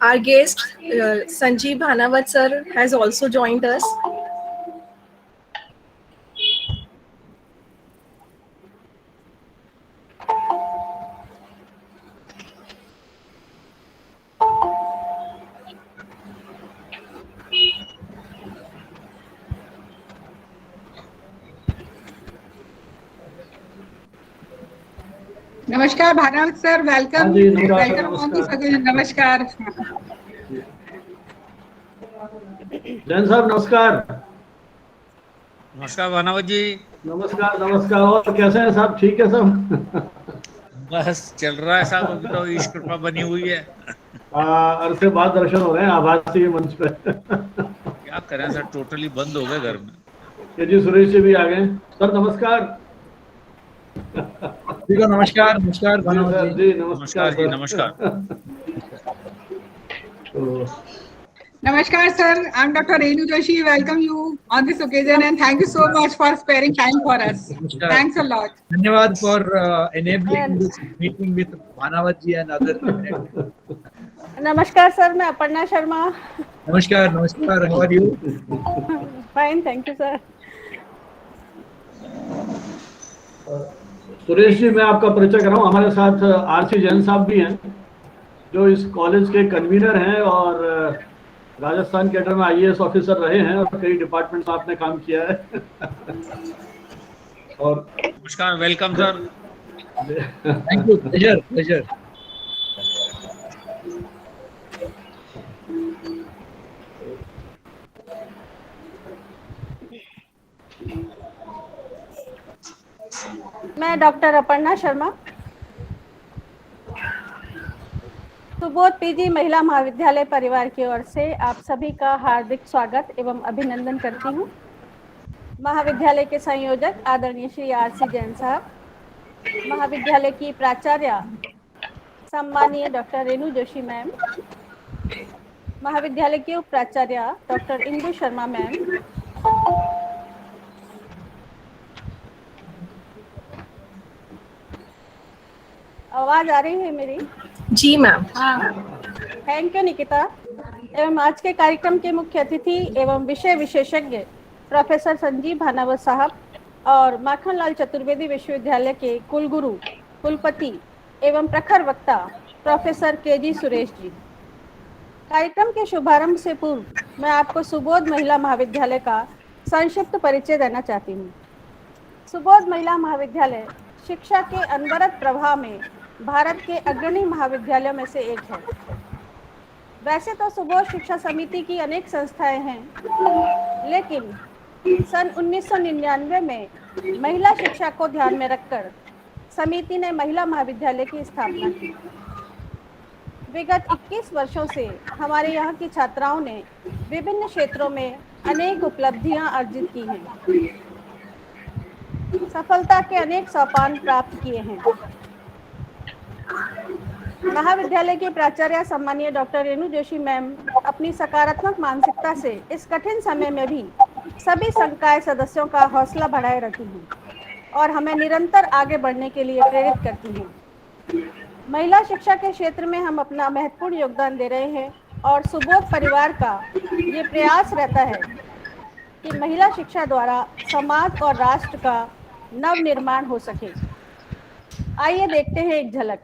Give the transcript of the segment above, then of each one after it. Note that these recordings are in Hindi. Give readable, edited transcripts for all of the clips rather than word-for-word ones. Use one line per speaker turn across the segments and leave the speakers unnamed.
Our guest, Sanjeev Bhanawat sir, has also joined us.
नमस्कार Bhanawat sir, welcome on this occasion. नमस्कार
जैन साहब, नमस्कार।
नमस्कार भानावत जी।
नमस्कार नमस्कार। और कैसे हैं साहब? ठीक है सब?
बस चल रहा है साहब, अभी तो ईश कृपा बनी हुई है।
अरसे बाद दर्शन हो रहे हैं आभासी मंच पे।
क्या करें सर, टोटली बंद हो गए घर में।
ये जी सुरेश जी भी आ गए। सर नमस्कार।
जी नमस्कार। नमस्कार
सर जी, नमस्कार
जी, नमस्कार।
नमस्कार sir, I am doctor Renu Joshi, welcome you on this occasion and thank you so much for sparing time for us. Thanks a lot.
धन्यवाद for enabling this meeting with Bhanawat ji and other eminent.
नमस्कार सर, मैं अपर्णा शर्मा।
नमस्कार नमस्कार, how are you?
Fine, thank you sir.
Suresh ji, मैं आपका परिचय कराऊं। हमारे साथ आरसी जैन साहब भी हैं, जो इस कॉलेज के कन्वीनर हैं और राजस्थान कैडर में आईएएस ऑफिसर रहे हैं और कई डिपार्टमेंट्स में आपने काम किया है। और
नमस्कार, welcome sir.
Thank you, pleasure pleasure.
मैं डॉक्टर अपर्णा शर्मा, सुबोध पीजी महिला महाविद्यालय परिवार की ओर से आप सभी का हार्दिक स्वागत एवं अभिनंदन करती हूँ। महाविद्यालय के संयोजक आदरणीय श्री आरसी जैन साहब, महाविद्यालय की प्राचार्य सम्मानीय डॉक्टर रेणु जोशी मैम, महाविद्यालय की उप प्राचार्य डॉक्टर इंदु शर्मा मैम, आवाज आ रही है मेरी?
जी मैम।
Thank you Nikita. एवं आज के कार्यक्रम के मुख्य अतिथि एवं विषय विशेषज्ञ प्रोफेसर संजीव भानावत साहब और माखनलाल चतुर्वेदी विश्वविद्यालय के कुलगुरु, कुलपति एवं प्रखर वक्ता प्रोफेसर केजी सुरेश जी। कार्यक्रम के शुभारंभ से पूर्व मैं आपको सुबोध महिला महाविद्यालय का संक्षिप्त परिचय देना चाहती हूँ। सुबोध महिला महाविद्यालय शिक्षा के अनवरत प्रवाह में भारत के अग्रणी महाविद्यालयों में से एक है। वैसे तो सुबोध शिक्षा समिति की अनेक संस्थाएं हैं, लेकिन सन 1999 में महिला शिक्षा को ध्यान में रखकर समिति ने महिला महाविद्यालय की स्थापना की। विगत 21 वर्षों से हमारे यहाँ की छात्राओं ने विभिन्न क्षेत्रों में अनेक उपलब्धियां अर्जित की हैं, सफलता के अनेक सोपान प्राप्त किए हैं। महाविद्यालय के प्राचार्य सम्मानीय डॉक्टर रेणु जोशी मैम अपनी सकारात्मक मानसिकता से इस कठिन समय में भी सभी संकाय सदस्यों का हौसला बढ़ाए रखती हैं और हमें निरंतर आगे बढ़ने के लिए प्रेरित करती हैं। महिला शिक्षा के क्षेत्र में हम अपना महत्वपूर्ण योगदान दे रहे हैं और सुबोध परिवार का ये प्रयास रहता है कि महिला शिक्षा द्वारा समाज और राष्ट्र का नव निर्माण हो सके। आइए देखते हैं एक झलक।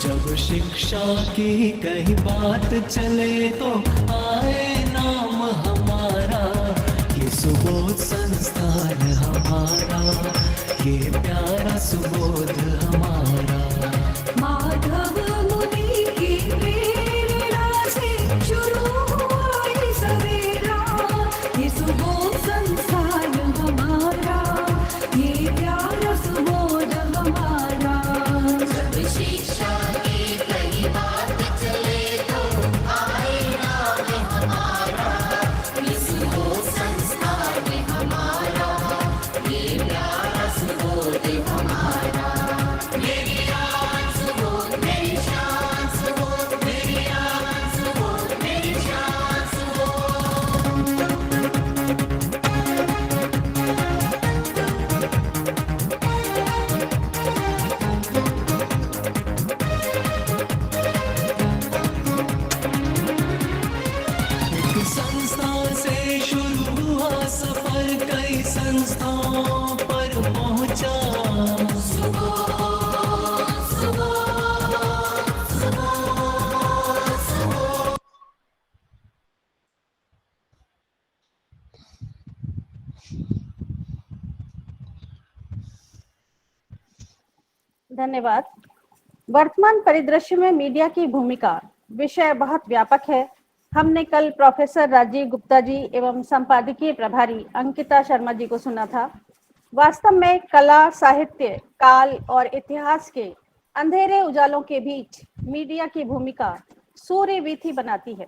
जब शिक्षा की कहीं बात चले तो आए नाम हमारा, ये सुबोध संस्थान हमारा, ये प्यारा सुबोध हमारा।
माधव मुनि की प्रेरणा से शुरू हुआ ये सवेरा, ये सुबोध संस्थान हमारा, ये प्यारा सुबोध हमारा। जब शिक्षा की कई बात चले तो आए नाम हमारा, ये सुबोध संस्थान हमारा, ये प्यारा सुबोध हमारा। मेरी आन सुबोध, मेरी शान सुबोध, मेरी आन सुबोध, मेरी शान सुबोध।
एक संस्था से शुरू हुआ सफर, कई संस्थाओं पर पहुंचा।
सुबोध, सुबोध, सुबोध, सुबोध।
धन्यवाद। वर्तमान परिदृश्य में मीडिया की भूमिका विषय बहुत व्यापक है। हमने कल प्रोफेसर राजीव गुप्ता जी एवं संपादकीय प्रभारी अंकिता शर्मा जी को सुना था। वास्तव में कला, साहित्य, काल और इतिहास के अंधेरे उजालों के बीच मीडिया की भूमिका सूर्य वीथी बनाती है।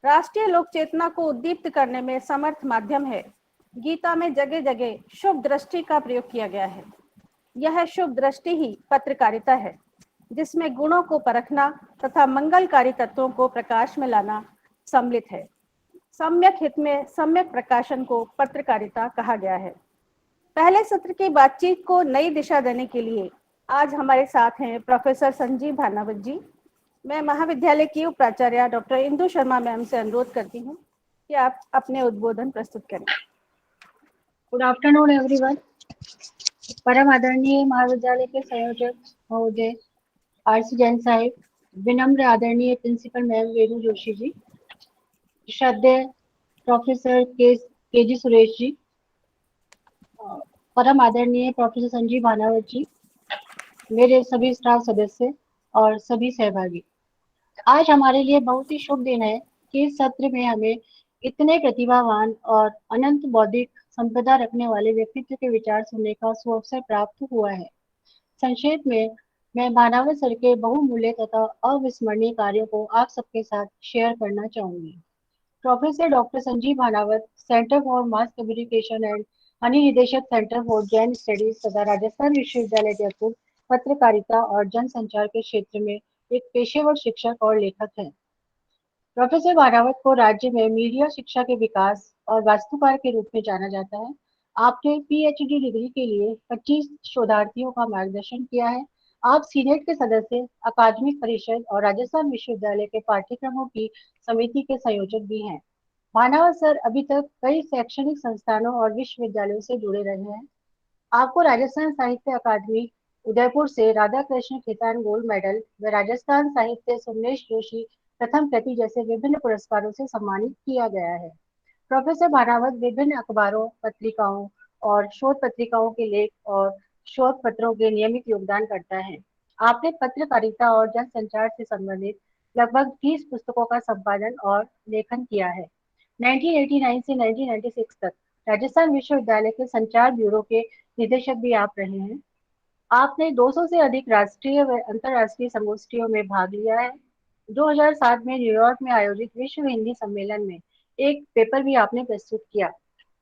राष्ट्रीय लोक चेतना को उद्दीप्त करने में समर्थ माध्यम है। गीता में जगह जगह शुभ दृष्टि का प्रयोग किया गया है। यह शुभ दृष्टि ही पत्रकारिता है, जिसमें गुणों को परखना तथा मंगलकारी तत्वों को प्रकाश में लाना सम्मिलित है। सम्यक हित में सम्यक प्रकाशन को पत्रकारिता कहा गया है। पहले सत्र की बातचीत को नई दिशा देने के लिए आज हमारे साथ हैं प्रोफेसर संजीव भानावत जी। मैं महाविद्यालय की उपाचार्य डॉक्टर इंदु शर्मा मैम से अनुरोध करती हूँ कि आप अपने उद्बोधन प्रस्तुत करें।
Good afternoon everyone. परम आदरणीय महाविद्यालय के संयोजक महोदय आरसी जैन साहिब, विनम्र आदरणीय प्रिंसिपल मैम वेणु जोशी जी, श्रद्धेय प्रोफेसर के जी सुरेश जी, परम आदरणीय प्रोफेसर संजीव भानावत जी, मेरे सभी स्टाफ सदस्य और सभी सहभागी। आज हमारे लिए बहुत ही शुभ दिन है कि इस सत्र में हमें इतने प्रतिभावान और अनंत बौद्धिक संपदा रखने वाले व्यक्तित्व के विचार सुनने का सुअवसर प्राप्त हुआ है। संक्षेप में मैं भानावत सर के बहुमूल्य तथा अविस्मरणीय कार्यों को आप सबके साथ शेयर करना चाहूंगी। Professor doctor Sanjeev Bhanawat centre for mass communication and निदेशक सेंटर फॉर जैन स्टडीज तथा राजस्थान विश्वविद्यालय जयपुर पत्रकारिता और जनसंचार के क्षेत्र में एक पेशेवर शिक्षक और लेखक हैं। प्रोफेसर भानावत को राज्य में मीडिया शिक्षा के विकास और वास्तुकार के रूप में जाना जाता है। आपने पीएचडी डिग्री के लिए 25 शोधार्थियों का मार्गदर्शन किया है। आप सीनेट के सदस्य, अकादमिक परिषद और राजस्थान विश्वविद्यालय के पाठ्यक्रमों की समिति के संयोजक भी हैं। भानावत सर अभी तक कई शैक्षणिक संस्थानों और विश्वविद्यालयों से जुड़े रहे हैं। आपको राजस्थान साहित्य अकादमी उदयपुर से राधा कृष्ण खेतान गोल्ड मेडल व राजस्थान साहित्य सोमनेश जोशी प्रथम कृति जैसे विभिन्न पुरस्कारों से सम्मानित किया गया है। प्रोफेसर भानावत विभिन्न अखबारों, पत्रिकाओं और शोध पत्रिकाओं के लेख और शोध पत्रों के नियमित योगदान करता है। आपने पत्रकारिता और जनसंचार से संबंधित लगभग 30 पुस्तकों का संपादन और लेखन किया है। 1989 से 1996 तक राजस्थान विश्वविद्यालय के संचार ब्यूरो के निदेशक भी आप रहे हैं। आपने 200 से अधिक राष्ट्रीय व अंतर्राष्ट्रीय संगोष्ठियों में भाग लिया है। 2007 में न्यूयॉर्क में आयोजित विश्व हिंदी सम्मेलन में एक पेपर भी आपने प्रस्तुत किया।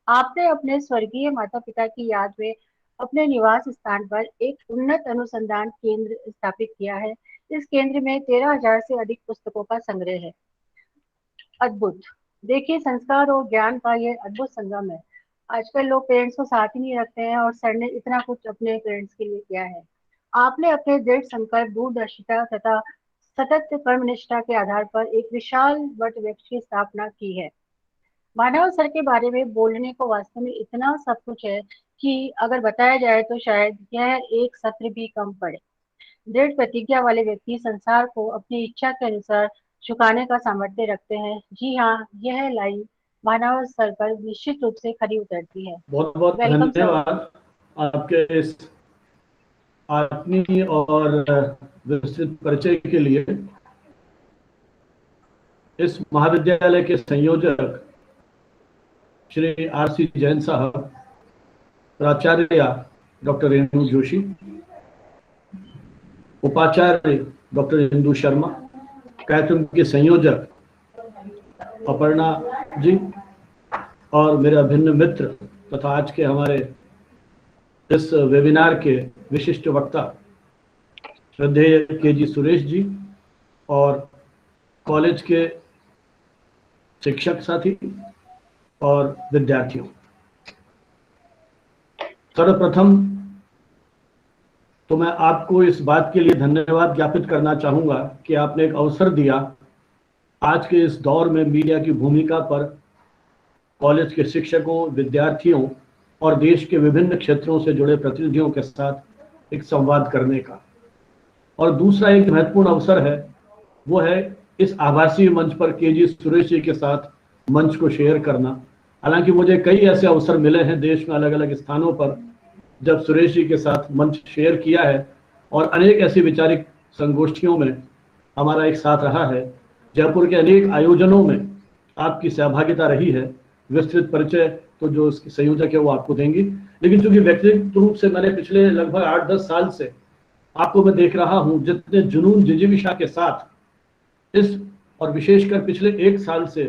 आपने अपने स्वर्गीय माता पिता की याद में अपने निवास स्थान पर एक उन्नत अनुसंधान केंद्र स्थापित किया है। इस केंद्र में 13,000 से अधिक पुस्तकों का संग्रह है। अद्भुत। देखिए, संस्कार और ज्ञान का ये अद्भुत संगम है। आजकल लोग पेरेंट्स को साथ ही नहीं रखते हैं और सर ने इतना कुछ अपने पेरेंट्स के लिए किया है। आपने अपने दृढ़ संकल्प, दूरदर्शिता तथा सतत कर्मनिष्ठा के आधार पर एक विशाल वट वृक्ष की स्थापना की है। भानावत सर के बारे में बोलने को वास्तव में इतना सब कुछ है कि अगर बताया जाए तो शायद यह एक सत्र भी कम पड़े। दृढ़ प्रतिज्ञा वाले व्यक्ति संसार को अपनी इच्छा के अनुसार झुकाने का सामर्थ्य रखते हैं। जी हाँ, यह लाइन भानावत सर पर निश्चित रूप से खरी उतरती है।
बहुत बहुत
वेलकम सर।
धन्यवाद आपके इस आत्मीय और विस्तृत परिचय के लिए। इस महाविद्यालय के संयोजक श्री आरसी जैन साहब, प्राचार्य डॉक्टर रेणु जोशी, उपाचार्य डॉक्टर इंदु शर्मा, कार्यक्रम के संयोजक अपर्णा जी और मेरे अभिन्न मित्र तथा आज के हमारे इस वेबिनार के विशिष्ट वक्ता श्रद्धेय के.जी. सुरेश जी और कॉलेज के शिक्षक साथी और विद्यार्थियों, सर्वप्रथम तो मैं आपको इस बात के लिए धन्यवाद ज्ञापित करना चाहूँगा कि आपने एक अवसर दिया आज के इस दौर में मीडिया की भूमिका पर कॉलेज के शिक्षकों, विद्यार्थियों और देश के विभिन्न क्षेत्रों से जुड़े प्रतिनिधियों के साथ एक संवाद करने का। और दूसरा एक महत्वपूर्ण अवसर है, वो है इस आभासी मंच पर के.जी. सुरेश जी के साथ मंच को शेयर करना। हालांकि मुझे कई ऐसे अवसर मिले हैं देश में अलग अलग स्थानों पर जब सुरेश जी के साथ मंच शेयर किया है और अनेक ऐसी वैचारिक संगोष्ठियों में हमारा एक साथ रहा है। जयपुर के अनेक आयोजनों में आपकी सहभागिता रही है। विस्तृत परिचय तो जो उसके संयोजक है वो आपको देंगी, लेकिन चूंकि व्यक्तिगत रूप से मैंने पिछले लगभग 8-10 साल से आपको मैं देख रहा हूँ जितने जुनून जिजीविषा के साथ इस और विशेषकर पिछले 1 साल से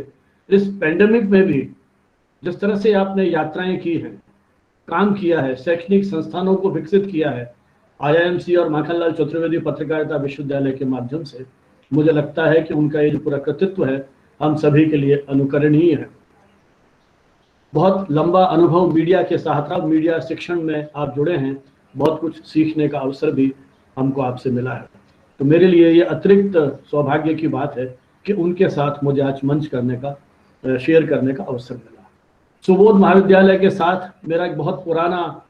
इस पेंडेमिक में भी जिस तरह से आपने यात्राएं की हैं, काम किया है, शैक्षणिक संस्थानों को विकसित किया है IIMC और माखनलाल चतुर्वेदी पत्रकारिता विश्वविद्यालय के माध्यम से, मुझे लगता है कि उनका ये जो पूरा कृतित्व है हम सभी के लिए अनुकरणीय है। बहुत लंबा अनुभव मीडिया के साथ रहा, मीडिया शिक्षण में आप जुड़े हैं, बहुत कुछ सीखने का अवसर भी हमको आपसे मिला है। तो मेरे लिए ये अतिरिक्त सौभाग्य की बात है कि उनके साथ मुझे आज मंच करने का, शेयर करने का अवसर मिला। सुबोध महाविद्यालय के साथ मेरा एक बहुत पुराना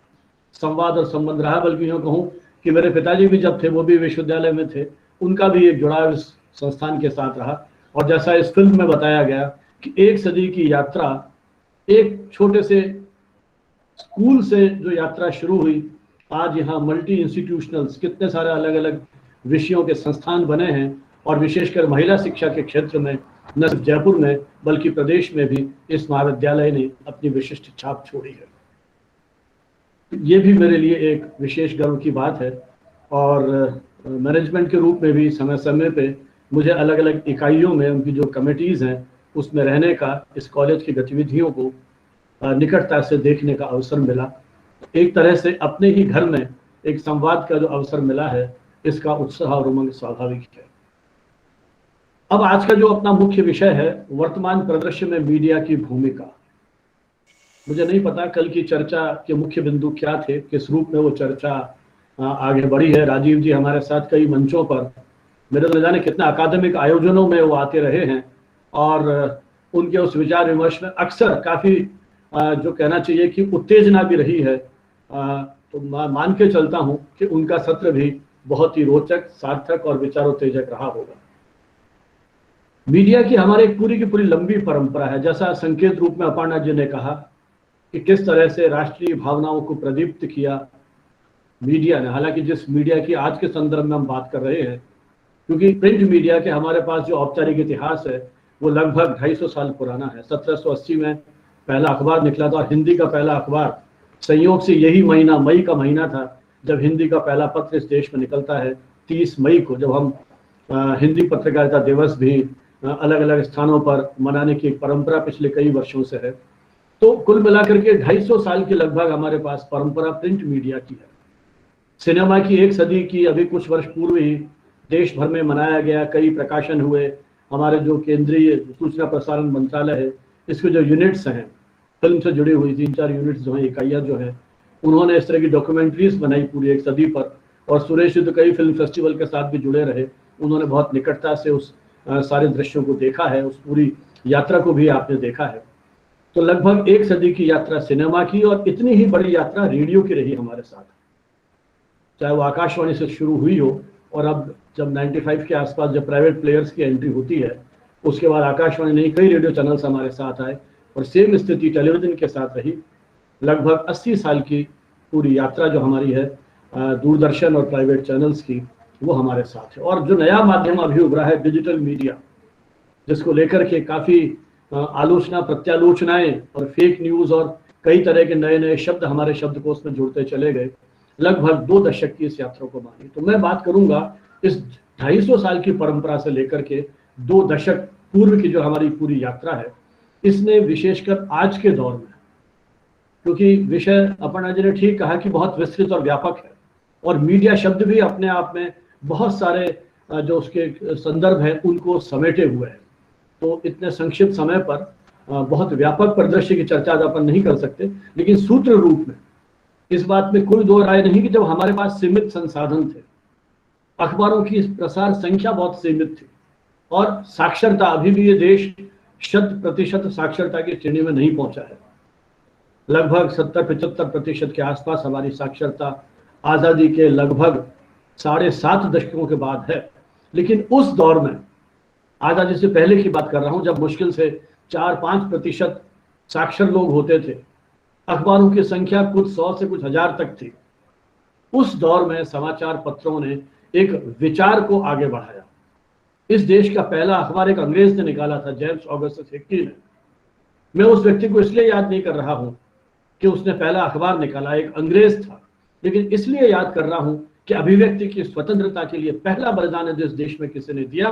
संवाद और संबंध रहा, बल्कि यूँ कहूँ कि मेरे पिताजी भी जब थे वो भी विश्वविद्यालय में थे, उनका भी एक जुड़ाव इस संस्थान के साथ रहा। और जैसा इस फिल्म में बताया गया कि 1 सदी की यात्रा, एक छोटे से स्कूल से जो यात्रा शुरू हुई, आज यहाँ मल्टी इंस्टीट्यूशनल्स कितने सारे अलग अलग विषयों के संस्थान बने हैं और विशेषकर महिला शिक्षा के क्षेत्र में न सिर्फ जयपुर में बल्कि प्रदेश में भी इस महाविद्यालय ने अपनी विशिष्ट छाप छोड़ी है। ये भी मेरे लिए एक विशेष गर्व की बात है। और मैनेजमेंट के रूप में भी समय समय पे मुझे अलग अलग इकाइयों में उनकी जो कमेटीज़ हैं उसमें रहने का, इस कॉलेज की गतिविधियों को निकटता से देखने का अवसर मिला। एक तरह से अपने ही घर में एक संवाद का जो अवसर मिला है, इसका उत्साह और उमंग स्वाभाविक है। अब आज का जो अपना मुख्य विषय है, वर्तमान परिदृश्य में मीडिया की भूमिका। मुझे नहीं पता कल की चर्चा के मुख्य बिंदु क्या थे, किस रूप में वो चर्चा आगे बढ़ी है। राजीव जी हमारे साथ कई मंचों पर, मेरे तो न जाने कितने अकादमिक आयोजनों में वो आते रहे हैं और उनके उस विचार विमर्श में अक्सर काफ़ी जो कहना चाहिए कि उत्तेजना भी रही है। तो मैं मान के चलता हूँ कि उनका सत्र भी बहुत ही रोचक, सार्थक और विचारोत्तेजक रहा होगा। मीडिया की हमारी एक पूरी की पूरी लंबी परंपरा है। जैसा संकेत रूप में अपर्णा जी ने कहा कि किस तरह से राष्ट्रीय भावनाओं को प्रदीप्त किया मीडिया ने। हालांकि जिस मीडिया की आज के संदर्भ में हम बात कर रहे हैं, क्योंकि प्रिंट मीडिया के हमारे पास जो औपचारिक इतिहास है वो लगभग 250 साल पुराना है। 1780 में पहला अखबार निकला था और हिंदी का पहला अखबार संयोग से यही महीना, मई का महीना था जब हिंदी का पहला पत्र इस देश में निकलता है। 30 मई को जब हम हिंदी पत्रकारिता दिवस भी अलग अलग स्थानों पर मनाने की एक परंपरा पिछले कई वर्षों से है। तो कुल मिलाकर के 250 साल की लगभग हमारे पास परंपरा प्रिंट मीडिया की है। सिनेमा की 1 सदी की अभी कुछ वर्ष पूर्व ही देश भर में मनाया गया, कई प्रकाशन हुए। हमारे जो केंद्रीय सूचना प्रसारण मंत्रालय है, इसके जो यूनिट्स हैं फिल्म से जुड़ी हुई 3-4 यूनिट्स जो हैं, इकाइयाँ जो हैं, उन्होंने इस तरह की डॉक्यूमेंट्रीज बनाई पूरी 1 सदी पर। और सुरेश जी तो कई फिल्म फेस्टिवल के साथ भी जुड़े रहे, उन्होंने बहुत निकटता से उस सारे दृश्यों को देखा है, उस पूरी यात्रा को भी आपने देखा है। तो लगभग 1 सदी की यात्रा सिनेमा की और इतनी ही बड़ी यात्रा रेडियो की रही हमारे साथ, चाहे वो आकाशवाणी से शुरू हुई हो और अब जब 95 के आसपास जब प्राइवेट प्लेयर्स की एंट्री होती है, उसके बाद आकाशवाणी नहीं कई रेडियो चैनल्स हमारे साथ आए। और सेम स्थिति टेलीविजन के साथ रही। लगभग 80 साल की पूरी यात्रा जो हमारी है दूरदर्शन और प्राइवेट चैनल्स की, वो हमारे साथ है। और जो नया माध्यम अभी उभरा है डिजिटल मीडिया, जिसको लेकर के काफ़ी आलोचना प्रत्यालोचनाएं और फेक न्यूज़ और कई तरह के नए नए शब्द हमारे शब्दकोश में जुड़ते चले गए। लगभग 2 दशक की इस यात्रा को मानी। तो मैं बात करूंगा इस 250 साल की परंपरा से लेकर के 2 दशक पूर्व की जो हमारी पूरी यात्रा है, इसने विशेषकर आज के दौर में, क्योंकि विषय अपर्णा जी ने ठीक कहा कि बहुत विस्तृत और व्यापक है, और मीडिया शब्द भी अपने आप में बहुत सारे जो उसके संदर्भ है उनको समेटे हुए हैं। तो इतने संक्षिप्त समय पर बहुत व्यापक परिदृश्य की चर्चा अपन नहीं कर सकते, लेकिन सूत्र रूप में इस बात में कोई दो राय नहीं कि जब हमारे पास सीमित संसाधन थे, अखबारों की प्रसार संख्या बहुत सीमित थी, और साक्षरता अभी भी ये देश 100% साक्षरता की श्रेणी में नहीं पहुंचा है। लगभग 70-75% के आसपास हमारी साक्षरता आज़ादी के लगभग 7.5 दशकों के बाद है। लेकिन उस दौर में, आज़ादी से पहले की बात कर रहा हूं, जब मुश्किल से 4-5% साक्षर लोग होते थे, अखबारों की संख्या कुछ 100 से कुछ 1000 तक थी। उस दौर में समाचार पत्रों ने एक विचार को आगे बढ़ाया। इस देश का पहला अखबार एक अंग्रेज ने निकाला था, जेम्स ऑगस्टस हिक्की ने। मैं उस व्यक्ति को इसलिए याद नहीं कर रहा हूं कि उसने पहला अखबार निकाला, एक अंग्रेज था, लेकिन इसलिए याद कर रहा हूं कि अभिव्यक्ति की स्वतंत्रता के लिए पहला बलिदान जिस देश में किसी ने दिया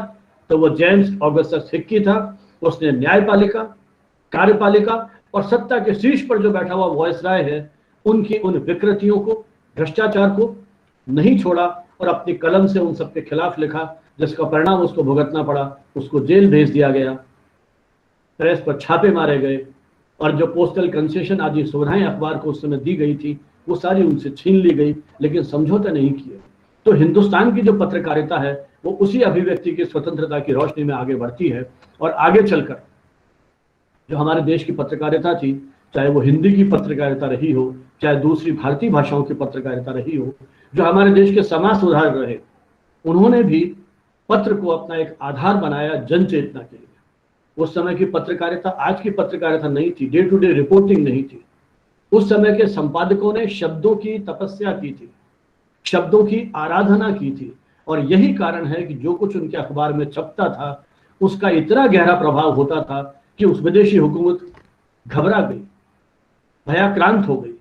तो वो जेम्स ऑगस्टस हिक्की था। उसने न्यायपालिका, कार्यपालिका और सत्ता के शीर्ष पर जो बैठा हुआ वायसराय है, उनकी उन विकृतियों को, भ्रष्टाचार को नहीं छोड़ा और अपनी कलम से उन सबके खिलाफ लिखा, जिसका परिणाम उसको भुगतना पड़ा। उसको जेल भेज दिया गया, प्रेस पर छापे मारे गए, और जो पोस्टल कंसेशन आदि सुविधाएं अखबार को उस समय दी गई थी वो सारी उनसे छीन ली गई, लेकिन समझौता नहीं किए। तो हिंदुस्तान की जो पत्रकारिता है वो उसी अभिव्यक्ति की स्वतंत्रता की रोशनी में आगे बढ़ती है। और आगे चलकर जो हमारे देश की पत्रकारिता थी, चाहे वो हिंदी की पत्रकारिता रही हो, चाहे दूसरी भारतीय भाषाओं की पत्रकारिता रही हो, जो हमारे देश के समाज सुधारक रहे, उन्होंने भी पत्र को अपना एक आधार बनाया जन चेतना के लिए। उस समय की पत्रकारिता आज की पत्रकारिता नहीं थी, डे टू डे रिपोर्टिंग नहीं थी। उस समय के संपादकों ने शब्दों की तपस्या की थी, शब्दों की आराधना की थी, और यही कारण है कि जो कुछ उनके अखबार में छपता था उसका इतना गहरा प्रभाव होता था कि उस विदेशी हुकूमत घबरा गई, भयाक्रांत हो गई,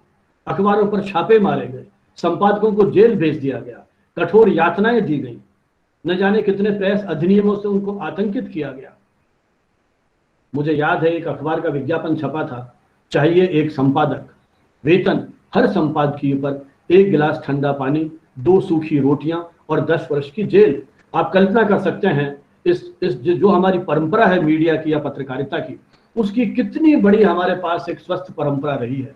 अखबारों पर छापे मारे गए, संपादकों को जेल भेज दिया गया, कठोर यातनाएं दी गई, न जाने कितने प्रेस अधिनियमों से उनको आतंकित किया गया। मुझे याद है एक अखबार का विज्ञापन छपा था, चाहिए एक संपादक, वेतन हर संपादकीय पर 1 गिलास ठंडा पानी, 2 सूखी रोटियां और 10 वर्ष की जेल। आप कल्पना कर सकते हैं इस जो हमारी परंपरा है मीडिया की या पत्रकारिता की, उसकी कितनी बड़ी हमारे पास एक स्वस्थ परंपरा रही है।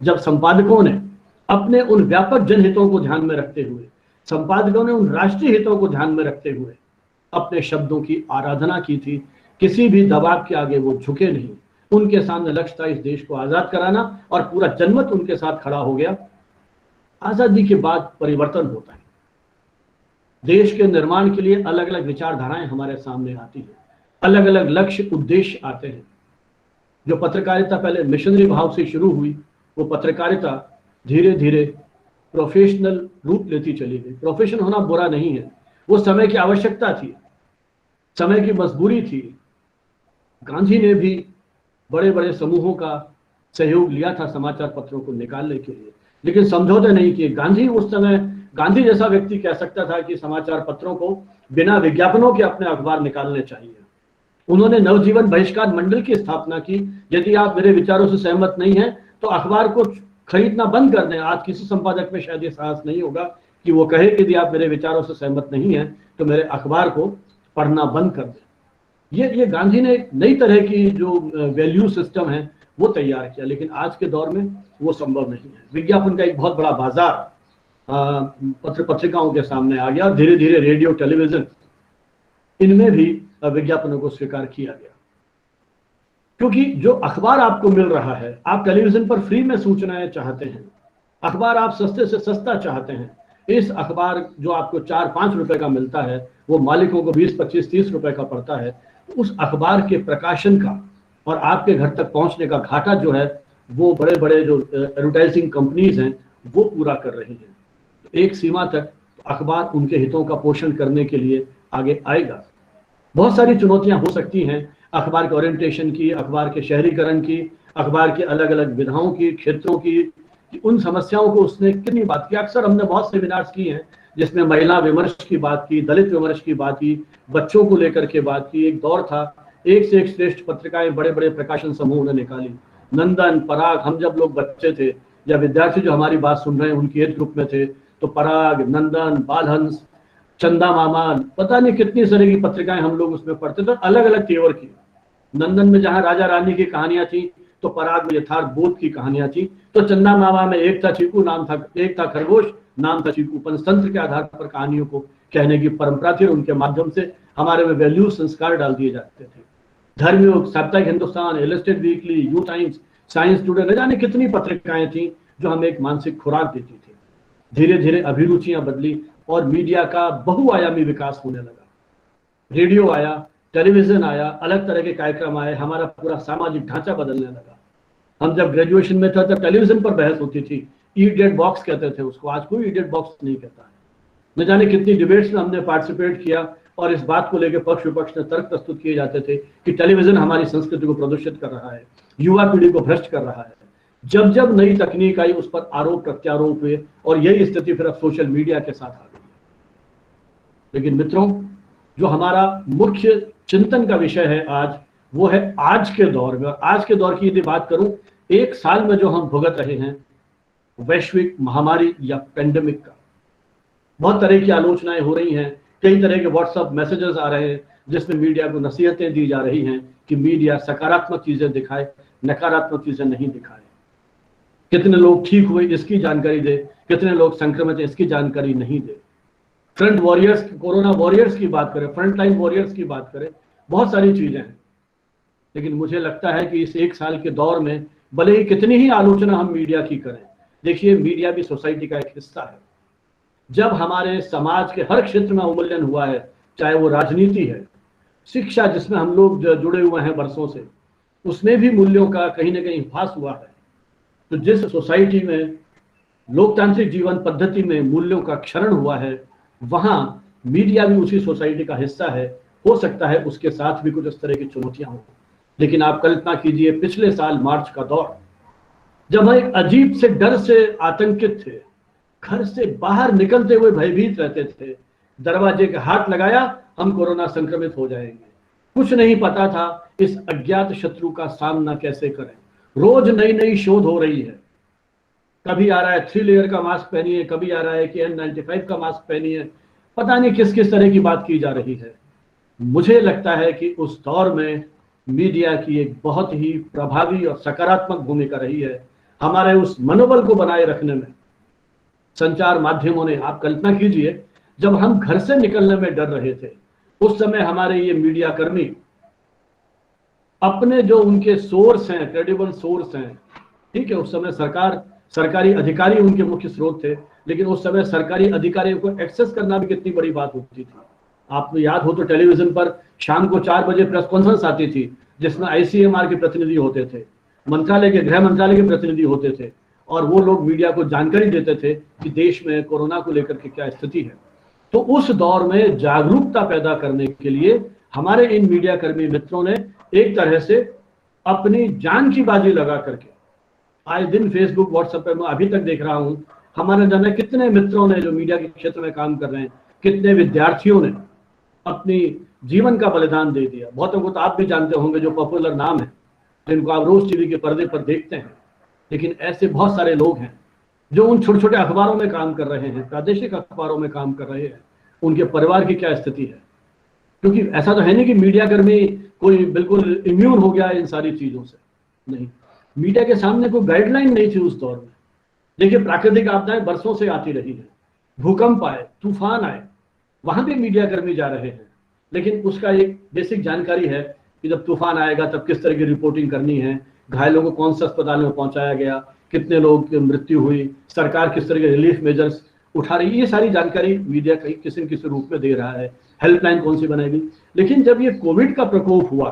जब संपादकों ने अपने उन व्यापक जनहितों को ध्यान में रखते हुए, संपादकों ने उन राष्ट्रीय हितों को ध्यान में रखते हुए अपने शब्दों की आराधना की थी, किसी भी दबाव के आगे वो झुके नहीं। उनके सामने लक्ष्य था इस देश को आजाद कराना, और पूरा जनमत उनके साथ खड़ा हो गया। आजादी के बाद परिवर्तन होता है, देश के निर्माण के लिए अलग अलग विचारधाराएं हमारे सामने आती हैं, अलग अलग लक्ष्य उद्देश्य आते हैं। जो पत्रकारिता पहले मिशनरी भाव से शुरू हुई, वो पत्रकारिता धीरे धीरे प्रोफेशनल रूप लेती चली गई। प्रोफेशन होना बुरा नहीं है, वो समय की आवश्यकता थी, समय की मजबूरी थी। गांधी ने भी बड़े बड़े समूहों का सहयोग लिया था समाचार पत्रों को निकालने के लिए, लेकिन समझौते नहीं किए। गांधी उस समय, गांधी जैसा व्यक्ति कह सकता था कि समाचार पत्रों को बिना विज्ञापनों के अपने अखबार निकालने चाहिए। उन्होंने नवजीवन बहिष्कार मंडल की स्थापना की, यदि आप मेरे विचारों से सहमत नहीं हैं तो अखबार को खरीदना बंद कर दें। आज किसी संपादक में शायद ये साहस नहीं होगा कि वो कहे कि यदि आप मेरे विचारों से सहमत नहीं हैं तो मेरे अखबार को पढ़ना बंद कर दें। ये गांधी ने एक नई तरह की जो वैल्यू सिस्टम है वो तैयार किया, लेकिन आज के दौर में वो संभव नहीं है। विज्ञापन का एक बहुत बड़ा बाजार पत्र पत्रिकाओं के सामने आ गया, धीरे धीरे रेडियो, टेलीविजन, इनमें भी विज्ञापनों को स्वीकार किया गया। क्योंकि जो अखबार आपको मिल रहा है, आप टेलीविजन पर फ्री में सूचनाएं चाहते हैं, अखबार आप सस्ते से सस्ता चाहते हैं। इस अखबार जो आपको 4-5 रुपए का मिलता है वो मालिकों को 20, 25, 30 रुपए का पड़ता है। उस अखबार के प्रकाशन का और आपके घर तक पहुंचने का घाटा जो है वो बड़े बड़े जो एडवर्टाइजिंग कंपनीज हैं वो पूरा कर रही हैं। तो एक सीमा तक अखबार उनके हितों का पोषण करने के लिए आगे आएगा। बहुत सारी चुनौतियां हो सकती हैं अखबार के ओरिएंटेशन की, अखबार के शहरीकरण की, अखबार की अलग अलग विधाओं की, क्षेत्रों की, कि उन समस्याओं को उसने कितनी बात की। अक्सर हमने बहुत सेमिनार्स किए हैं जिसमें महिला विमर्श की बात की, दलित विमर्श की बात की, बच्चों को लेकर के बात की। एक दौर था एक से एक श्रेष्ठ पत्रिकाएं बड़े बड़े प्रकाशन समूह ने निकाली, नंदन, पराग। हम जब लोग बच्चे थे या विद्यार्थी जो हमारी बात सुन रहे हैं उनकी एज ग्रुप में थे, तो पराग, नंदन, बालहंस, चंदा मामा, पता नहीं कितनी तरह की पत्रिकाएं हम लोग उसमें पढ़ते थे, अलग अलग तेवर की। नंदन में जहां राजा रानी की कहानियां थी, तो पराग में यथार्थ बोध की कहानियां थी, तो चंदा मामा में एक था चीकू, नाम था, एक था खरगोश, नाम था चीकू। पंचतंत्र के आधार पर कहानियों को कहने की परंपरा थी और उनके माध्यम से हमारे में वैल्यू संस्कार डाल दिए जाते थे। धर्मयुग, साप्ताहिक Hindustan, illustrated weekly, you times, science today, न जाने कितनी पत्रिकाएं थी जो हमें एक मानसिक खुराक देती थी। धीरे धीरे अभिरुचियां बदली और मीडिया का बहुआयामी विकास होने लगा। रेडियो आया, टेलीविजन आया, अलग तरह के कार्यक्रम आए, हमारा पूरा सामाजिक ढांचा बदलने लगा। हम जब ग्रेजुएशन में थे तब टेलीविजन पर बहस होती थी, ईडियट बॉक्स कहते थे उसको, आज कोई ईडियट बॉक्स नहीं कहता है। न जाने कितनी डिबेट्स में हमने पार्टिसिपेट किया और इस बात को लेकर पक्ष विपक्ष ने तर्क प्रस्तुत किए जाते थे कि टेलीविजन हमारी संस्कृति को प्रदूषित कर रहा है, युवा पीढ़ी को भ्रष्ट कर रहा है। जब जब नई तकनीक आई उस पर आरोप प्रत्यारोप हुए और यही स्थिति फिर अब सोशल मीडिया के साथ आ गई। लेकिन मित्रों, जो हमारा मुख्य चिंतन का विषय है आज, वो है आज के दौर में। और आज के दौर की यदि बात करूं, एक साल में जो हम भुगत रहे हैं वैश्विक महामारी या पेंडेमिक का, बहुत तरह की आलोचनाएं हो रही हैं, कई तरह के व्हाट्सएप मैसेजेस आ रहे हैं जिसमें मीडिया को नसीहतें दी जा रही हैं कि मीडिया सकारात्मक चीजें दिखाए, नकारात्मक चीजें नहीं दिखाए। कितने लोग ठीक हुए इसकी जानकारी दे, कितने लोग संक्रमित हैं इसकी जानकारी नहीं दे। फ्रंट वॉरियर्स, कोरोना वॉरियर्स की बात करें, फ्रंट लाइन वॉरियर्स की बात करें, बहुत सारी चीजें हैं। लेकिन मुझे लगता है कि इस एक साल के दौर में भले ही कितनी ही आलोचना हम मीडिया की करें, देखिए मीडिया भी सोसाइटी का एक हिस्सा है। जब हमारे समाज के हर क्षेत्र में अवमूल्यन हुआ है, चाहे वो राजनीति है, शिक्षा जिसमें हम लोग जुड़े हुए हैं बरसों से, उसमें भी मूल्यों का कहीं ना कहीं ह्रास हुआ है। तो जिस सोसाइटी में लोकतांत्रिक जीवन पद्धति में मूल्यों का क्षरण हुआ है, वहां मीडिया भी उसी सोसाइटी का हिस्सा है। हो सकता है उसके साथ भी कुछ इस तरह की चुनौतियां हों। लेकिन आप कल्पना कीजिए पिछले साल मार्च का दौर, जब हम एक अजीब से डर से आतंकित थे, घर से बाहर निकलते हुए भयभीत रहते थे, दरवाजे के हाथ लगाया हम कोरोना संक्रमित हो जाएंगे, कुछ नहीं पता था इस अज्ञात शत्रु का सामना कैसे करें। रोज नई नई शोध हो रही है, कभी आ रहा है 3 लेयर का मास्क पहनिए, कभी आ रहा है कि N95 का मास्क पहनिए, पता नहीं किस किस तरह की बात की जा रही है। मुझे लगता है कि उस दौर में मीडिया की एक बहुत ही प्रभावी और सकारात्मक भूमिका रही है हमारे उस मनोबल को बनाए रखने में। संचार माध्यमों ने, आप कल्पना कीजिए जब हम घर से निकलने में डर रहे थे, उस समय हमारे ये मीडिया कर्मी अपने जो उनके सोर्स हैं, क्रेडिबल सोर्स हैं, ठीक है, उस समय सरकारी अधिकारी उनके मुख्य स्रोत थे, लेकिन उस समय सरकारी अधिकारियों को एक्सेस करना भी कितनी बड़ी बात होती थी। आपको याद हो तो टेलीविजन पर शाम को 4 बजे प्रेस कॉन्फ्रेंस आती थी जिसमें ICMR के प्रतिनिधि होते थे, मंत्रालय के, गृह मंत्रालय के प्रतिनिधि होते थे, और वो लोग मीडिया को जानकारी देते थे कि देश में कोरोना को लेकर के क्या स्थिति है। तो उस दौर में जागरूकता पैदा करने के लिए हमारे इन मीडिया कर्मी मित्रों ने एक तरह से अपनी जान की बाजी लगा करके, आए दिन फेसबुक व्हाट्सएप पे मैं अभी तक देख रहा हूं, हमारे जाने कितने मित्रों ने जो मीडिया के क्षेत्र में काम कर रहे हैं, कितने विद्यार्थियों ने अपनी जीवन का बलिदान दे दिया। बहुतों को तो आप भी जानते होंगे जो पॉपुलर नाम है, जिनको आप रोज टीवी के पर्दे पर देखते हैं। लेकिन ऐसे बहुत सारे लोग हैं जो उन छोटे छोटे अखबारों में काम कर रहे हैं, प्रादेशिक अखबारों में काम कर रहे हैं। उनके परिवार की क्या स्थिति है, क्योंकि ऐसा तो है नहीं कि मीडिया कर्मी कोई बिल्कुल इम्यून हो गया इन सारी चीजों से, नहीं। मीडिया के सामने कोई गाइडलाइन नहीं थी उस दौर में। देखिए प्राकृतिक आपदाएं बरसों से आती रही है, भूकंप आए, तूफान आए, वहां भी मीडिया कर्मी जा रहे हैं, लेकिन उसका एक बेसिक जानकारी है कि जब तूफान आएगा तब किस तरह की रिपोर्टिंग करनी है, घायलों को कौन सा अस्पताल में पहुंचाया गया, कितने लोग की मृत्यु हुई, सरकार किस तरह के रिलीफ मेजर्स उठा रही है, ये सारी जानकारी मीडिया किसी न किसी रूप में दे रहा है। हेल्पलाइन कौन सी बनाएगी। लेकिन जब ये कोविड का प्रकोप हुआ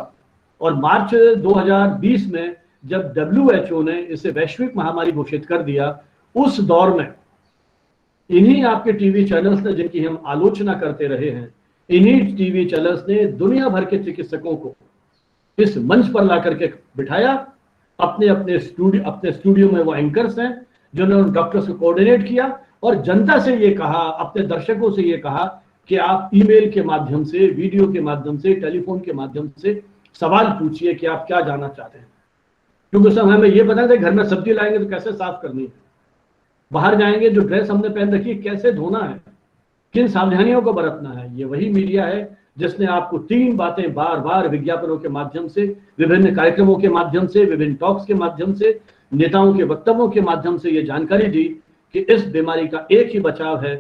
और मार्च 2020 में जब WHO ने इसे वैश्विक महामारी घोषित कर दिया, उस दौर में इन्हीं आपके टीवी चैनल्स ने, जिनकी हम आलोचना करते रहे हैं, इन्हीं टीवी चैनल्स ने दुनिया भर के चिकित्सकों को इस मंच पर ला करके बिठाया। अपने स्टूडियो में वो एंकर्स हैं जिन्होंने डॉक्टर्स को कोऑर्डिनेट किया और जनता से ये कहा, अपने दर्शकों से ये कहा कि आप ईमेल के माध्यम से, वीडियो के माध्यम से, टेलीफोन के माध्यम से सवाल पूछिए कि आप क्या जानना चाहते हैं। क्योंकि उस समय हमें ये पता था घर में सब्जी लाएंगे तो कैसे साफ करनी है, बाहर जाएंगे जो ड्रेस हमने पहन रखी है कैसे धोना है, किन सावधानियों को बरतना है। ये वही मीडिया है जिसने आपको 3 बातें बार बार विज्ञापनों के माध्यम से, विभिन्न कार्यक्रमों के माध्यम से, विभिन्न टॉक्स के माध्यम से, नेताओं के वक्तव्यों के माध्यम से ये जानकारी दी कि इस बीमारी का एक ही बचाव है,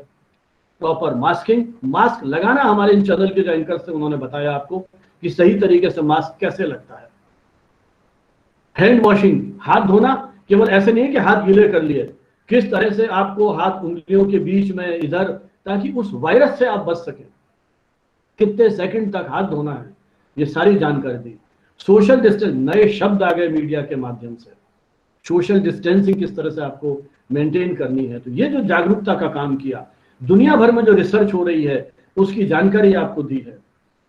प्रॉपर मास्किंग। मास्क लगाना हमारे इन चैनल के जो एंकर से उन्होंने बताया आपको कि सही तरीके से मास्क कैसे लगता है। हैंड वॉशिंग, हाथ धोना केवल ऐसे नहीं है कि हाथ गीले कर लिए, किस तरह से आपको हाथ उंगलियों के बीच में इधर, ताकि उस वायरस से आप बच सके, कितने सेकंड तक हाथ धोना है, ये सारी जानकारी दी। सोशल डिस्टेंस, नए शब्द आ गए मीडिया के माध्यम से, सोशल डिस्टेंसिंग किस तरह से आपको मेंटेन करनी है। तो ये जो जागरूकता का काम किया, दुनिया भर में जो रिसर्च हो रही है उसकी जानकारी आपको दी है।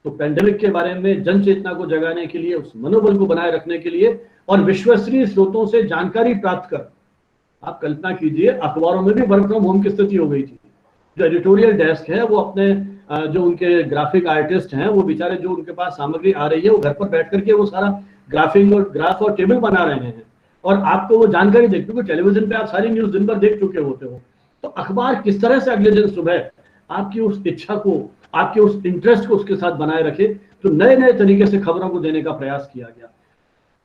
तो पेंडेमिक के बारे में जन चेतना को जगाने के लिए, उस मनोबल को बनाए रखने के लिए और विश्वसनीय स्रोतों से जानकारी प्राप्त कर, आप कल्पना कीजिए अखबारों में भी वर्क फ्रॉम होम की स्थिति हो गई थी। जो एडिटोरियल डेस्क है वो अपने जो उनके ग्राफिक आर्टिस्ट हैं वो बेचारे, जो उनके पास सामग्री आ रही है वो घर पर बैठ करके वो सारा ग्राफ और टेबल बना रहे हैं और आपको वो जानकारी देख, क्योंकि टेलीविजन पे आप सारी न्यूज दिन भर देख चुके होते हो। तो अखबार किस तरह से अगले दिन सुबह आपकी उस इच्छा को, आपके उस इंटरेस्ट को उसके साथ बनाए रखे, तो नए नए तरीके से खबरों को देने का प्रयास किया गया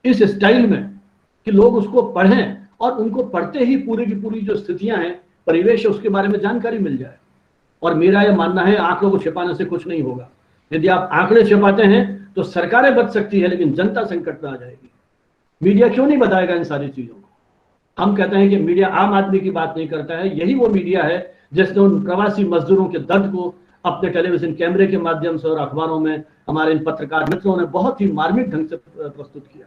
इस स्टाइल में कि लोग उसको पढ़ें और उनको पढ़ते ही पूरी की पूरी जो स्थितियां हैं, परिवेश है, उसके बारे में जानकारी मिल जाए। और मेरा यह मानना है आंकड़ों को छिपाने से कुछ नहीं होगा। यदि आप आंकड़े छिपाते हैं तो सरकारें बच सकती है लेकिन जनता संकट में आ जाएगी। मीडिया क्यों नहीं बताएगा इन सारी चीजों को? हम कहते हैं कि मीडिया आम आदमी की बात नहीं करता है। यही वो मीडिया है जिसने उन प्रवासी मजदूरों के दर्द को अपने टेलीविजन कैमरे के माध्यम से और अखबारों में हमारे इन पत्रकार मित्रों ने बहुत ही मार्मिक ढंग से प्रस्तुत किया।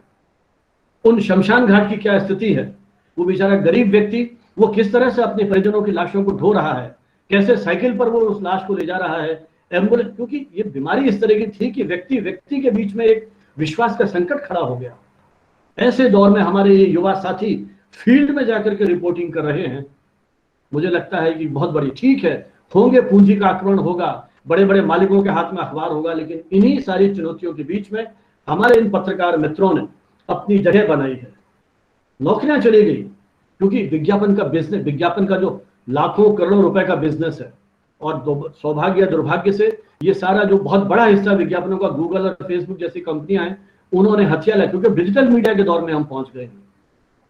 उन शमशान घाट की क्या स्थिति है, वो बेचारा गरीब व्यक्ति वो किस तरह से अपने परिजनों की लाशों को ढो रहा है, कैसे साइकिल पर वो उस लाश को ले जा रहा है, एम्बुलेंस, क्योंकि ये बीमारी इस तरह की थी कि व्यक्ति व्यक्ति के बीच में एक विश्वास का संकट खड़ा हो गया। ऐसे दौर में हमारे ये युवा साथी फील्ड में जाकर के रिपोर्टिंग कर रहे हैं। मुझे लगता है कि बहुत बड़ी, ठीक है होंगे, पूंजी का आक्रमण होगा, बड़े बड़े मालिकों के हाथ में अखबार होगा, लेकिन इन्हीं सारी चुनौतियों के बीच में हमारे इन पत्रकार मित्रों ने अपनी जगह बनाई है। नौकरियां चली गई क्योंकि विज्ञापन का बिजनेस, विज्ञापन का जो लाखों करोड़ों रुपए का बिजनेस है, और सौभाग्य दुर्भाग्य से ये सारा जो बहुत बड़ा हिस्सा विज्ञापनों का गूगल और फेसबुक जैसी कंपनियां हैं उन्होंने हथिया लिया, क्योंकि डिजिटल मीडिया के दौर में हम पहुंच गए हैं।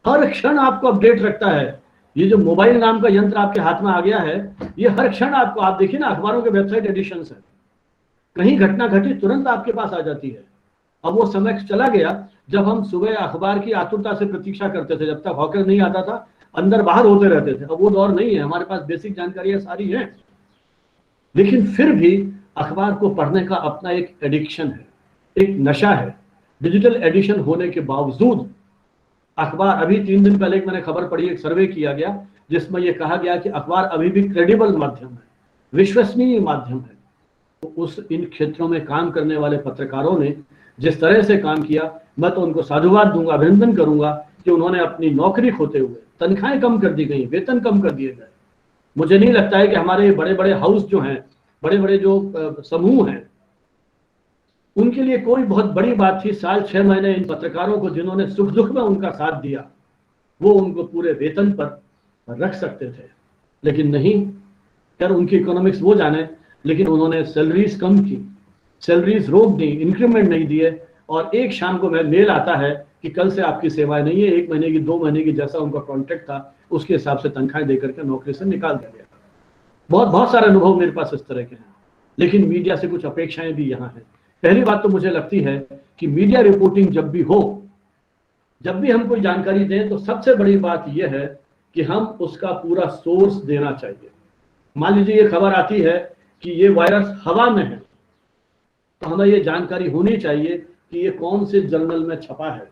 हर क्षण आपको अपडेट रखता है। ये जो मोबाइल नाम का यंत्र आपके हाथ में आ गया है, ये हर क्षण आपको, आप देखिए ना अखबारों के वेबसाइट एडिशन है, कहीं घटना घटी तुरंत आपके पास आ जाती है। अब वो समय चला गया जब हम सुबह अखबार की आतुरता से प्रतीक्षा करते थे, जब तक हॉकर नहीं आता था अंदर बाहर होते रहते थे। अब वो दौर नहीं है, हमारे पास बेसिक जानकारियां सारी हैं, लेकिन फिर भी अखबार को पढ़ने का अपना एक एडिक्शन है, एक नशा है। डिजिटल एडिशन होने के बावजूद अखबार, अभी 3 दिन पहले मैंने खबर पढ़ी, एक सर्वे किया गया जिसमें यह कहा गया कि अखबार अभी भी क्रेडिबल माध्यम है, विश्वसनीय माध्यम है। तो उस इन क्षेत्रों में काम करने वाले पत्रकारों ने जिस तरह से काम किया, मैं तो उनको साधुवाद दूंगा, अभिनंदन करूंगा कि उन्होंने अपनी नौकरी खोते हुए, तनख्वाहें कम कर दी गई, वेतन कम कर दिए गए। मुझे नहीं लगता है कि हमारे बड़े बड़े हाउस जो हैं, बड़े बड़े जो समूह हैं, उनके लिए कोई बहुत बड़ी बात थी। साल 6 महीने इन पत्रकारों को जिन्होंने सुख दुख में उनका साथ दिया, वो उनको पूरे वेतन पर रख सकते थे, लेकिन नहीं। यार उनकी इकोनॉमिक्स वो जाने, लेकिन उन्होंने सैलरीज कम की, सैलरीज रोक दी, इंक्रीमेंट नहीं दिए, और एक शाम को मेल आता है कि कल से आपकी सेवाएं नहीं है, 1 महीने की, 2 महीने की, जैसा उनका कॉन्ट्रैक्ट था उसके हिसाब से तनख्वाहें देकर के नौकरी से निकाल दिया गया। बहुत सारे अनुभव मेरे पास इस तरह के हैं, लेकिन मीडिया से कुछ अपेक्षाएं भी यहाँ हैं। पहली बात तो मुझे लगती है कि मीडिया रिपोर्टिंग जब भी हो, जब भी हम कोई जानकारी दें, तो सबसे बड़ी बात यह है कि हम उसका पूरा सोर्स देना चाहिए। मान लीजिए ये खबर आती है कि ये वायरस हवा में है, तो हमें ये जानकारी होनी चाहिए कि ये कौन से जर्नल में छपा है।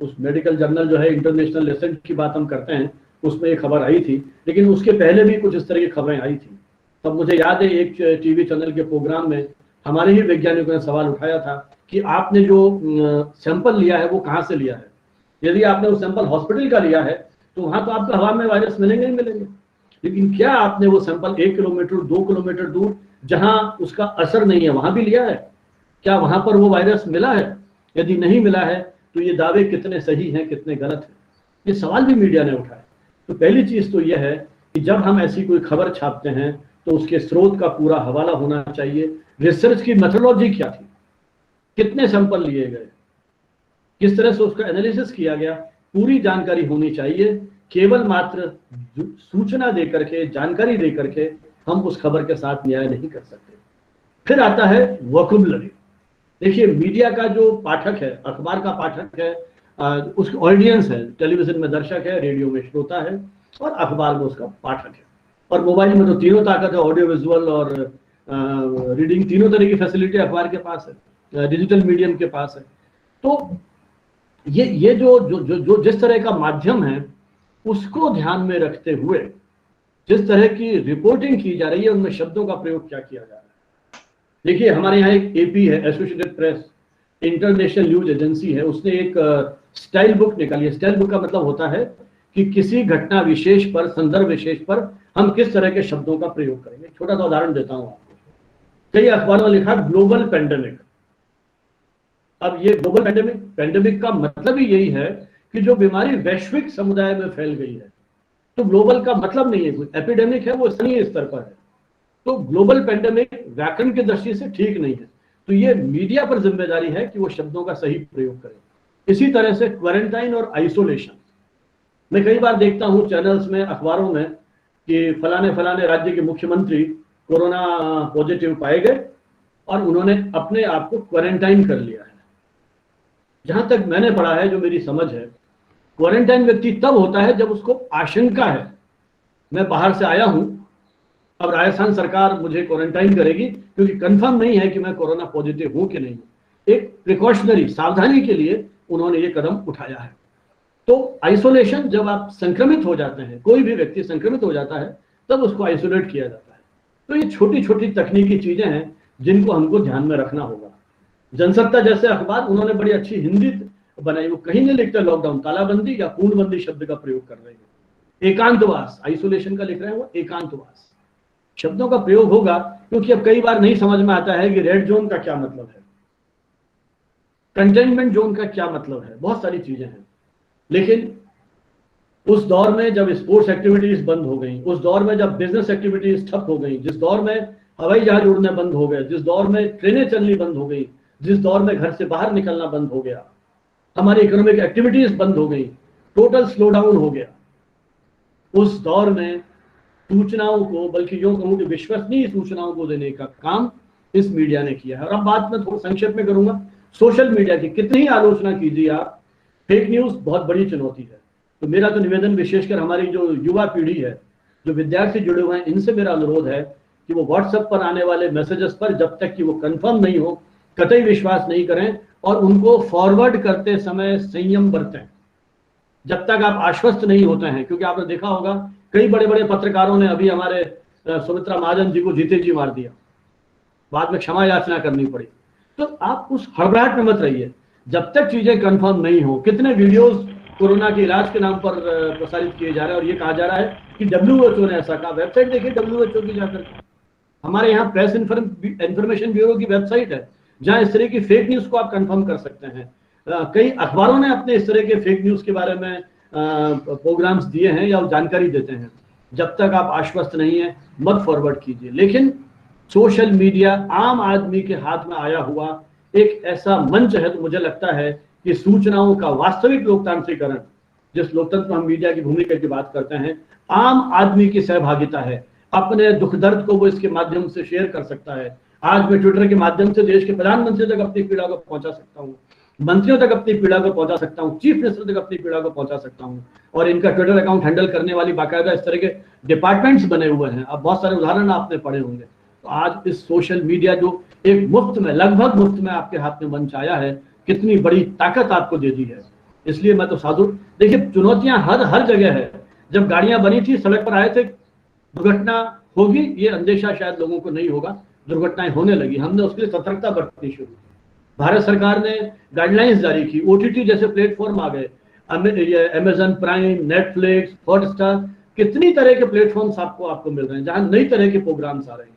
उस मेडिकल जर्नल जो है, इंटरनेशनल लेसेंट की बात हम करते हैं, उसमें ये खबर आई थी, लेकिन उसके पहले भी कुछ इस तरह की खबरें आई थी। तब मुझे याद है एक टीवी चैनल के प्रोग्राम में हमारे ही वैज्ञानिकों ने सवाल उठाया था कि आपने जो सैंपल लिया है वो कहाँ से लिया है। यदि आपने वो सैंपल हॉस्पिटल का लिया है तो वहां तो आपको हवा में वायरस मिलेंगे ही मिलेंगे, लेकिन क्या आपने वो सैंपल 1 किलोमीटर 2 किलोमीटर दूर जहां उसका असर नहीं है वहां भी लिया है? क्या वहां पर वो वायरस मिला है? यदि नहीं मिला है तो ये दावे कितने सही हैं, कितने गलत हैं, ये सवाल भी मीडिया ने उठाया। तो पहली चीज तो यह है कि जब हम ऐसी कोई खबर छापते हैं तो उसके स्रोत का पूरा हवाला होना चाहिए। रिसर्च की मेथोडोलॉजी क्या थी, कितने सैंपल लिए गए, किस तरह से उसका एनालिसिस किया गया, पूरी जानकारी होनी चाहिए। केवल मात्र सूचना देकर के, जानकारी देकर के हम उस खबर के साथ न्याय नहीं कर सकते। फिर आता है वोकैबुलरी। देखिए, मीडिया का जो पाठक है, अखबार का पाठक है, उसकी ऑडियंस है, टेलीविजन में दर्शक है, रेडियो में श्रोता है और अखबार में उसका पाठक है। और मोबाइल में तो तीनों ताकत है, ऑडियो विजुअल और रीडिंग, तीनों तरह की फैसिलिटी अखबार के पास है, डिजिटल मीडियम के पास है। तो ये जो जिस तरह का माध्यम है उसको ध्यान में रखते हुए जिस तरह की रिपोर्टिंग की जा रही है, उनमें शब्दों का प्रयोग क्या किया जा रहा है। देखिए, हमारे यहाँ एक एपी है, associated press, international news agency है, उसने एक स्टाइल बुक निकाली है। स्टाइल बुक का मतलब होता है कि किसी घटना विशेष पर, संदर्भ विशेष पर हम किस तरह के शब्दों का प्रयोग करेंगे। छोटा सा उदाहरण देता हूं आपको। कई अखबारों में लिखा ग्लोबल पेंडेमिक। अब ये ग्लोबल पेंडेमिक का मतलब ही यही है कि जो बीमारी वैश्विक समुदाय में फैल गई है। तो ग्लोबल का मतलब नहीं है कोई एपिडेमिक है, वो स्थानीय स्तर पर है। तो ग्लोबल पेंडेमिक व्याकरण की दृष्टि से ठीक नहीं है। तो ये मीडिया पर जिम्मेदारी है कि वो शब्दों का सही प्रयोग करे। इसी तरह से क्वारंटाइन और आइसोलेशन, मैं कई बार देखता हूं चैनल्स में, अखबारों में कि फलाने राज्य के मुख्यमंत्री कोरोना पॉजिटिव पाए गए और उन्होंने अपने आप को क्वारंटाइन कर लिया है। जहां तक मैंने पढ़ा है, जो मेरी समझ है, क्वारंटाइन व्यक्ति तब होता है जब उसको आशंका है, मैं बाहर से आया हूं, अब राजस्थान सरकार मुझे क्वारंटाइन करेगी क्योंकि कंफर्म नहीं है कि मैं कोरोना पॉजिटिव हूं कि नहीं। एक प्रिकॉशनरी, सावधानी के लिए उन्होंने ये कदम उठाया है। तो आइसोलेशन, जब आप संक्रमित हो जाते हैं, कोई भी व्यक्ति संक्रमित हो जाता है, तब उसको आइसोलेट किया जाता है। तो ये छोटी छोटी तकनीकी चीजें हैं जिनको हमको ध्यान में रखना होगा। जनसत्ता जैसे अखबार, उन्होंने बड़ी अच्छी हिंदी बनाई, वो कहीं नहीं लिखते लॉकडाउन, तालाबंदी या पूर्णबंदी शब्द का प्रयोग कर रहे हैं। एकांतवास, आइसोलेशन का लिख रहे हैं वो एकांतवास शब्दों का प्रयोग होगा, क्योंकि अब कई बार नहीं समझ में आता है कि रेड जोन का क्या मतलब है, कंटेनमेंट जोन का क्या मतलब है, बहुत सारी चीजें हैं। लेकिन उस दौर में जब स्पोर्ट्स एक्टिविटीज बंद हो गई, उस दौर में जब बिजनेस एक्टिविटीज ठप हो गई, जिस दौर में हवाई जहाज उड़ने बंद हो गए, जिस दौर में ट्रेनें चलनी बंद हो गई, जिस दौर में घर से बाहर निकलना बंद हो गया, हमारी इकोनॉमिक एक्टिविटीज बंद हो गई, टोटल स्लो डाउन हो गया, उस दौर में सूचनाओं को, बल्कि यूं कहूं कि विश्वसनीय सूचनाओं को देने का काम इस मीडिया ने किया है। और अब बात मैं थोड़ा संक्षेप में करूंगा। सोशल मीडिया की कितनी ही आलोचना कीजिए आप, फेक न्यूज बहुत बड़ी चुनौती है। तो मेरा तो निवेदन, विशेषकर हमारी जो युवा पीढ़ी है, जो विद्यार्थी जुड़े हुए हैं, इनसे मेरा अनुरोध है कि वो व्हाट्सएप पर आने वाले मैसेजेस पर जब तक कि वो कंफर्म नहीं हो, कतई विश्वास नहीं करें और उनको फॉरवर्ड करते समय संयम बरतें जब तक आप आश्वस्त नहीं होते हैं। क्योंकि आपने देखा होगा कई बड़े बड़े पत्रकारों ने अभी हमारे सुमित्रा महाजन जी को जीते जी मार दिया, बाद में क्षमा याचना करनी पड़ी। तो आप उस हड़बड़ाहट में मत रहिए जब तक चीजें कंफर्म नहीं हो। कितने वीडियोस कोरोना के इलाज के नाम पर प्रसारित किए जा रहे हैं और ये कहा जा रहा है कि WHO ने ऐसा कहा। वेबसाइट देखिए WHO की जाकर, हमारे यहाँ प्रेस इंफॉर्मेशन ब्यूरो की वेबसाइट है जहां इस तरह की फेक न्यूज को आप कंफर्म कर सकते हैं। कई अखबारों ने अपने इस तरह के फेक न्यूज के बारे में प्रोग्राम्स दिए हैं या जानकारी देते हैं। जब तक आप आश्वस्त नहीं है मत फॉरवर्ड कीजिए। लेकिन सोशल मीडिया आम आदमी के हाथ में आया हुआ एक ऐसा मंच है, तो मुझे लगता है कि सूचनाओं का वास्तविक लोकतांत्रिकरण, जिस लोकतंत्र में हम मीडिया की भूमिका की बात करते हैं, आम आदमी की सहभागिता है। अपने दुख दर्द को वो इसके माध्यम से शेयर कर सकता है। आज मैं ट्विटर के माध्यम से देश के प्रधानमंत्री तक अपनी पीड़ा को पहुंचा सकता हूँ, मंत्रियों तक अपनी पीड़ा को पहुंचा सकता हूँ, चीफ मिनिस्टर तक अपनी पीड़ा को पहुंचा सकता हूँ। और इनका ट्विटर अकाउंट हैंडल करने वाली बाकायदा इस तरह के डिपार्टमेंट्स बने हुए हैं। अब बहुत सारे उदाहरण आपने पढ़े होंगे। तो आज इस सोशल मीडिया जो एक मुफ्त में, लगभग मुफ्त में आपके हाथ में मंच आया है, कितनी बड़ी ताकत आपको दे दी है। इसलिए मैं तो साधु, देखिए चुनौतियां हर जगह है। जब गाड़ियां बनी थी, सड़क पर आए थे, दुर्घटना होगी ये अंदेशा शायद लोगों को नहीं होगा, दुर्घटनाएं होने लगी, हमने उसके लिए सतर्कता बरतनी शुरू की। भारत सरकार ने गाइडलाइंस जारी की, ओटीटी जैसे प्लेटफॉर्म आ गए, अमेजन प्राइम, नेटफ्लिक्स, हॉटस्टार, कितनी तरह के प्लेटफॉर्म्स आपको मिल रहे हैं जहां नई तरह के प्रोग्राम्स आ रहे हैं।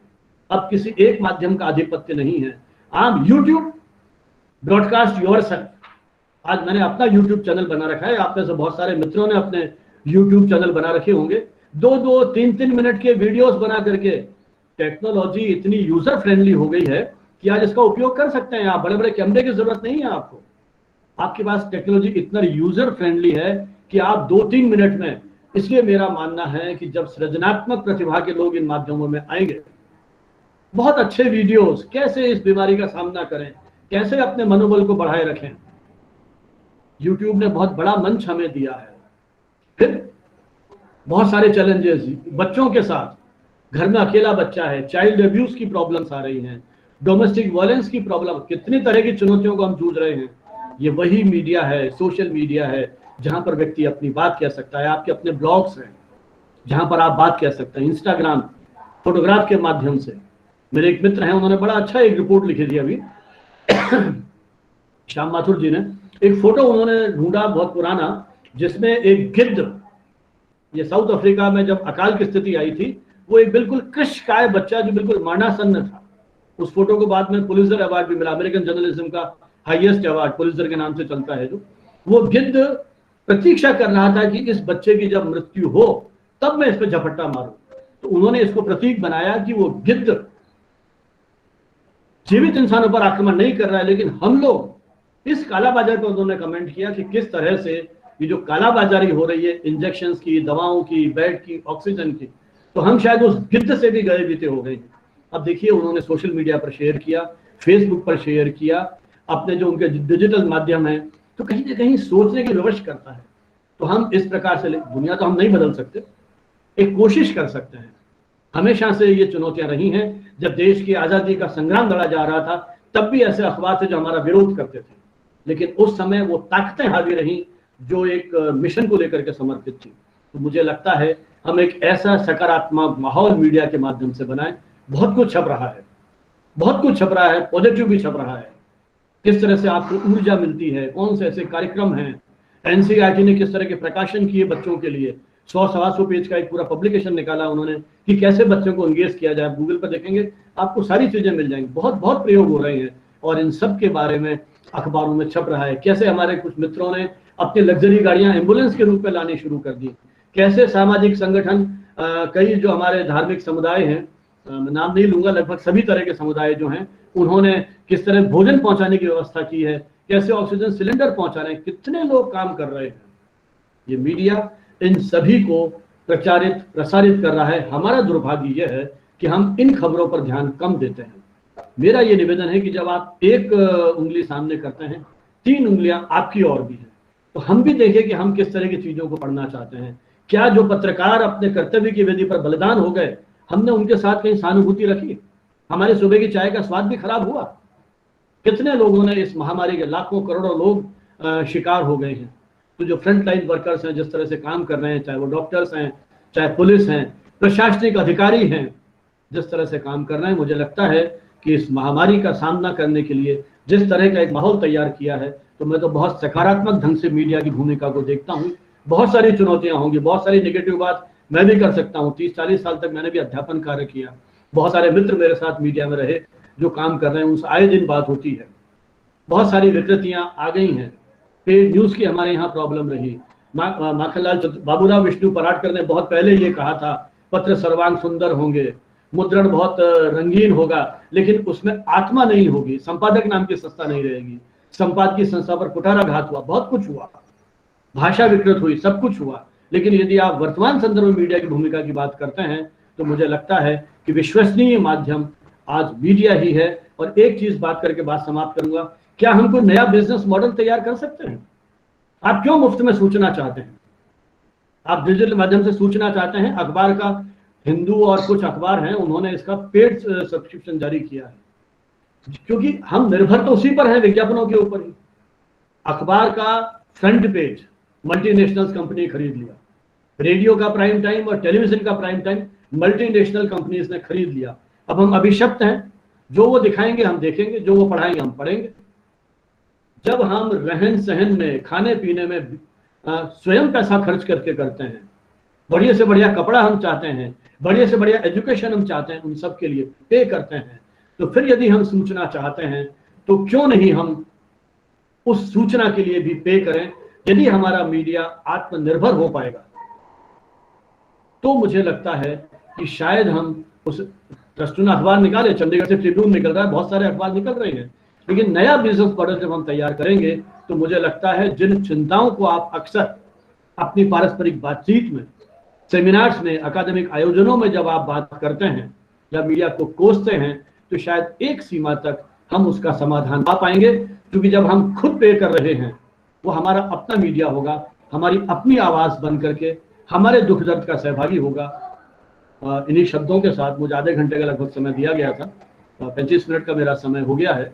अब किसी एक माध्यम का आधिपत्य नहीं है। आप यूट्यूब ब्रॉडकास्ट योरसेल्फ, आज मैंने अपना यूट्यूब चैनल बना रखा है, आप में से बहुत सारे मित्रों ने अपने यूट्यूब चैनल बना रखे होंगे। 2-2, 3-3 मिनट के वीडियोस बना करके टेक्नोलॉजी इतनी यूजर फ्रेंडली हो गई है कि आज इसका उपयोग कर सकते हैं आप। बड़े बड़े कैमरे की जरूरत नहीं है आपको, आपके पास टेक्नोलॉजी इतना यूजर फ्रेंडली है कि आप 2-3 मिनट में। इसलिए मेरा मानना है कि जब सृजनात्मक प्रतिभा के लोग इन माध्यमों में आएंगे, बहुत अच्छे वीडियोस, कैसे इस बीमारी का सामना करें, कैसे अपने मनोबल को बढ़ाए रखें, यूट्यूब ने बहुत बड़ा मंच हमें दिया है। फिर बहुत सारे चैलेंजेस बच्चों के साथ, घर में अकेला बच्चा है, चाइल्ड अब्यूज की प्रॉब्लम्स आ रही हैं, डोमेस्टिक वायलेंस की प्रॉब्लम, कितनी तरह की चुनौतियों को हम जूझ रहे हैं। ये वही मीडिया है, सोशल मीडिया है, जहां पर व्यक्ति अपनी बात कह सकता है। आपके अपने ब्लॉग्स हैं जहां पर आप बात कह सकते हैं, इंस्टाग्राम, फोटोग्राफ के माध्यम से। मेरे एक मित्र हैं, उन्होंने बड़ा अच्छा एक रिपोर्ट लिखी थी अभी श्याम माथुर जी ने। एक फोटो उन्होंने ढूंढा बहुत पुराना, जिसमें एक गिद्ध, ये साउथ अफ्रीका में जब अकाल की स्थिति आई थी, वो एक बिल्कुल कृशकाय बच्चा जो बिल्कुल मरणासन्न था। उस फोटो को बाद में पुलित्जर अवार्ड भी मिला, अमेरिकन जर्नलिज्म का हाईएस्ट अवार्ड पुलित्जर के नाम से चलता है। जो वो गिद्ध प्रतीक्षा कर रहा था कि इस बच्चे की जब मृत्यु हो तब मैं इस पर झपट्टा मारूं, तो उन्होंने इसको प्रतीक बनाया कि वो गिद्ध जीवित इंसानों पर आक्रमण नहीं कर रहा है, लेकिन हम लोग इस कालाबाजारी पर उन्होंने कमेंट किया कि किस तरह से ये जो कालाबाजारी हो रही है इंजेक्शंस की, दवाओं की, बेड की, ऑक्सीजन की, तो हम शायद उस गिद्ध से भी गए बीते हो गए। अब देखिए उन्होंने सोशल मीडिया पर शेयर किया, फेसबुक पर शेयर किया, अपने जो उनके डिजिटल माध्यम है, तो कहीं ना कहीं सोचने की विवश करता है। तो हम इस प्रकार से, दुनिया तो हम नहीं बदल सकते, एक कोशिश कर सकते हैं। हमेशा से ये चुनौतियां रही हैं। जब देश की आजादी का संग्राम लड़ा जा रहा था, तब भी ऐसे अखबार थे जो हमारा विरोध करते थे, लेकिन उस समय वो ताकतें हावी रहीं जो एक मिशन को लेकर के समर्पित थी। तो मुझे लगता है हम एक ऐसा सकारात्मक माहौल मीडिया के माध्यम से बनाएं। बहुत कुछ छप रहा है, बहुत कुछ छप रहा है, पॉजिटिव भी छप रहा है। किस तरह से आपको ऊर्जा मिलती है, कौन से ऐसे कार्यक्रम हैं। एनसीईआरटी ने किस तरह के प्रकाशन किए बच्चों के लिए, 100-125 पेज का एक पूरा पब्लिकेशन निकाला उन्होंने कि कैसे बच्चों को एंगेज किया जाए। गूगल पर देखेंगे आपको सारी चीजें मिल जाएंगी, बहुत बहुत प्रयोग हो रहे हैं और इन सब के बारे में अखबारों में छप रहा है। कैसे हमारे कुछ मित्रों ने अपनी लग्जरी गाड़ियां एम्बुलेंस के रूप में लानी शुरू कर दी, कैसे सामाजिक संगठन, कई जो हमारे धार्मिक समुदाय हैं, नाम नहीं लूंगा, लगभग सभी तरह के समुदाय जो हैं, उन्होंने किस तरह भोजन पहुंचाने की व्यवस्था की है, कैसे ऑक्सीजन सिलेंडर पहुंचा रहे हैं, कितने लोग काम कर रहे हैं। ये मीडिया इन सभी को प्रचारित प्रसारित कर रहा है। हमारा दुर्भाग्य यह है कि हम इन खबरों पर ध्यान कम देते हैं। मेरा ये निवेदन है कि जब आप एक उंगली सामने करते हैं, 3 उंगलियां आपकी और भी हैं, तो हम भी देखें कि हम किस तरह की चीजों को पढ़ना चाहते हैं। क्या जो पत्रकार अपने कर्तव्य की वेदी पर बलिदान हो गए, हमने उनके साथ कहीं सहानुभूति रखी? हमारे सुबह की चाय का स्वाद भी खराब हुआ। कितने लोगों ने इस महामारी के, लाखों करोड़ों लोग शिकार हो गए हैं। तो जो फ्रंट लाइन वर्कर्स हैं, जिस तरह से काम कर रहे हैं, चाहे वो डॉक्टर्स हैं, चाहे पुलिस हैं, प्रशासनिक अधिकारी हैं, जिस तरह से काम कर रहे हैं, मुझे लगता है कि इस महामारी का सामना करने के लिए जिस तरह का एक माहौल तैयार किया है, तो मैं तो बहुत सकारात्मक ढंग से मीडिया की भूमिका को देखता हूँ। बहुत सारी चुनौतियां होंगी, बहुत सारी नेगेटिव बात मैं भी कर सकता हूँ। 30-40 साल तक मैंने भी अध्यापन कार्य किया, बहुत सारे मित्र मेरे साथ मीडिया में रहे जो काम कर रहे हैं, उनसे आए दिन बात होती है। बहुत सारी विकृतियां आ गई हैं, पेड न्यूज की हमारे यहाँ प्रॉब्लम रही। माखनलाल बाबूराव विष्णु पराडकर ने बहुत पहले ये कहा था, पत्र सर्वांग सुंदर होंगे, मुद्रण बहुत रंगीन होगा, लेकिन उसमें आत्मा नहीं होगी, संपादक नाम की संस्था नहीं रहेगी, संपादकीय संस्था पर कुठाराघात हुआ, बहुत कुछ हुआ, भाषा विकृत हुई, सब कुछ हुआ। लेकिन यदि आप वर्तमान संदर्भ में मीडिया की भूमिका की बात करते हैं, तो मुझे लगता है कि विश्वसनीय माध्यम आज मीडिया ही है। और एक चीज बात करके बात समाप्त करूंगा, क्या हम कोई नया बिजनेस मॉडल तैयार कर सकते हैं? आप क्यों मुफ्त में सूचना चाहते हैं? आप डिजिटल माध्यम से सूचना चाहते हैं। अखबार का हिंदू और कुछ अखबार हैं, उन्होंने इसका पेड सब्सक्रिप्शन जारी किया है, क्योंकि हम निर्भर तो उसी पर हैं, विज्ञापनों के ऊपर ही। अखबार का फ्रंट पेज मल्टीनेशनल कंपनी खरीद लिया, रेडियो का प्राइम टाइम और टेलीविजन का प्राइम टाइम मल्टीनेशनल कंपनीज ने खरीद लिया। अब हम अभिशप्त हैं, जो वो दिखाएंगे हम देखेंगे, जो वो पढ़ाएंगे हम पढ़ेंगे। जब हम रहन सहन में, खाने पीने में स्वयं पैसा खर्च करके करते हैं, बढ़िया से बढ़िया कपड़ा हम चाहते हैं, बढ़िया से बढ़िया एजुकेशन हम चाहते हैं, उन सब के लिए पे करते हैं, तो फिर यदि हम सूचना चाहते हैं तो क्यों नहीं हम उस सूचना के लिए भी पे करें। यदि हमारा मीडिया आत्मनिर्भर हो पाएगा तो मुझे लगता है कि शायद हम उस ट्रस्टून अखबार निकाले, चंडीगढ़ से ट्रिब्यून निकल रहा है, बहुत सारे अखबार निकल रहे हैं, लेकिन नया बिजनेस मॉडल जब हम तैयार करेंगे तो मुझे लगता है जिन चिंताओं को आप अक्सर अपनी पारस्परिक बातचीत में, सेमिनार्स में, अकादमिक आयोजनों में जब आप बात करते हैं या मीडिया को कोसते हैं, तो शायद एक सीमा तक हम उसका समाधान पा पाएंगे। क्योंकि जब हम खुद पे कर रहे हैं, वो हमारा अपना मीडिया होगा, हमारी अपनी आवाज बन करके हमारे दुख दर्द का सहभागी होगा। इन्हीं शब्दों के साथ मुझे आधे घंटे का लगभग समय दिया गया था, 25 मिनट का मेरा समय हो गया है,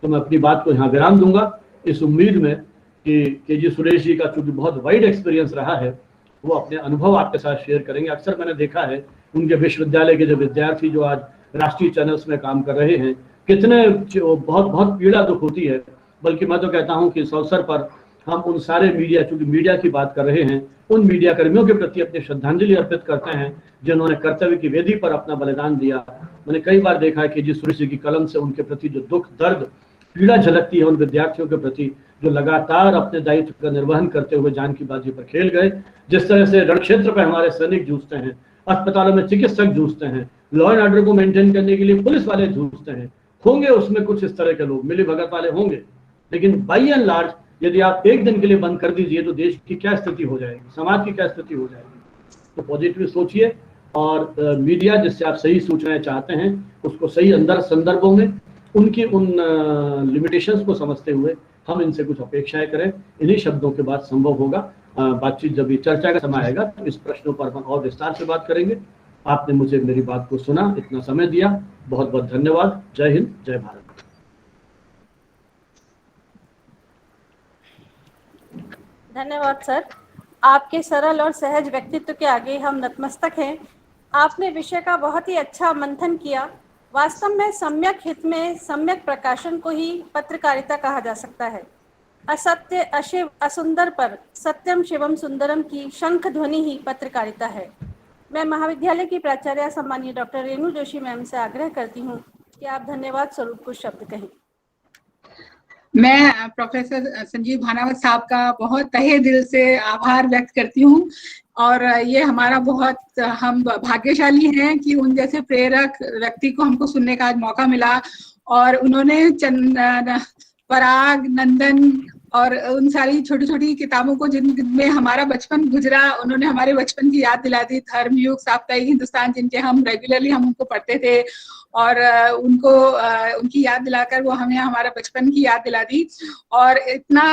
तो मैं अपनी बात को यहाँ विराम दूंगा, इस उम्मीद में कि केजी सुरेश जी का चूंकि बहुत वाइड एक्सपीरियंस रहा है, वो अपने अनुभव आपके साथ शेयर करेंगे। अक्सर मैंने देखा है उनके विश्वविद्यालय के जो विद्यार्थी जो आज राष्ट्रीय चैनल्स में काम कर रहे हैं, कितने बहुत बहुत पीड़ा दुख होती है। बल्कि मैं तो कहता हूँ कि इस अवसर पर हम उन सारे मीडिया, चूंकि मीडिया की बात कर रहे हैं, उन मीडिया कर्मियों के प्रति अपनी श्रद्धांजलि अर्पित करते हैं जिन्होंने कर्तव्य की वेदी पर अपना बलिदान दिया। मैंने कई बार देखा है कि जी सुरेश जी की कलम से उनके प्रति जो दुख दर्द पीड़ा झलकती है, उन विद्यार्थियों के प्रति जो लगातार अपने दायित्व का निर्वहन करते हुए जान की बाजी पर खेल गए। जिस तरह से रण क्षेत्र पर हमारे सैनिक जूझते हैं, अस्पतालों में चिकित्सक जूझते हैं, लॉ एंड ऑर्डर को मेंटेन करने के लिए पुलिस वाले जूझते हैं, होंगे उसमें कुछ इस तरह के लोग, मिली भगत वाले होंगे, लेकिन बाई एंड लार्ज यदि आप एक दिन के लिए बंद कर दीजिए तो देश की क्या स्थिति हो जाएगी, समाज की क्या स्थिति हो जाएगी। तो पॉजिटिव सोचिए और मीडिया जिससे आप सही सूचनाएं चाहते हैं उसको सही अंदर संदर्भों में उनकी उन लिमिटेशंस को समझते हुए हम इनसे कुछ अपेक्षाएं करें। इन्हीं शब्दों के बाद संभव होगा बातचीत। जब ये चर्चा का समय आएगा तो इस प्रश्नों पर हम और विस्तार से बात करेंगे। आपने मुझे मेरी बात को सुना, इतना समय दिया, बहुत बहुत धन्यवाद। जय हिंद, जय भारत।
धन्यवाद सर। आपके सरल और सहज व्यक्तित्व के आगे हम नतमस्तक हैं। आपने विषय का बहुत ही अच्छा मंथन किया। वास्तव में सम्यक हित में सम्यक प्रकाशन को ही पत्रकारिता कहा जा सकता है। असत्य, अशिव, असुंदर पर सत्यम शिवम सुंदरम की शंख ध्वनि ही पत्रकारिता है। मैं महाविद्यालय की प्राचार्य सम्मानीय डॉक्टर रेणु जोशी मैम से आग्रह करती हूँ कि आप धन्यवाद स्वरूप कुछ शब्द कहें।
मैं प्रोफेसर संजीव भानावत साहब का बहुत तहे दिल से आभार व्यक्त करती हूँ। और ये हमारा बहुत हम भाग्यशाली हैं कि उन जैसे प्रेरक व्यक्ति को हमको सुनने का आज मौका मिला। और उन्होंने पराग, नंदन और उन सारी छोटी छोटी किताबों को जिनमें हमारा बचपन गुजरा, उन्होंने हमारे बचपन की याद दिला दी। धर्मयुग, साप्ताहिक हिंदुस्तान, जिनके हम रेगुलरली हम उनको पढ़ते थे, और उनको उनकी याद दिलाकर वो हमें हमारा बचपन की याद दिला दी। और इतना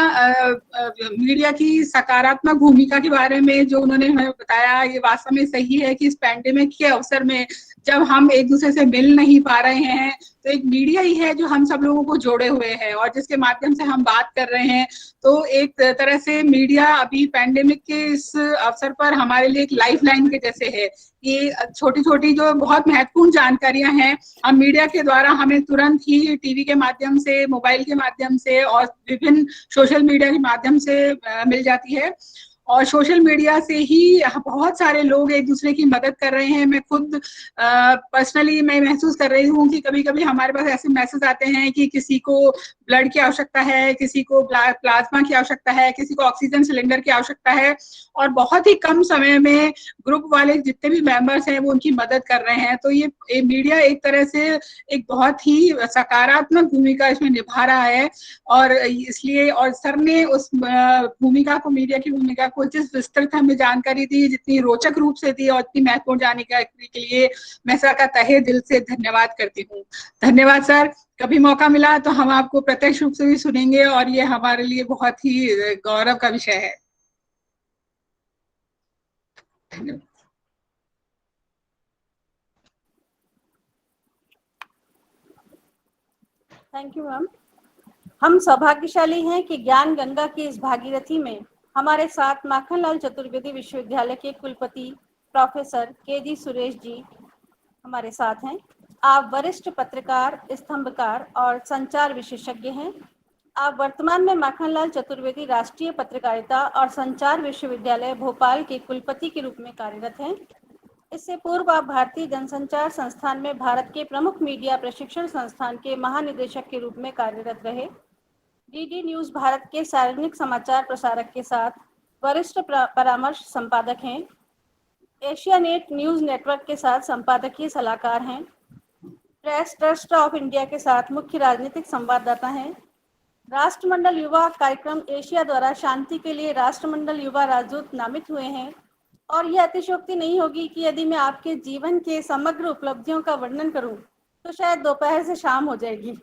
मीडिया की सकारात्मक भूमिका के बारे में जो उन्होंने हमें बताया, ये वास्तव में सही है कि इस पैंडेमिक के अवसर में जब हम एक दूसरे से मिल नहीं पा रहे हैं तो एक मीडिया ही है जो हम सब लोगों को जोड़े हुए है और जिसके माध्यम से हम बात कर रहे हैं। तो एक तरह से मीडिया अभी पैंडेमिक के इस अवसर पर हमारे लिए एक लाइफलाइन के जैसे है कि छोटी छोटी जो बहुत महत्वपूर्ण जानकारियां हैं, हम मीडिया के द्वारा हमें तुरंत ही टीवी के माध्यम से, मोबाइल के माध्यम से और विभिन्न सोशल मीडिया के माध्यम से मिल जाती है। और सोशल मीडिया से ही बहुत सारे लोग एक दूसरे की मदद कर रहे हैं। मैं खुद पर्सनली मैं महसूस कर रही हूँ कि कभी कभी हमारे पास ऐसे मैसेज आते हैं कि किसी को ब्लड की आवश्यकता है, किसी को प्लाज्मा की आवश्यकता है, किसी को ऑक्सीजन सिलेंडर की आवश्यकता है, और बहुत ही कम समय में ग्रुप वाले जितने भी मेंबर्स हैं वो उनकी मदद कर रहे हैं। तो ये मीडिया एक तरह से एक बहुत ही सकारात्मक भूमिका इसमें निभा रहा है। और इसलिए और सर ने उस भूमिका को, मीडिया की भूमिका को जिस विस्तृत हमें जानकारी दी, जितनी रोचक रूप से दी और इतनी महत्वपूर्ण जानकारी के लिए मैं सर का तहे दिल से धन्यवाद करती हूँ। धन्यवाद सर। कभी मौका मिला तो हम आपको प्रत्यक्ष रूप से भी सुनेंगे और ये हमारे लिए बहुत ही गौरव का विषय है। धन्यवाद।
Thank you ma'am. हम सौभाग्यशाली हैं कि ज्ञान गंगा की इस भागीरथी में हमारे साथ माखनलाल चतुर्वेदी विश्वविद्यालय के कुलपति प्रोफेसर के.जी. सुरेश जी हमारे साथ हैं। आप वरिष्ठ पत्रकार, स्तंभकार और संचार विशेषज्ञ हैं। आप वर्तमान में माखनलाल चतुर्वेदी राष्ट्रीय पत्रकारिता और संचार विश्वविद्यालय भोपाल के कुलपति के रूप में कार्यरत हैं। इससे पूर्व आप भारतीय जनसंचार संस्थान में भारत के प्रमुख मीडिया प्रशिक्षण संस्थान के महानिदेशक के रूप में कार्यरत रहे। डीडी न्यूज भारत के सार्वजनिक समाचार प्रसारक के साथ वरिष्ठ परामर्श संपादक हैं। एशिया नेट न्यूज नेटवर्क के साथ संपादकीय सलाहकार हैं। प्रेस ट्रस्ट ऑफ इंडिया के साथ मुख्य राजनीतिक संवाददाता हैं। राष्ट्रमंडल युवा कार्यक्रम एशिया द्वारा शांति के लिए राष्ट्रमंडल युवा राजदूत नामित हुए हैं। और यह अतिशयोक्ति नहीं होगी कि यदि मैं आपके जीवन के समग्र उपलब्धियों का वर्णन करूं तो शायद दोपहर से शाम हो जाएगी।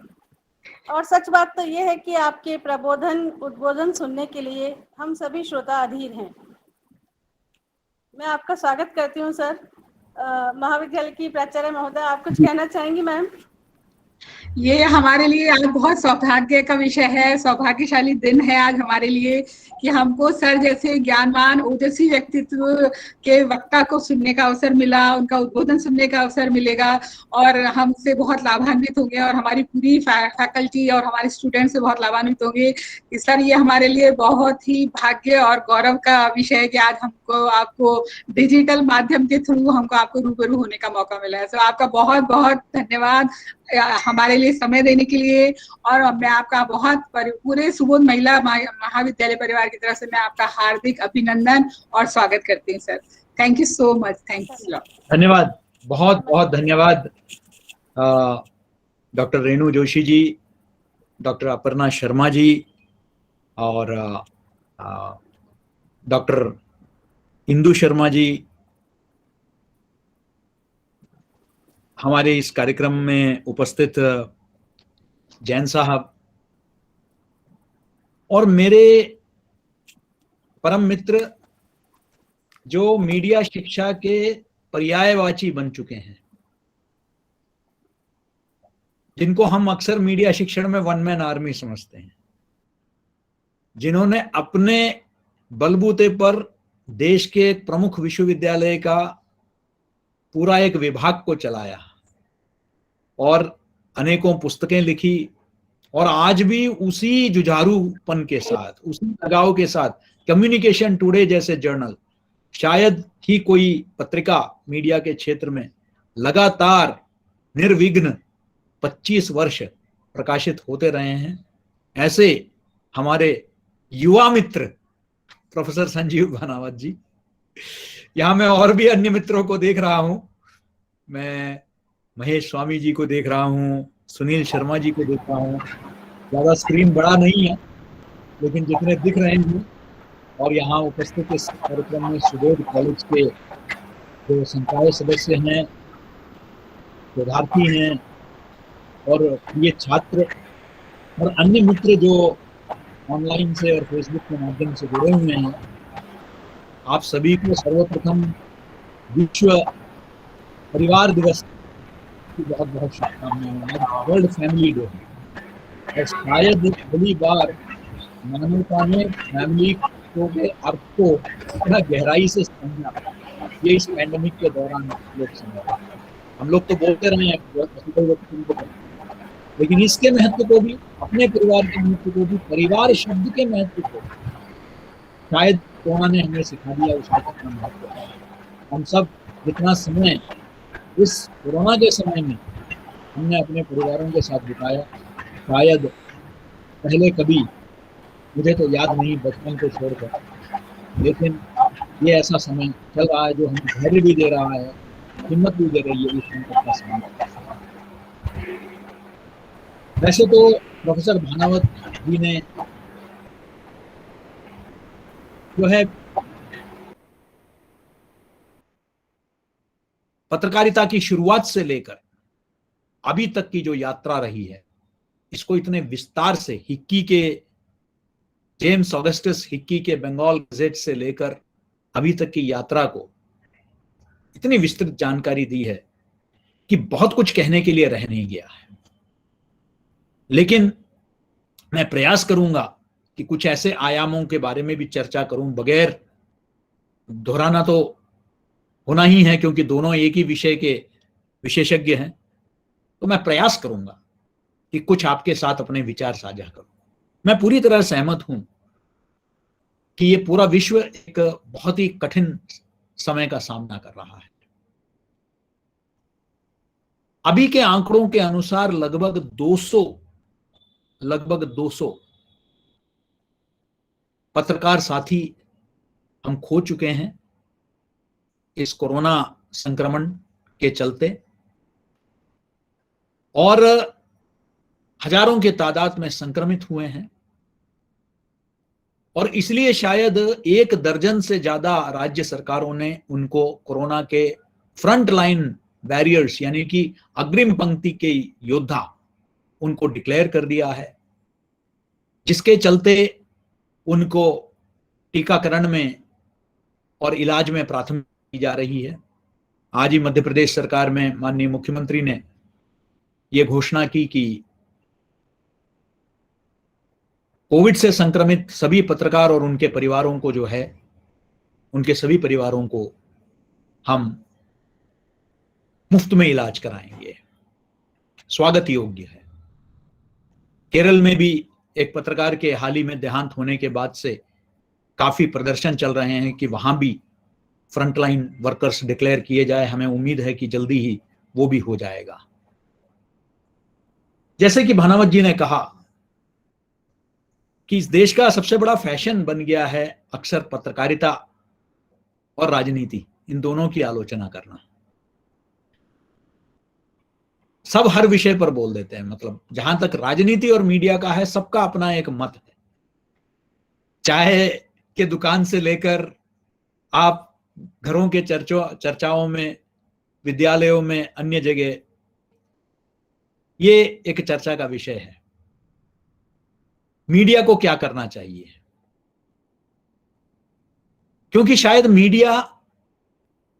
और सच बात तो यह है कि आपके उद्बोधन सुनने के लिए हम सभी श्रोता अधीर हैं। मैं आपका स्वागत करती हूं सर। महाविद्यालय की प्राचार्य महोदय, आप कुछ कहना चाहेंगी मैम?
ये हमारे लिए आज बहुत सौभाग्य का विषय है, सौभाग्यशाली दिन है आज हमारे लिए कि हमको सर जैसे ज्ञानवान ओजस्वी व्यक्तित्व के वक्ता को सुनने का अवसर मिला, उनका उद्बोधन सुनने का अवसर मिलेगा और हमसे बहुत लाभान्वित होंगे और हमारी पूरी फैकल्टी और हमारे स्टूडेंट से बहुत लाभान्वित होंगे। सर ये हमारे लिए बहुत ही भाग्य और गौरव का विषय है कि आज हमको आपको डिजिटल माध्यम के थ्रू हमको आपको रूबरू होने का मौका मिला है। सो आपका बहुत बहुत धन्यवाद हमारे लिए समय देने के लिए। और मैं आपका बहुत पूरे सुबोध महिला महाविद्यालय परिवार की तरफ से मैं आपका हार्दिक अभिनंदन और स्वागत करती हूँ sir. Thank you so much. Thank you.
धन्यवाद, बहुत बहुत धन्यवाद डॉक्टर रेणु जोशी जी, डॉक्टर अपर्णा शर्मा जी और डॉक्टर इंदु शर्मा जी हमारे इस कार्यक्रम में उपस्थित, जैन साहब और मेरे परम मित्र जो मीडिया शिक्षा के पर्यायवाची बन चुके हैं, जिनको हम अक्सर मीडिया शिक्षण में वन मैन आर्मी समझते हैं, जिन्होंने अपने बलबूते पर देश के एक प्रमुख विश्वविद्यालय का पूरा एक विभाग को चलाया और अनेकों पुस्तकें लिखी और आज भी उसी जुझारूपन के साथ, उसी लगाव के साथ कम्युनिकेशन टुडे जैसे जर्नल, शायद ही कोई पत्रिका मीडिया के क्षेत्र में लगातार निर्विघ्न 25 वर्ष प्रकाशित होते रहे हैं। ऐसे हमारे युवा मित्र प्रोफेसर संजीव भानावत जी, यहाँ मैं और भी अन्य मित्रों को देख रहा हूं, मैं महेश स्वामी जी को देख रहा हूं, सुनील शर्मा जी को देख रहा हूं। ज्यादा स्क्रीन बड़ा नहीं है लेकिन जितने दिख रहे हैं, और यहाँ उपस्थित इस कार्यक्रम में सुबोध कॉलेज के जो संकाय सदस्य हैं, शोधार्थी हैं और ये छात्र और अन्य मित्र जो ऑनलाइन से और फेसबुक के माध्यम से जुड़े हुए हैं, आप सभी को सर्वप्रथम विश्व परिवार दिवस की बहुत बहुत शुभकामनाएं। वर्ल्ड फैमिली डे और शायद पहली बार मानवता ने फैमिली के अर्थ को इतना गहराई से समझा, ये इस पैंडेमिक के दौरान लोग समझा। हम लोग तो बोलते रहे हैं लेकिन इसके महत्व को भी, अपने परिवार के महत्व को भी, परिवार शब्द के महत्व को शायद कोरोना ने हमें सिखा दिया। उसका कितना महत्व है। हम सब जितना समय इस कोरोना के समय में हमने अपने परिवारों के साथ बिताया, शायद पहले कभी, मुझे तो याद नहीं बचपन को छोड़कर, लेकिन ये ऐसा समय चल रहा है जो हमें धैर्य भी दे रहा है, हिम्मत भी दे रही है इस संकट का सामना। वैसे तो प्रोफेसर भानावत जी ने जो है पत्रकारिता की शुरुआत से लेकर अभी तक की जो यात्रा रही है, इसको इतने विस्तार से हिक्की के जेम्स ऑगस्टस हिक्की के बंगाल गजेट से लेकर अभी तक की यात्रा को इतनी विस्तृत जानकारी दी है कि बहुत कुछ कहने के लिए रह नहीं गया है। लेकिन मैं प्रयास करूंगा कि कुछ ऐसे आयामों के बारे में भी चर्चा करूं, बगैर दोहराना तो होना ही है क्योंकि दोनों एक ही विषय के विशेषज्ञ हैं। तो मैं प्रयास करूंगा कि कुछ आपके साथ अपने विचार साझा करूं। मैं पूरी तरह सहमत हूं कि ये पूरा विश्व एक बहुत ही कठिन समय का सामना कर रहा है। अभी के आंकड़ों के अनुसार लगभग 200 पत्रकार साथी हम खो चुके हैं इस कोरोना संक्रमण के चलते, और हजारों के तादाद में संक्रमित हुए हैं। और इसलिए शायद 1 दर्जन से ज्यादा राज्य सरकारों ने उनको कोरोना के फ्रंट लाइन वॉरियर्स यानी कि अग्रिम पंक्ति के योद्धा उनको डिक्लेयर कर दिया है, जिसके चलते उनको टीकाकरण में और इलाज में प्राथमिकता दी जा रही है। आज ही मध्य प्रदेश सरकार में माननीय मुख्यमंत्री ने यह घोषणा की कि कोविड से संक्रमित सभी पत्रकार और उनके परिवारों को जो है, उनके सभी परिवारों को हम मुफ्त में इलाज कराएंगे। स्वागत योग्य है। केरल में भी एक पत्रकार के हाल ही में देहांत होने के बाद से काफी प्रदर्शन चल रहे हैं कि वहां भी फ्रंटलाइन वर्कर्स डिक्लेयर किए जाए। हमें उम्मीद है कि जल्दी ही वो भी हो जाएगा। जैसे कि भानावत जी ने कहा कि इस देश का सबसे बड़ा फैशन बन गया है अक्सर पत्रकारिता और राजनीति, इन दोनों की आलोचना करना। सब हर विषय पर बोल देते हैं, मतलब जहां तक राजनीति और मीडिया का है सबका अपना एक मत है। चाहे के दुकान से लेकर आप घरों के चर्चाओं में, विद्यालयों में, अन्य जगह, ये एक चर्चा का विषय है। मीडिया को क्या करना चाहिए, क्योंकि शायद मीडिया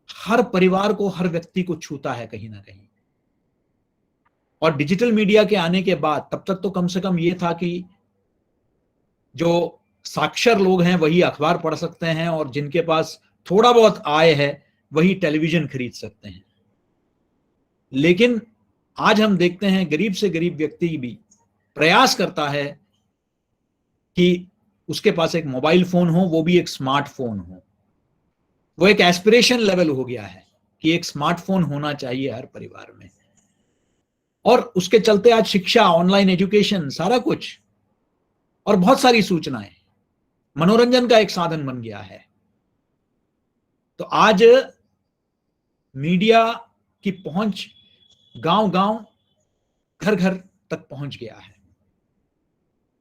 हर परिवार को, हर व्यक्ति को छूता है कहीं ना कहीं। और डिजिटल मीडिया के आने के बाद, तब तक तो कम से कम ये था कि जो साक्षर लोग हैं वही अखबार पढ़ सकते हैं और जिनके पास थोड़ा बहुत आय है वही टेलीविजन खरीद सकते हैं। लेकिन आज हम देखते हैं गरीब से गरीब व्यक्ति भी प्रयास करता है कि उसके पास एक मोबाइल फोन हो, वो भी एक स्मार्टफोन हो। वो एक एस्पिरेशन लेवल हो गया है कि एक स्मार्टफोन होना चाहिए हर परिवार में। और उसके चलते आज शिक्षा, ऑनलाइन एजुकेशन, सारा कुछ और बहुत सारी सूचनाएं मनोरंजन का एक साधन बन गया है। तो आज मीडिया की पहुंच गांव-गांव, घर-घर तक पहुंच गया है।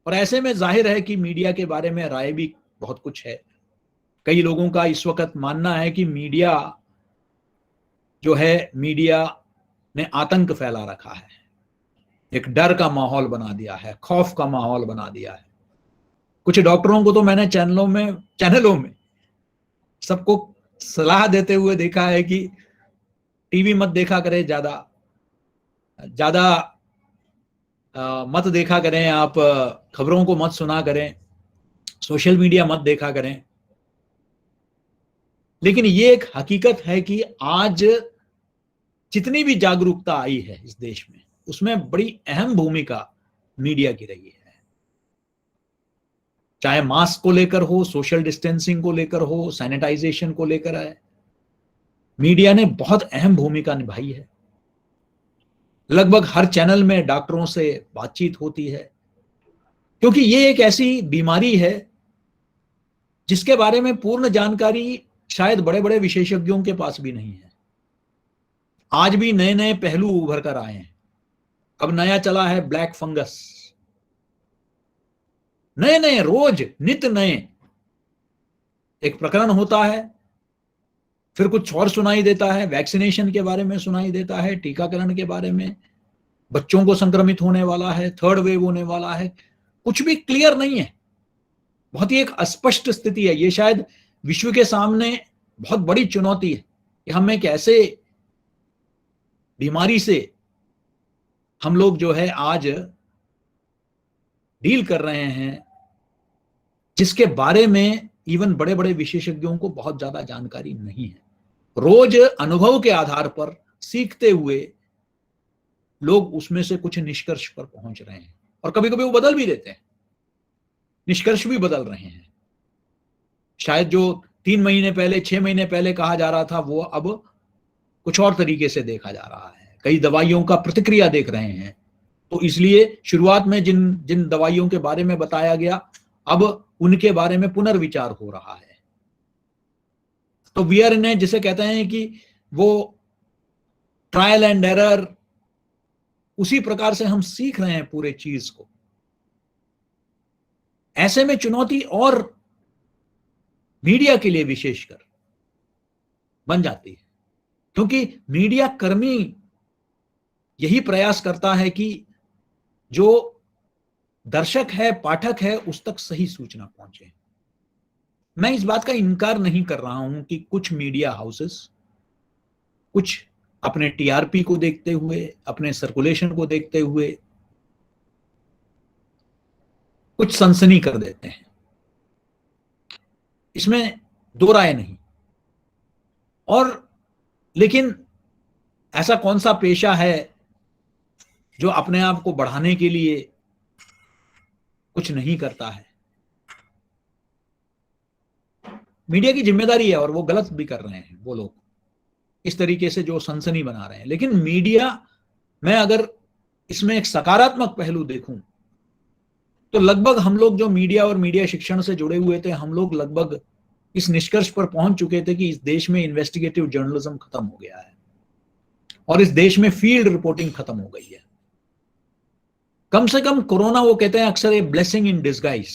और ऐसे में जाहिर है कि मीडिया के बारे में राय भी बहुत कुछ है। कई लोगों का इस वक्त मानना है कि मीडिया जो है, मीडिया ने आतंक फैला रखा है, एक डर का माहौल बना दिया है, खौफ का माहौल बना दिया है। कुछ डॉक्टरों को तो मैंने चैनलों में सबको सलाह देते हुए देखा है कि टीवी मत देखा करें, ज्यादा मत देखा करें, आप खबरों को मत सुना करें, सोशल मीडिया मत देखा करें। लेकिन ये एक हकीकत है कि आज जितनी भी जागरूकता आई है इस देश में, उसमें बड़ी अहम भूमिका मीडिया की रही है। चाहे मास्क को लेकर हो, सोशल डिस्टेंसिंग को लेकर हो, सैनिटाइजेशन को लेकर है, मीडिया ने बहुत अहम भूमिका निभाई है। लगभग हर चैनल में डॉक्टरों से बातचीत होती है, क्योंकि ये एक ऐसी बीमारी है जिसके बारे में पूर्ण जानकारी शायद बड़े बड़े विशेषज्ञों के पास भी नहीं है। आज भी नए नए पहलू उभर कर आए हैं। अब नया चला है ब्लैक फंगस, नए नए रोज नित्य नए एक प्रकरण होता है, फिर कुछ और सुनाई देता है। वैक्सीनेशन के बारे में सुनाई देता है, टीकाकरण के बारे में, बच्चों को संक्रमित होने वाला है, थर्ड वेव होने वाला है, कुछ भी क्लियर नहीं है। बहुत ही एक अस्पष्ट स्थिति है। ये शायद विश्व के सामने बहुत बड़ी चुनौती है कि हम एक ऐसे बीमारी से हम लोग जो है आज डील कर रहे हैं, जिसके बारे में इवन बड़े बड़े विशेषज्ञों को बहुत ज्यादा जानकारी नहीं है। रोज अनुभव के आधार पर सीखते हुए लोग उसमें से कुछ निष्कर्ष पर पहुंच रहे हैं, और कभी कभी वो बदल भी देते हैं, निष्कर्ष भी बदल रहे हैं। शायद जो 3 महीने पहले 6 महीने पहले कहा जा रहा था वो अब कुछ और तरीके से देखा जा रहा है। कई दवाइयों का प्रतिक्रिया देख रहे हैं, तो इसलिए शुरुआत में जिन जिन दवाइयों के बारे में बताया गया अब उनके बारे में पुनर्विचार हो रहा है। तो वी आर इन, जिसे कहते हैं कि वो ट्रायल एंड एरर, उसी प्रकार से हम सीख रहे हैं पूरे चीज को। ऐसे में चुनौती और मीडिया के लिए विशेषकर बन जाती है, क्योंकि मीडिया कर्मी यही प्रयास करता है कि जो दर्शक है, पाठक है, उस तक सही सूचना पहुंचे। मैं इस बात का इनकार नहीं कर रहा हूं कि कुछ मीडिया हाउसेस कुछ अपने टीआरपी को देखते हुए, अपने सर्कुलेशन को देखते हुए कुछ सनसनी कर देते हैं, इसमें दो राय नहीं। और लेकिन ऐसा कौन सा पेशा है जो अपने आप को बढ़ाने के लिए कुछ नहीं करता है? मीडिया की जिम्मेदारी है, और वो गलत भी कर रहे हैं वो लोग इस तरीके से जो सनसनी बना रहे हैं। लेकिन मीडिया, मैं अगर इसमें एक सकारात्मक पहलू देखूं तो लगभग हम लोग जो मीडिया और मीडिया शिक्षण से जुड़े हुए थे, हम लोग लगभग इस निष्कर्ष पर पहुंच चुके थे कि इस देश में इन्वेस्टिगेटिव जर्नलिज्म खत्म हो गया है और इस देश में फील्ड रिपोर्टिंग खत्म हो गई है। कम से कम कोरोना, वो कहते हैं अक्सर, ए ब्लेसिंग इन डिस्गाइज।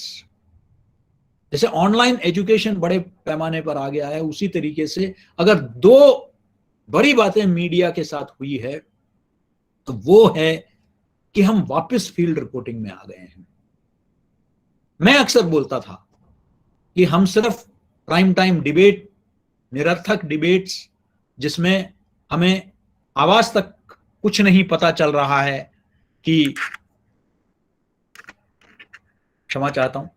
जैसे ऑनलाइन एजुकेशन बड़े पैमाने पर आ गया है, उसी तरीके से अगर दो बड़ी बातें मीडिया के साथ हुई है तो वो है कि हम वापस फील्ड रिपोर्टिंग में आ गए हैं। मैं अक्सर बोलता था कि हम सिर्फ प्राइम टाइम डिबेट, निरर्थक डिबेट्स जिसमें हमें आवाज तक कुछ नहीं पता चल रहा है कि, क्षमा चाहता हूं,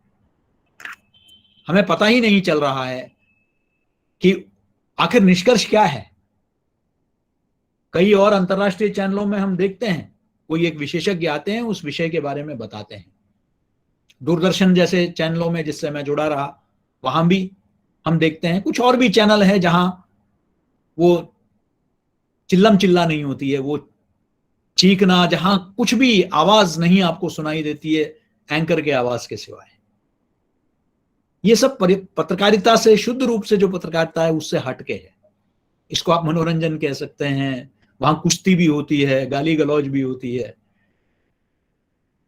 हमें पता ही नहीं चल रहा है कि आखिर निष्कर्ष क्या है। कई और अंतर्राष्ट्रीय चैनलों में हम देखते हैं कोई एक विशेषज्ञ आते हैं, उस विषय के बारे में बताते हैं। दूरदर्शन जैसे चैनलों में जिससे मैं जुड़ा रहा, वहां भी हम देखते हैं। कुछ और भी चैनल है जहां वो चिल्लम चिल्ला नहीं होती है, वो चीखना, जहां कुछ भी आवाज नहीं आपको सुनाई देती है एंकर के आवाज के सिवाय। ये सब पत्रकारिता से, शुद्ध रूप से जो पत्रकारिता है उससे हटके है। इसको आप मनोरंजन कह सकते हैं। वहां कुश्ती भी होती है, गाली गलौज भी होती है।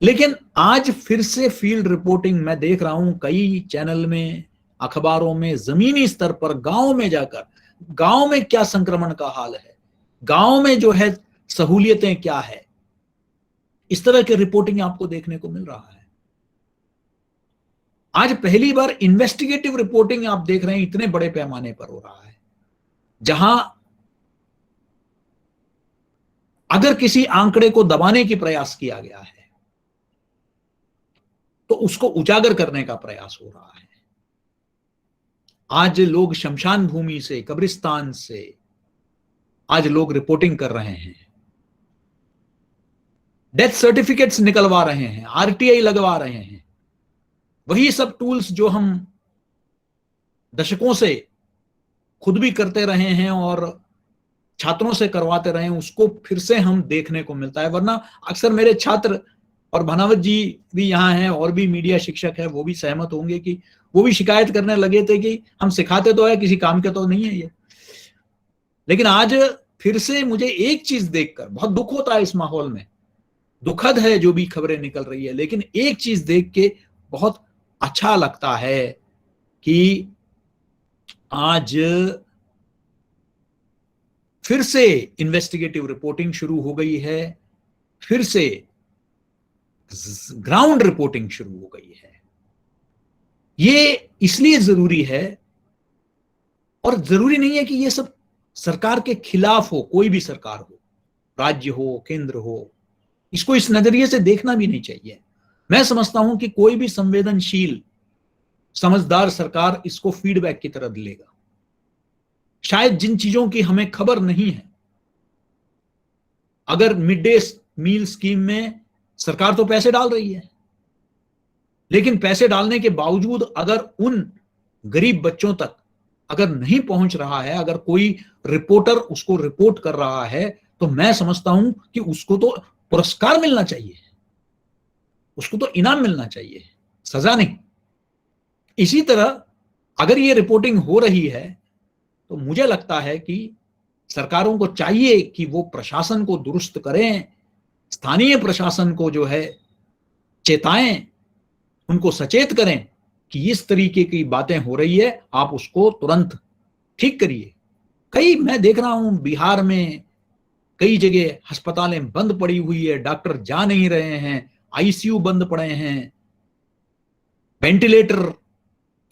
लेकिन आज फिर से फील्ड रिपोर्टिंग मैं देख रहा हूं कई चैनल में, अखबारों में, जमीनी स्तर पर गांव में जाकर, गांव में क्या संक्रमण का हाल है, गांव में जो है सहूलियतें क्या है, इस तरह की रिपोर्टिंग आपको देखने को मिल रहा है। आज पहली बार इन्वेस्टिगेटिव रिपोर्टिंग आप देख रहे हैं इतने बड़े पैमाने पर हो रहा है, जहां अगर किसी आंकड़े को दबाने की प्रयास किया गया है तो उसको उजागर करने का प्रयास हो रहा है। आज लोग शमशान भूमि से, कब्रिस्तान से आज लोग रिपोर्टिंग कर रहे हैं, डेथ सर्टिफिकेट्स निकलवा रहे हैं, आरटीआई लगवा रहे हैं। वही सब टूल्स जो हम दशकों से खुद भी करते रहे हैं और छात्रों से करवाते रहे हैं, उसको फिर से हम देखने को मिलता है। वरना अक्सर मेरे छात्र, और भानावत जी भी यहाँ हैं और भी मीडिया शिक्षक है, वो भी सहमत होंगे कि वो भी शिकायत करने लगे थे कि हम सिखाते तो है, किसी काम के तो नहीं है ये। लेकिन आज फिर से मुझे एक चीज देखकर बहुत दुख होता है। इस माहौल में दुखद है जो भी खबरें निकल रही है, लेकिन एक चीज देख के बहुत अच्छा लगता है कि आज फिर से इन्वेस्टिगेटिव रिपोर्टिंग शुरू हो गई है, फिर से ग्राउंड रिपोर्टिंग शुरू हो गई है। ये इसलिए जरूरी है, और जरूरी नहीं है कि ये सब सरकार के खिलाफ हो, कोई भी सरकार हो, राज्य हो, केंद्र हो, इसको इस नजरिए से देखना भी नहीं चाहिए। मैं समझता हूं कि कोई भी संवेदनशील समझदार सरकार इसको फीडबैक की तरह लेगा। शायद जिन चीजों की हमें खबर नहीं है, अगर मिड डे मील स्कीम में सरकार तो पैसे डाल रही है, लेकिन पैसे डालने के बावजूद अगर उन गरीब बच्चों तक अगर नहीं पहुंच रहा है, अगर कोई रिपोर्टर उसको रिपोर्ट कर रहा है, तो मैं समझता हूं कि उसको तो पुरस्कार मिलना चाहिए, उसको तो इनाम मिलना चाहिए, सजा नहीं। इसी तरह अगर ये रिपोर्टिंग हो रही है तो मुझे लगता है कि सरकारों को चाहिए कि वो प्रशासन को दुरुस्त करें, स्थानीय प्रशासन को जो है चेताएं, उनको सचेत करें कि इस तरीके की बातें हो रही है, आप उसको तुरंत ठीक करिए। कई मैं देख रहा हूं बिहार में कई जगह अस्पतालें बंद पड़ी हुई है, डॉक्टर जा नहीं रहे हैं, आईसीयू बंद पड़े हैं, वेंटिलेटर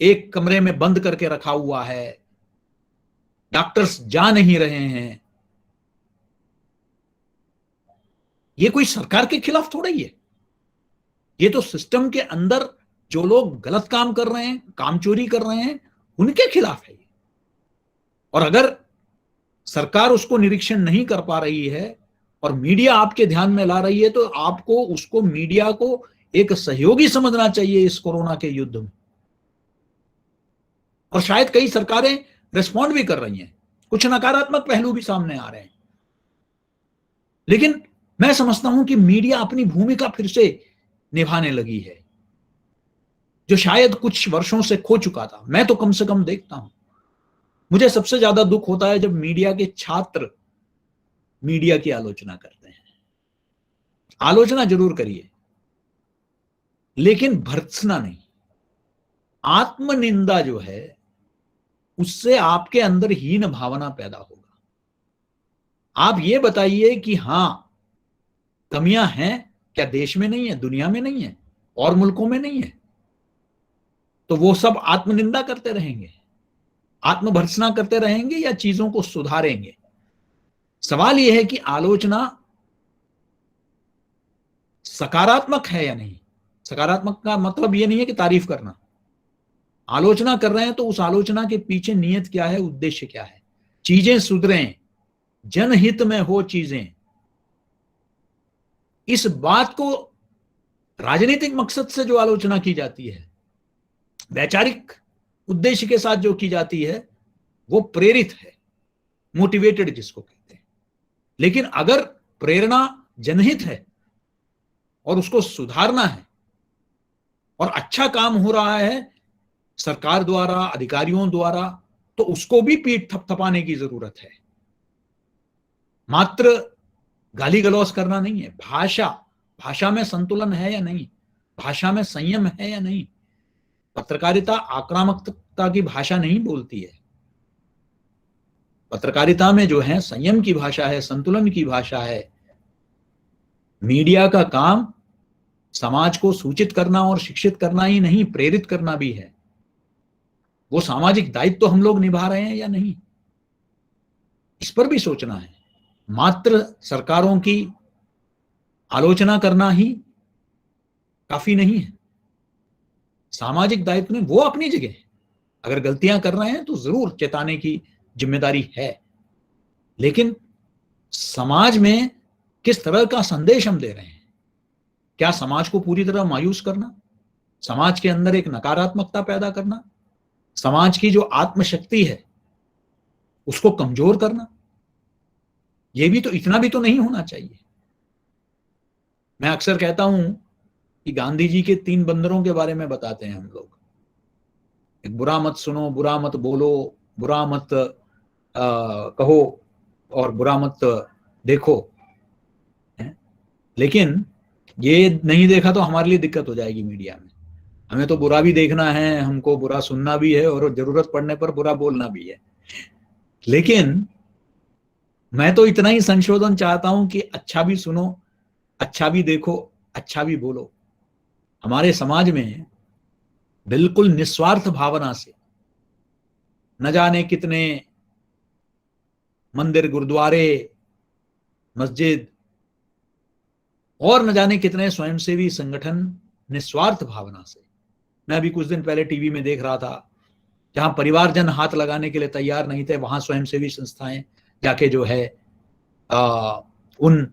एक कमरे में बंद करके रखा हुआ है, डॉक्टर्स जा नहीं रहे हैं। ये कोई सरकार के खिलाफ थोड़ा ही है, ये तो सिस्टम के अंदर जो लोग गलत काम कर रहे हैं, काम चोरी कर रहे हैं, उनके खिलाफ है। और अगर सरकार उसको निरीक्षण नहीं कर पा रही है और मीडिया आपके ध्यान में ला रही है, तो आपको उसको, मीडिया को एक सहयोगी समझना चाहिए इस कोरोना के युद्ध में। और शायद कई सरकारें रिस्पॉन्ड भी कर रही हैं, कुछ नकारात्मक पहलू भी सामने आ रहे हैं, लेकिन मैं समझता हूं कि मीडिया अपनी भूमिका फिर से निभाने लगी है, जो शायद कुछ वर्षों से खो चुका था। मैं तो कम से कम देखता हूं, मुझे सबसे ज्यादा दुख होता है जब मीडिया के छात्र मीडिया की आलोचना करते हैं। आलोचना जरूर करिए, लेकिन भर्त्सना नहीं। आत्मनिंदा जो है उससे आपके अंदर हीन भावना पैदा होगा। आप ये बताइए कि हां, कमियां हैं क्या देश में नहीं है, दुनिया में नहीं है, और मुल्कों में नहीं है, तो वो सब आत्मनिंदा करते रहेंगे, आत्मभर्त्सना करते रहेंगे, या चीजों को सुधारेंगे? सवाल यह है कि आलोचना सकारात्मक है या नहीं। सकारात्मक का मतलब यह नहीं है कि तारीफ करना। आलोचना कर रहे हैं तो उस आलोचना के पीछे नियत क्या है, उद्देश्य क्या है? चीजें सुधरें, जनहित में हो चीजें। इस बात को राजनीतिक मकसद से जो आलोचना की जाती है, वैचारिक उद्देश्य के साथ जो की जाती है, वो प्रेरित है, मोटिवेटेड जिसको कहते हैं। लेकिन अगर प्रेरणा जनहित है और उसको सुधारना है और अच्छा काम हो रहा है सरकार द्वारा, अधिकारियों द्वारा, तो उसको भी पीठ थपथपाने की जरूरत है। मात्र गाली गलौज करना नहीं है। भाषा में संतुलन है या नहीं, भाषा में संयम है या नहीं। पत्रकारिता आक्रामकता की भाषा नहीं बोलती है। पत्रकारिता में जो है संयम की भाषा है, संतुलन की भाषा है। मीडिया का काम समाज को सूचित करना और शिक्षित करना ही नहीं, प्रेरित करना भी है। वो सामाजिक दायित्व तो हम लोग निभा रहे हैं या नहीं, इस पर भी सोचना है। मात्र सरकारों की आलोचना करना ही काफी नहीं है। सामाजिक दायित्व में वो अपनी जगह है, अगर गलतियां कर रहे हैं तो जरूर चेताने की जिम्मेदारी है, लेकिन समाज में किस तरह का संदेश हम दे रहे हैं? क्या समाज को पूरी तरह मायूस करना, समाज के अंदर एक नकारात्मकता पैदा करना, समाज की जो आत्मशक्ति है उसको कमजोर करना? ये भी तो, इतना भी तो नहीं होना चाहिए। मैं अक्सर कहता हूं कि गांधी जी के 3 बंदरों के बारे में बताते हैं हम लोग। एक, बुरा मत सुनो, बुरा मत बोलो, बुरा मत कहो और बुरा मत देखो। लेकिन ये नहीं देखा तो हमारे लिए दिक्कत हो जाएगी मीडिया में। हमें तो बुरा भी देखना है, हमको बुरा सुनना भी है और जरूरत पड़ने पर बुरा बोलना भी है। लेकिन मैं तो इतना ही संशोधन चाहता हूं कि अच्छा भी सुनो, अच्छा भी देखो, अच्छा भी बोलो। हमारे समाज में बिल्कुल निस्वार्थ भावना से न जाने कितने मंदिर, गुरुद्वारे, मस्जिद और न जाने कितने स्वयंसेवी संगठन निस्वार्थ भावना से। मैं अभी कुछ दिन पहले टीवी में देख रहा था, जहां परिवारजन हाथ लगाने के लिए तैयार नहीं थे, वहां स्वयंसेवी संस्थाएं जाके जो है उन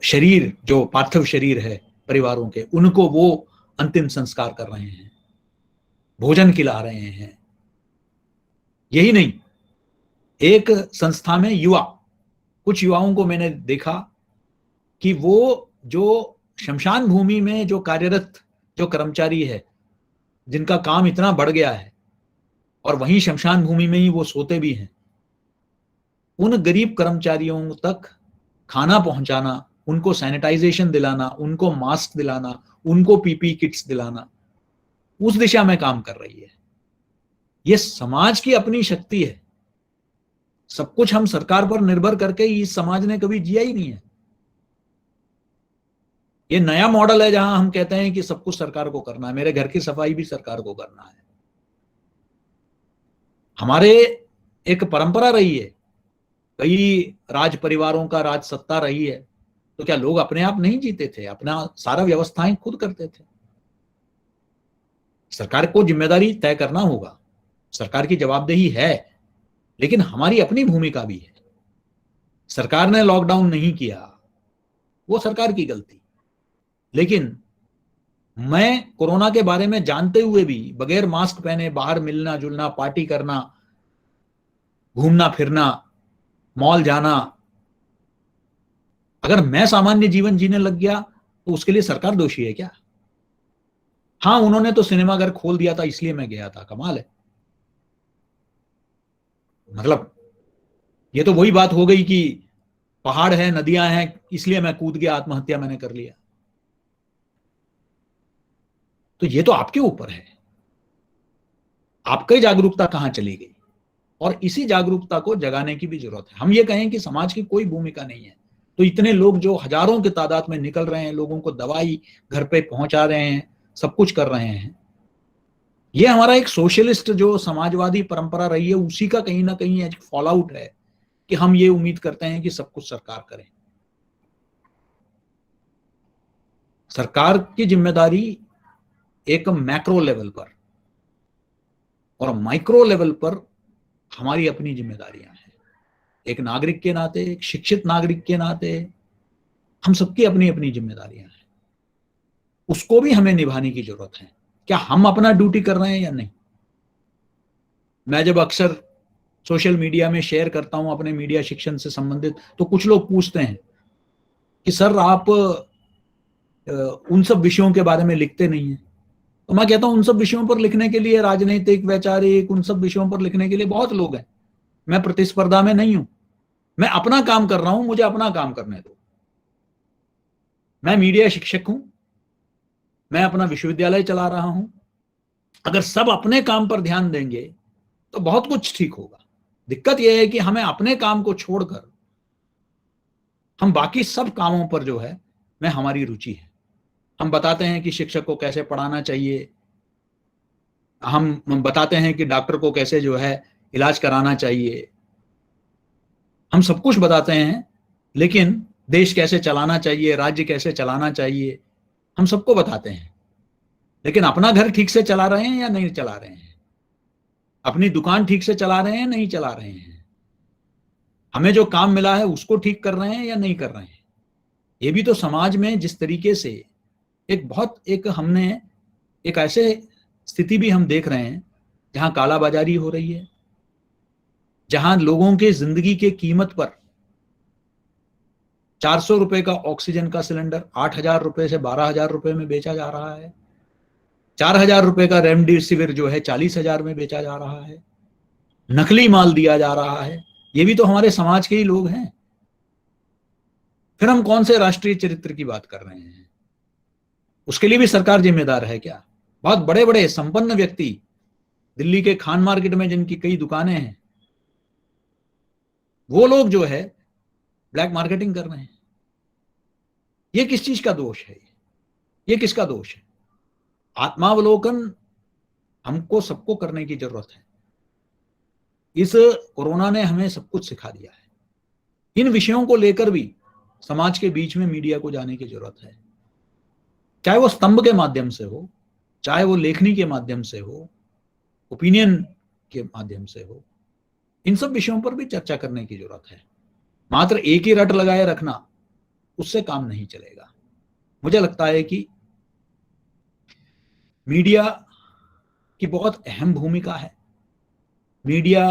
शरीर, जो पार्थिव शरीर है परिवारों के, उनको वो अंतिम संस्कार कर रहे हैं, भोजन खिला रहे हैं। यही नहीं, एक संस्था में कुछ युवाओं को मैंने देखा कि वो जो शमशान भूमि में जो कार्यरत जो कर्मचारी है, जिनका काम इतना बढ़ गया है और वहीं शमशान भूमि में ही वो सोते भी हैं, उन गरीब कर्मचारियों तक खाना पहुंचाना, उनको सैनिटाइजेशन दिलाना, उनको मास्क दिलाना, उनको पीपी किट्स दिलाना, उस दिशा में काम कर रही है। ये समाज की अपनी शक्ति है। सब कुछ हम सरकार पर निर्भर करके इस समाज ने कभी जिया ही नहीं है। ये नया मॉडल है जहां हम कहते हैं कि सब कुछ सरकार को करना है, मेरे घर की सफाई भी सरकार को करना है। हमारे एक परंपरा रही है, कई राज परिवारों का राज सत्ता रही है, तो क्या लोग अपने आप नहीं जीते थे? अपना सारा व्यवस्थाएं खुद करते थे। सरकार को जिम्मेदारी तय करना होगा, सरकार की जवाबदेही है, लेकिन हमारी अपनी भूमिका भी है। सरकार ने लॉकडाउन नहीं किया, वो सरकार की गलती, लेकिन मैं कोरोना के बारे में जानते हुए भी बगैर मास्क पहने बाहर मिलना जुलना, पार्टी करना, घूमना फिरना, मॉल जाना, अगर मैं सामान्य जीवन जीने लग गया तो उसके लिए सरकार दोषी है क्या? हाँ, उन्होंने तो सिनेमाघर खोल दिया था इसलिए मैं गया था, कमाल है। मतलब ये तो वही बात हो गई कि पहाड़ है, नदियां हैं, इसलिए मैं कूद गया, आत्महत्या मैंने कर लिया। तो ये तो आपके ऊपर है, आपकी जागरूकता कहां चली गई? और इसी जागरूकता को जगाने की भी जरूरत है। हम ये कहें कि समाज की कोई भूमिका नहीं है, तो इतने लोग जो हजारों की तादाद में निकल रहे हैं, लोगों को दवाई घर पे पहुंचा रहे हैं, सब कुछ कर रहे हैं, ये हमारा एक सोशलिस्ट जो समाजवादी परंपरा रही है, उसी का कहीं ना कहीं एक फॉल आउट है कि हम ये उम्मीद करते हैं कि सब कुछ सरकार करे। सरकार की जिम्मेदारी एक मैक्रो लेवल पर और माइक्रो लेवल पर हमारी अपनी जिम्मेदारियां हैं। एक नागरिक के नाते, एक शिक्षित नागरिक के नाते हम सबकी अपनी अपनी जिम्मेदारियां हैं, उसको भी हमें निभाने की जरूरत है। क्या हम अपना ड्यूटी कर रहे हैं या नहीं? मैं जब अक्सर सोशल मीडिया में शेयर करता हूं अपने मीडिया शिक्षण से संबंधित, तो कुछ लोग पूछते हैं कि सर आप उन सब विषयों के बारे में लिखते नहीं हैं। तो मैं कहता हूं उन सब विषयों पर लिखने के लिए, राजनीतिक, वैचारिक, उन सब विषयों पर लिखने के लिए बहुत लोग हैं। मैं प्रतिस्पर्धा में नहीं हूं, मैं अपना काम कर रहा हूं, मुझे अपना काम करने दो। मैं मीडिया शिक्षक हूं, मैं अपना विश्वविद्यालय चला रहा हूं। अगर सब अपने काम पर ध्यान देंगे तो बहुत कुछ ठीक होगा। दिक्कत यह है कि हमें अपने काम को छोड़कर हम बाकी सब कामों पर जो है में हमारी रुचि है। हम बताते हैं कि शिक्षक को कैसे पढ़ाना चाहिए, हम बताते हैं कि डॉक्टर को कैसे जो है इलाज कराना चाहिए, हम सब कुछ बताते हैं, लेकिन देश कैसे चलाना चाहिए, राज्य कैसे चलाना चाहिए, हम सबको बताते हैं। लेकिन अपना घर ठीक से चला रहे हैं या नहीं चला रहे हैं? अपनी दुकान ठीक से चला रहे हैं, नहीं चला रहे हैं? हमें जो काम मिला है उसको ठीक कर रहे हैं या नहीं कर रहे हैं? ये भी तो समाज में जिस तरीके से हमने एक ऐसे स्थिति भी हम देख रहे हैं जहां कालाबाजारी हो रही है, जहां लोगों के जिंदगी के कीमत पर 400 रुपए का ऑक्सीजन का सिलेंडर 8,000 रुपए से 12,000 रुपए में बेचा जा रहा है। 4,000 रुपए का रेमडेसिविर जो है 40,000 में बेचा जा रहा है। नकली माल दिया जा रहा है। ये भी तो हमारे समाज के ही लोग हैं। फिर हम कौन से राष्ट्रीय चरित्र की बात कर रहे हैं? उसके लिए भी सरकार जिम्मेदार है क्या? बहुत बड़े बड़े संपन्न व्यक्ति दिल्ली के खान मार्केट में जिनकी कई दुकानें हैं, वो लोग जो है ब्लैक मार्केटिंग कर रहे हैं। ये किस चीज का दोष है? ये किसका दोष है? आत्मावलोकन हमको सबको करने की जरूरत है। इस कोरोना ने हमें सब कुछ सिखा दिया है। इन विषयों को लेकर भी समाज के बीच में मीडिया को जाने की जरूरत है। चाहे वो स्तंभ के माध्यम से हो, चाहे वो लेखनी के माध्यम से हो, ओपिनियन के माध्यम से हो, इन सब विषयों पर भी चर्चा करने की जरूरत है। मात्र एक ही रट लगाए रखना, उससे काम नहीं चलेगा। मुझे लगता है कि मीडिया की बहुत अहम भूमिका है। मीडिया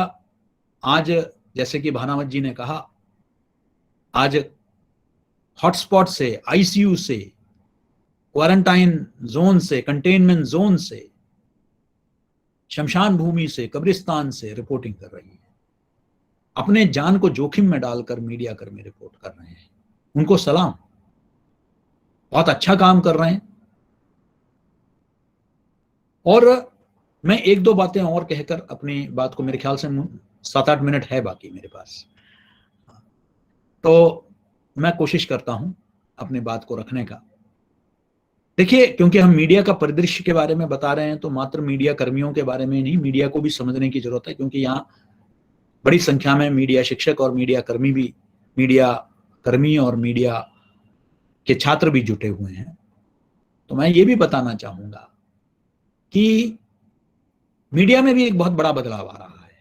आज, जैसे कि भानावत जी ने कहा, आज हॉटस्पॉट से, आईसीयू से, क्वारंटाइन जोन से, कंटेनमेंट जोन से, शमशान भूमि से, कब्रिस्तान से रिपोर्टिंग कर रही है। अपने जान को जोखिम में डालकर मीडिया कर्मी रिपोर्ट कर रहे हैं। उनको सलाम, बहुत अच्छा काम कर रहे हैं। और मैं एक दो बातें और कहकर अपनी बात को, मेरे ख्याल से 7-8 मिनट है बाकी मेरे पास, तो मैं कोशिश करता हूं अपनी बात को रखने का। देखिए, क्योंकि हम मीडिया का परिदृश्य के बारे में बता रहे हैं, तो मात्र मीडिया कर्मियों के बारे में नहीं, मीडिया को भी समझने की जरूरत है, क्योंकि यहाँ बड़ी संख्या में मीडिया शिक्षक और मीडिया कर्मी भी, मीडिया कर्मी और मीडिया के छात्र भी जुटे हुए हैं। तो मैं ये भी बताना चाहूंगा कि मीडिया में भी एक बहुत बड़ा बदलाव आ रहा है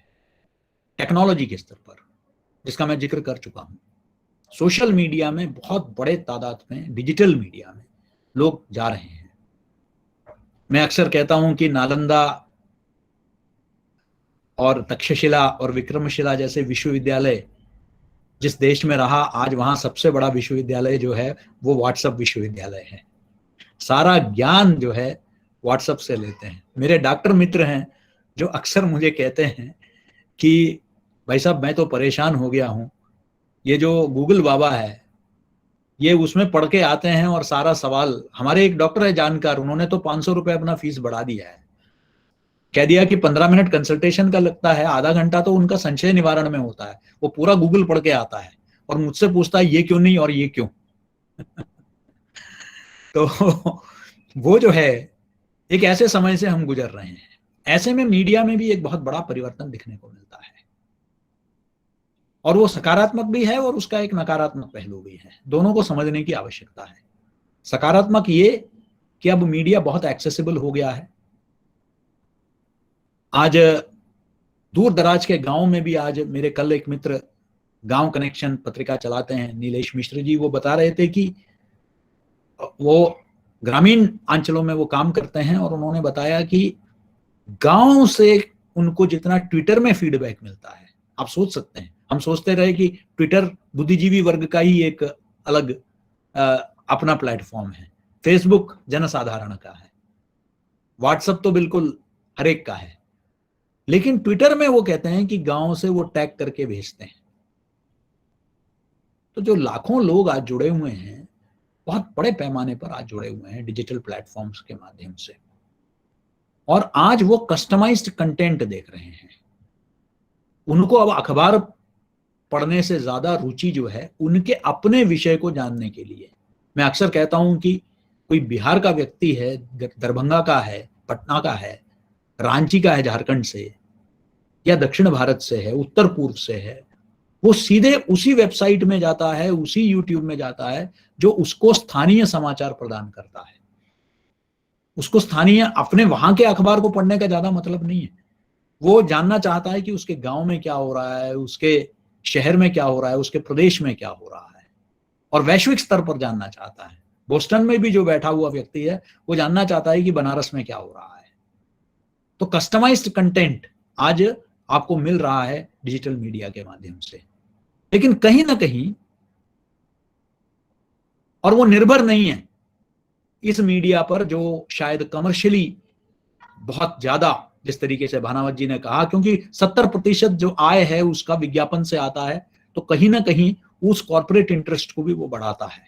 टेक्नोलॉजी के स्तर पर, जिसका मैं जिक्र कर चुका हूं। सोशल मीडिया में बहुत बड़े तादाद में, डिजिटल मीडिया में लोग जा रहे हैं। मैं अक्सर कहता हूं कि नालंदा और तक्षशिला और विक्रमशिला जैसे विश्वविद्यालय जिस देश में रहा, आज वहां सबसे बड़ा विश्वविद्यालय जो है वो व्हाट्सएप विश्वविद्यालय है। सारा ज्ञान जो है व्हाट्सएप से लेते हैं। मेरे डॉक्टर मित्र हैं जो अक्सर मुझे कहते हैं कि भाई साहब, मैं तो परेशान हो गया हूं, ये जो गूगल बाबा है ये उसमें पढ़ के आते हैं और सारा सवाल, हमारे एक डॉक्टर है जानकार, उन्होंने तो 500 रुपए अपना फीस बढ़ा दिया है। कह दिया कि 15 मिनट कंसल्टेशन का लगता है, आधा घंटा तो उनका संशय निवारण में होता है। वो पूरा गूगल पढ़ के आता है और मुझसे पूछता है ये क्यों नहीं और ये क्यों। तो वो जो है, एक ऐसे समय से हम गुजर रहे हैं। ऐसे में मीडिया में भी एक बहुत बड़ा परिवर्तन दिखने को मिलता है, और वो सकारात्मक भी है और उसका एक नकारात्मक पहलू भी है। दोनों को समझने की आवश्यकता है। सकारात्मक ये कि अब मीडिया बहुत एक्सेसिबल हो गया है। आज दूर दराज के गांव में भी, आज मेरे कल एक मित्र गांव कनेक्शन पत्रिका चलाते हैं, नीलेश मिश्र जी, वो बता रहे थे कि वो ग्रामीण अंचलों में वो काम करते हैं, और उन्होंने बताया कि गांव से उनको जितना ट्विटर में फीडबैक मिलता है, आप सोच सकते हैं। हम सोचते रहे कि ट्विटर बुद्धिजीवी वर्ग का ही एक अलग अपना प्लेटफॉर्म है, फेसबुक जनसाधारण का है, व्हाट्सएप तो बिल्कुल हर एक का है, लेकिन ट्विटर में वो कहते हैं कि गांव से वो टैग करके भेजते हैं। तो जो लाखों लोग आज जुड़े हुए हैं, बहुत बड़े पैमाने पर आज जुड़े हुए हैं डिजिटल प्लेटफॉर्म्स के माध्यम से, और आज वो कस्टमाइज्ड कंटेंट देख रहे हैं। उनको अब अखबार पढ़ने से ज्यादा रुचि जो है उनके अपने विषय को जानने के लिए। मैं अक्सर कहता हूं कि कोई बिहार का व्यक्ति है, दरभंगा का है, पटना का है, रांची का है झारखंड से, या दक्षिण भारत से है, उत्तर पूर्व से है, वो सीधे उसी वेबसाइट में जाता है, उसी यूट्यूब में जाता है जो उसको स्थानीय समाचार प्रदान करता है। उसको स्थानीय अपने वहां के अखबार को पढ़ने का ज्यादा मतलब नहीं है। वो जानना चाहता है कि उसके गांव में क्या हो रहा है, उसके शहर में क्या हो रहा है, उसके प्रदेश में क्या हो रहा है, और वैश्विक स्तर पर जानना चाहता है। बोस्टन में भी जो बैठा हुआ व्यक्ति है वो जानना चाहता है कि बनारस में क्या हो रहा है। तो कस्टमाइज्ड कंटेंट आज आपको मिल रहा है डिजिटल मीडिया के माध्यम से, लेकिन कहीं ना कहीं, और वो निर्भर नहीं है इस मीडिया पर जो शायद कमर्शियली बहुत ज्यादा, जिस तरीके से भानावत जी ने कहा, क्योंकि 70% जो आय है उसका विज्ञापन से आता है, तो कहीं ना कहीं उस कॉर्पोरेट इंटरेस्ट को भी वो बढ़ाता है।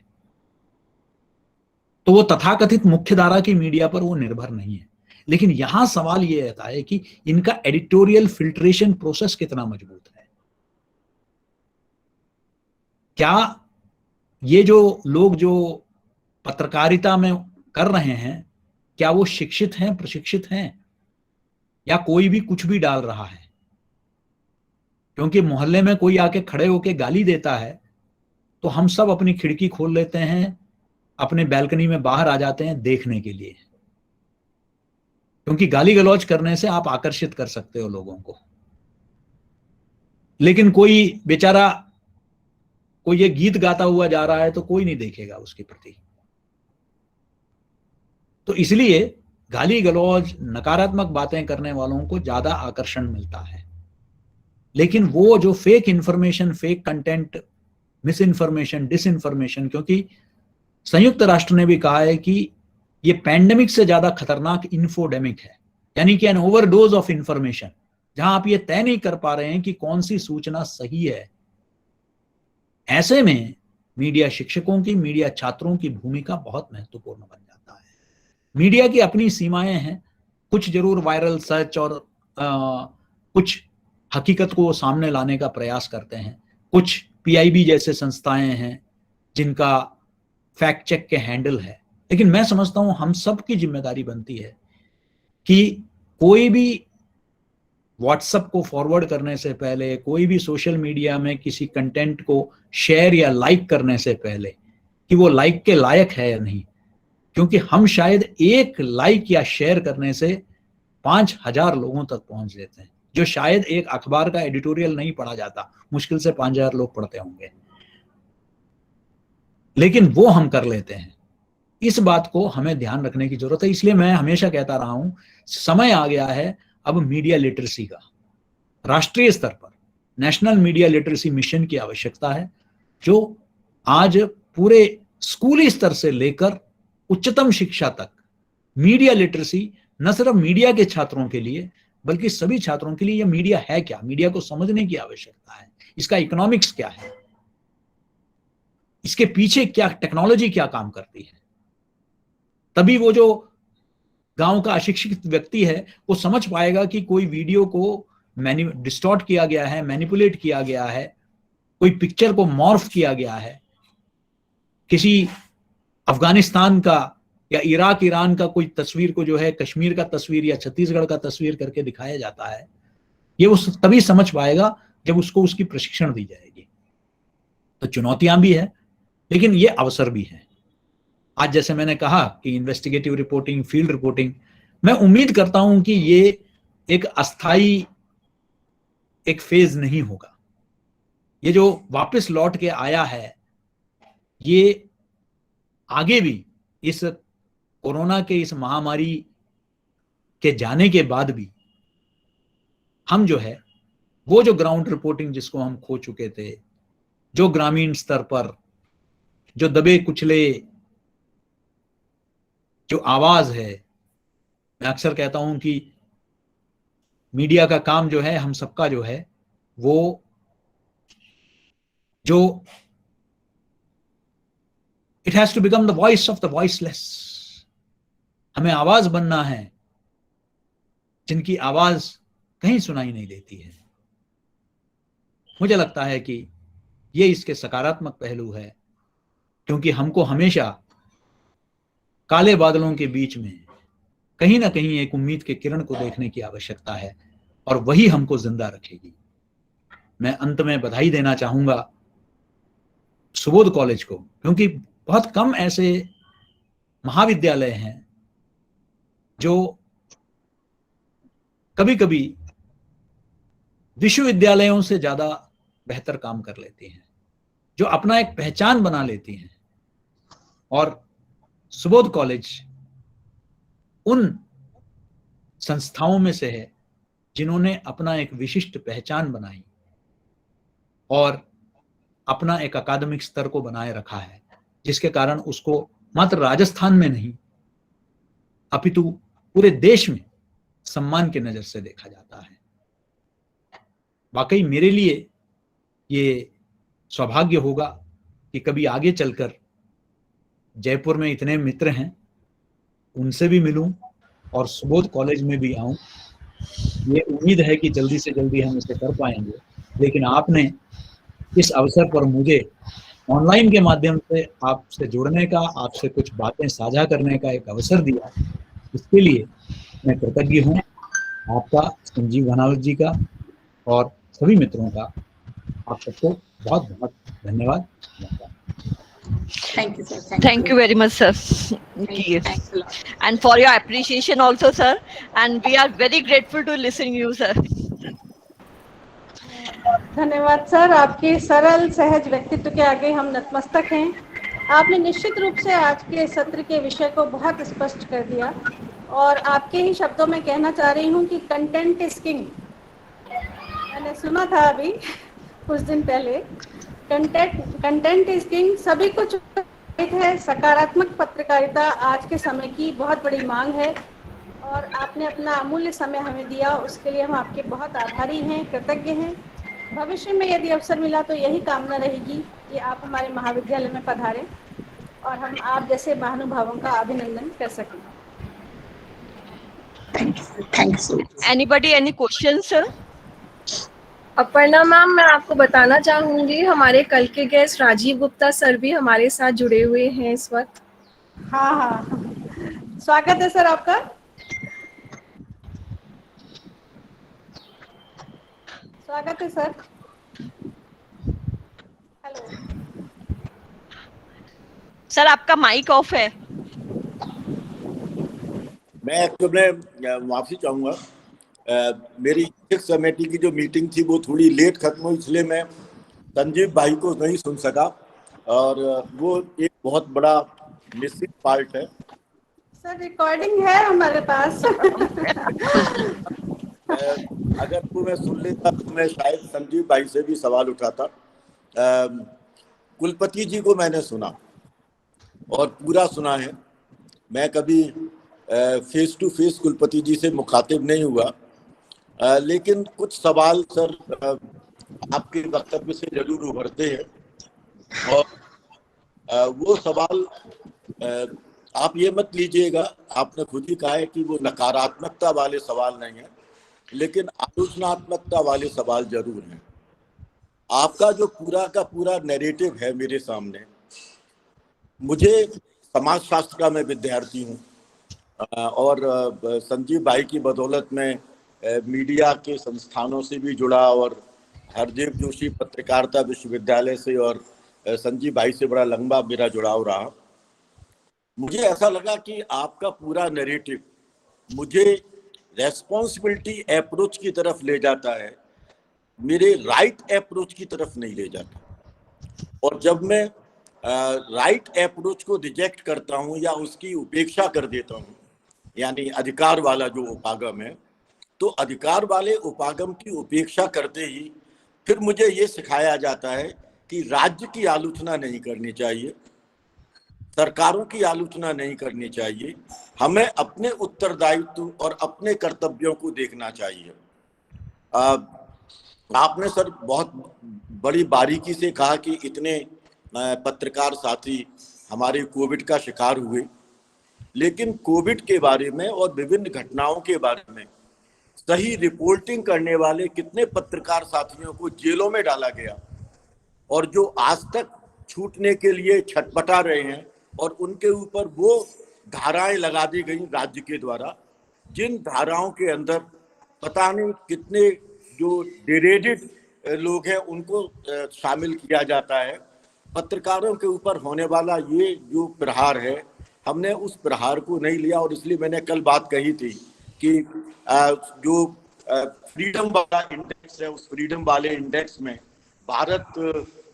तो वो तथाकथित मुख्य धारा की मीडिया पर वो निर्भर नहीं है। लेकिन यहां सवाल ये रहता है कि इनका एडिटोरियल फिल्ट्रेशन प्रोसेस कितना मजबूत है। क्या ये जो लोग जो पत्रकारिता में कर रहे हैं, क्या वो शिक्षित हैं, प्रशिक्षित हैं, या कोई भी कुछ भी डाल रहा है? क्योंकि मोहल्ले में कोई आके खड़े होके गाली देता है तो हम सब अपनी खिड़की खोल लेते हैं, अपने बैल्कनी में बाहर आ जाते हैं देखने के लिए, क्योंकि गाली गलौज करने से आप आकर्षित कर सकते हो लोगों को। लेकिन कोई बेचारा कोई ये गीत गाता हुआ जा रहा है तो कोई नहीं देखेगा उसके प्रति। तो इसलिए गाली गलौज, नकारात्मक बातें करने वालों को ज्यादा आकर्षण मिलता है। लेकिन वो जो fake information, fake content, misinformation, disinformation, क्योंकि संयुक्त राष्ट्र ने भी कहा है कि ये पैंडेमिक से ज्यादा खतरनाक इन्फोडेमिक है, यानी कि एन ओवरडोज ऑफ इंफॉर्मेशन, जहां आप ये तय नहीं कर पा रहे हैं कि कौन सी सूचना सही है। ऐसे में मीडिया शिक्षकों की, मीडिया छात्रों की भूमिका बहुत महत्वपूर्ण बन जाता है। मीडिया की अपनी सीमाएं हैं, कुछ जरूर वायरल सच और कुछ हकीकत को सामने लाने का प्रयास करते हैं, कुछ पीआईबी जैसे संस्थाएं हैं जिनका फैक्ट चेक के हैंडल है। लेकिन मैं समझता हूं हम सब की जिम्मेदारी बनती है कि कोई भी व्हाट्सएप को फॉरवर्ड करने से पहले, कोई भी सोशल मीडिया में किसी कंटेंट को शेयर या लाइक करने से पहले कि वो लाइक के लायक है या नहीं, क्योंकि हम शायद एक लाइक या शेयर करने से 5000 लोगों तक पहुंच देते हैं, जो शायद एक अखबार का एडिटोरियल नहीं पढ़ा जाता, मुश्किल से 5000 लोग पढ़ते होंगे, लेकिन वो हम कर लेते हैं। इस बात को हमें ध्यान रखने की जरूरत है। इसलिए मैं हमेशा कहता रहा हूं, समय आ गया है अब मीडिया लिटरेसी का। राष्ट्रीय स्तर पर नेशनल मीडिया लिटरेसी मिशन की आवश्यकता है, जो आज पूरे स्कूली स्तर से लेकर उच्चतम शिक्षा तक मीडिया लिटरेसी न सिर्फ मीडिया के छात्रों के लिए बल्कि सभी छात्रों के लिए, यह मीडिया है क्या, मीडिया को समझने की आवश्यकता है, इसका इकोनॉमिक्स क्या है, इसके पीछे क्या टेक्नोलॉजी क्या काम करती है। तभी वो जो गांव का अशिक्षित व्यक्ति है वो समझ पाएगा कि कोई वीडियो को डिस्टॉर्ट किया गया है, मैनिपुलेट किया गया है, कोई पिक्चर को मॉर्फ किया गया है, किसी अफगानिस्तान का या इराक ईरान का कोई तस्वीर को जो है कश्मीर का तस्वीर या छत्तीसगढ़ का तस्वीर करके दिखाया जाता है। ये वो तभी समझ पाएगा जब उसको उसकी प्रशिक्षण दी जाएगी। तो चुनौतियां भी है लेकिन ये अवसर भी है। आज जैसे मैंने कहा कि इन्वेस्टिगेटिव रिपोर्टिंग, फील्ड रिपोर्टिंग, मैं उम्मीद करता हूं कि ये एक अस्थाई एक फेज नहीं होगा। ये जो वापस लौट के आया है ये आगे भी इस कोरोना के इस महामारी के जाने के बाद भी हम जो है वो जो ग्राउंड रिपोर्टिंग जिसको हम खो चुके थे, जो ग्रामीण स्तर पर जो दबे कुचले जो आवाज है, मैं अक्सर कहता हूं कि मीडिया का काम जो है हम सबका जो है वो जो it has to become the voice of the voiceless. हमें आवाज बनना है जिनकी आवाज कहीं सुनाई नहीं देती है। मुझे लगता है कि ये इसके सकारात्मक पहलू है, क्योंकि हमको हमेशा काले बादलों के बीच में कहीं ना कहीं एक उम्मीद के किरण को देखने की आवश्यकता है और वही हमको जिंदा रखेगी। मैं अंत में बधाई देना चाहूंगा सुबोध कॉलेज को, क्योंकि बहुत कम ऐसे महाविद्यालय हैं जो कभी कभी विश्वविद्यालयों से ज्यादा बेहतर काम कर लेती हैं, जो अपना एक पहचान बना लेती हैं। और सुबोध कॉलेज उन संस्थाओं में से है जिन्होंने अपना एक विशिष्ट पहचान बनाई और अपना एक अकादमिक स्तर को बनाए रखा है, जिसके कारण उसको मात्र राजस्थान में नहीं अपितु पूरे देश में सम्मान की नजर से देखा जाता है। वाकई मेरे लिए ये सौभाग्य होगा कि कभी आगे चलकर जयपुर में इतने मित्र हैं उनसे भी मिलूं और सुबोध कॉलेज में भी आऊं। ये उम्मीद है कि जल्दी से जल्दी हम इसे कर पाएंगे, लेकिन आपने इस अवसर पर मुझे ऑनलाइन के माध्यम से आपसे जुड़ने का, आपसे कुछ बातें साझा करने का एक अवसर दिया, इसके लिए मैं कृतज्ञ हूँ आपका, संजीव भानावत जी का और सभी मित्रों का। आप सबको बहुत बहुत धन्यवाद।
Thank you, sir.
Thank you very much, sir.
Thanks a lot.
And for your appreciation also, sir. And we are very grateful to listen you, sir.
धन्यवाद सर, आपके सरल सहज व्यक्तित्व के आगे हम नतमस्तक हैं। आपने निश्चित रूप से आज के सत्र के विषय को बहुत स्पष्ट कर दिया और आपके ही शब्दों में कहना चाह रही हूँ कि कंटेंट इज किंग। मैंने सुना था अभी कुछ दिन पहले, कंटेंट इज किंग। सभी कुछ है, सकारात्मक पत्रकारिता आज के समय की बहुत बड़ी मांग है और आपने अपना अमूल्य समय हमें दिया, उसके लिए हम आपके बहुत आभारी हैं, कृतज्ञ हैं। भविष्य में यदि अवसर मिला तो यही कामना रहेगी कि आप हमारे महाविद्यालय में पधारें और हम आप जैसे महानुभावों का अभिनंदन कर सकें।
Thanks.
Anybody, any questions, sir?
Aparna ma'am, मैं आपको बताना चाहूंगी हमारे कल के गेस्ट राजीव गुप्ता सर भी हमारे साथ जुड़े हुए हैं इस वक्त।
हाँ, स्वागत है सर आपका। स्वागत है सर। हेलो
सर, आपका माइक ऑफ है।
मैं माफी चाहूंगा, मेरी शिक्षक समिति की जो मीटिंग थी वो थोड़ी लेट खत्म हुई, इसलिए मैं संजीव भाई को नहीं सुन सका और वो एक बहुत बड़ा मिसिंग पार्ट है।
सर, रिकॉर्डिंग है हमारे पास।
अगर वो मैं सुन लेता तो मैं शायद संजीव भाई से भी सवाल उठाता। कुलपति जी को मैंने सुना और पूरा सुना है। मैं कभी फेस टू फेस कुलपति जी से मुखातिब नहीं हुआ, लेकिन कुछ सवाल सर आपके वक्तव्य से जरूर उभरते हैं और वो सवाल आप ये मत लीजिएगा, आपने खुद ही कहा है कि वो नकारात्मकता वाले सवाल नहीं है, लेकिन आलोचनात्मकता वाले सवाल जरूर हैं। आपका जो पूरा का पूरा नैरेटिव है मेरे सामने, मुझे समाजशास्त्र का मैं विद्यार्थी हूँ और संजीव भाई की बदौलत में मीडिया के संस्थानों से भी जुड़ा और हरदेव जोशी पत्रकारिता विश्वविद्यालय से और संजीव भाई से बड़ा लंबा मेरा जुड़ाव रहा। मुझे ऐसा लगा कि आपका पूरा नैरेटिव मुझे रेस्पॉन्सिबिलिटी अप्रोच की तरफ ले जाता है, मेरे राइट अप्रोच की तरफ नहीं ले जाता। और जब मैं राइट अप्रोच को रिजेक्ट करता हूँ या उसकी उपेक्षा कर देता हूँ, यानी अधिकार वाला जो उपागम है, तो अधिकार वाले उपागम की उपेक्षा करते ही फिर मुझे ये सिखाया जाता है कि राज्य की आलोचना नहीं करनी चाहिए, सरकारों की आलोचना नहीं करनी चाहिए, हमें अपने उत्तरदायित्व और अपने कर्तव्यों को देखना चाहिए। आपने सर बहुत बड़ी बारीकी से कहा कि इतने पत्रकार साथी हमारे कोविड का शिकार हुए, लेकिन कोविड के बारे में और विभिन्न घटनाओं के बारे में सही रिपोर्टिंग करने वाले कितने पत्रकार साथियों को जेलों में डाला गया और जो आज तक छूटने के लिए छटपटा रहे हैं और उनके ऊपर वो धाराएं लगा दी गई राज्य के द्वारा, जिन धाराओं के अंदर पता नहीं कितने जो डिरेडेड लोग हैं उनको शामिल किया जाता है। पत्रकारों के ऊपर होने वाला ये जो प्रहार है, हमने उस प्रहार को नहीं लिया और इसलिए मैंने कल बात कही थी कि जो फ्रीडम वाला इंडेक्स है, उस फ्रीडम वाले इंडेक्स में भारत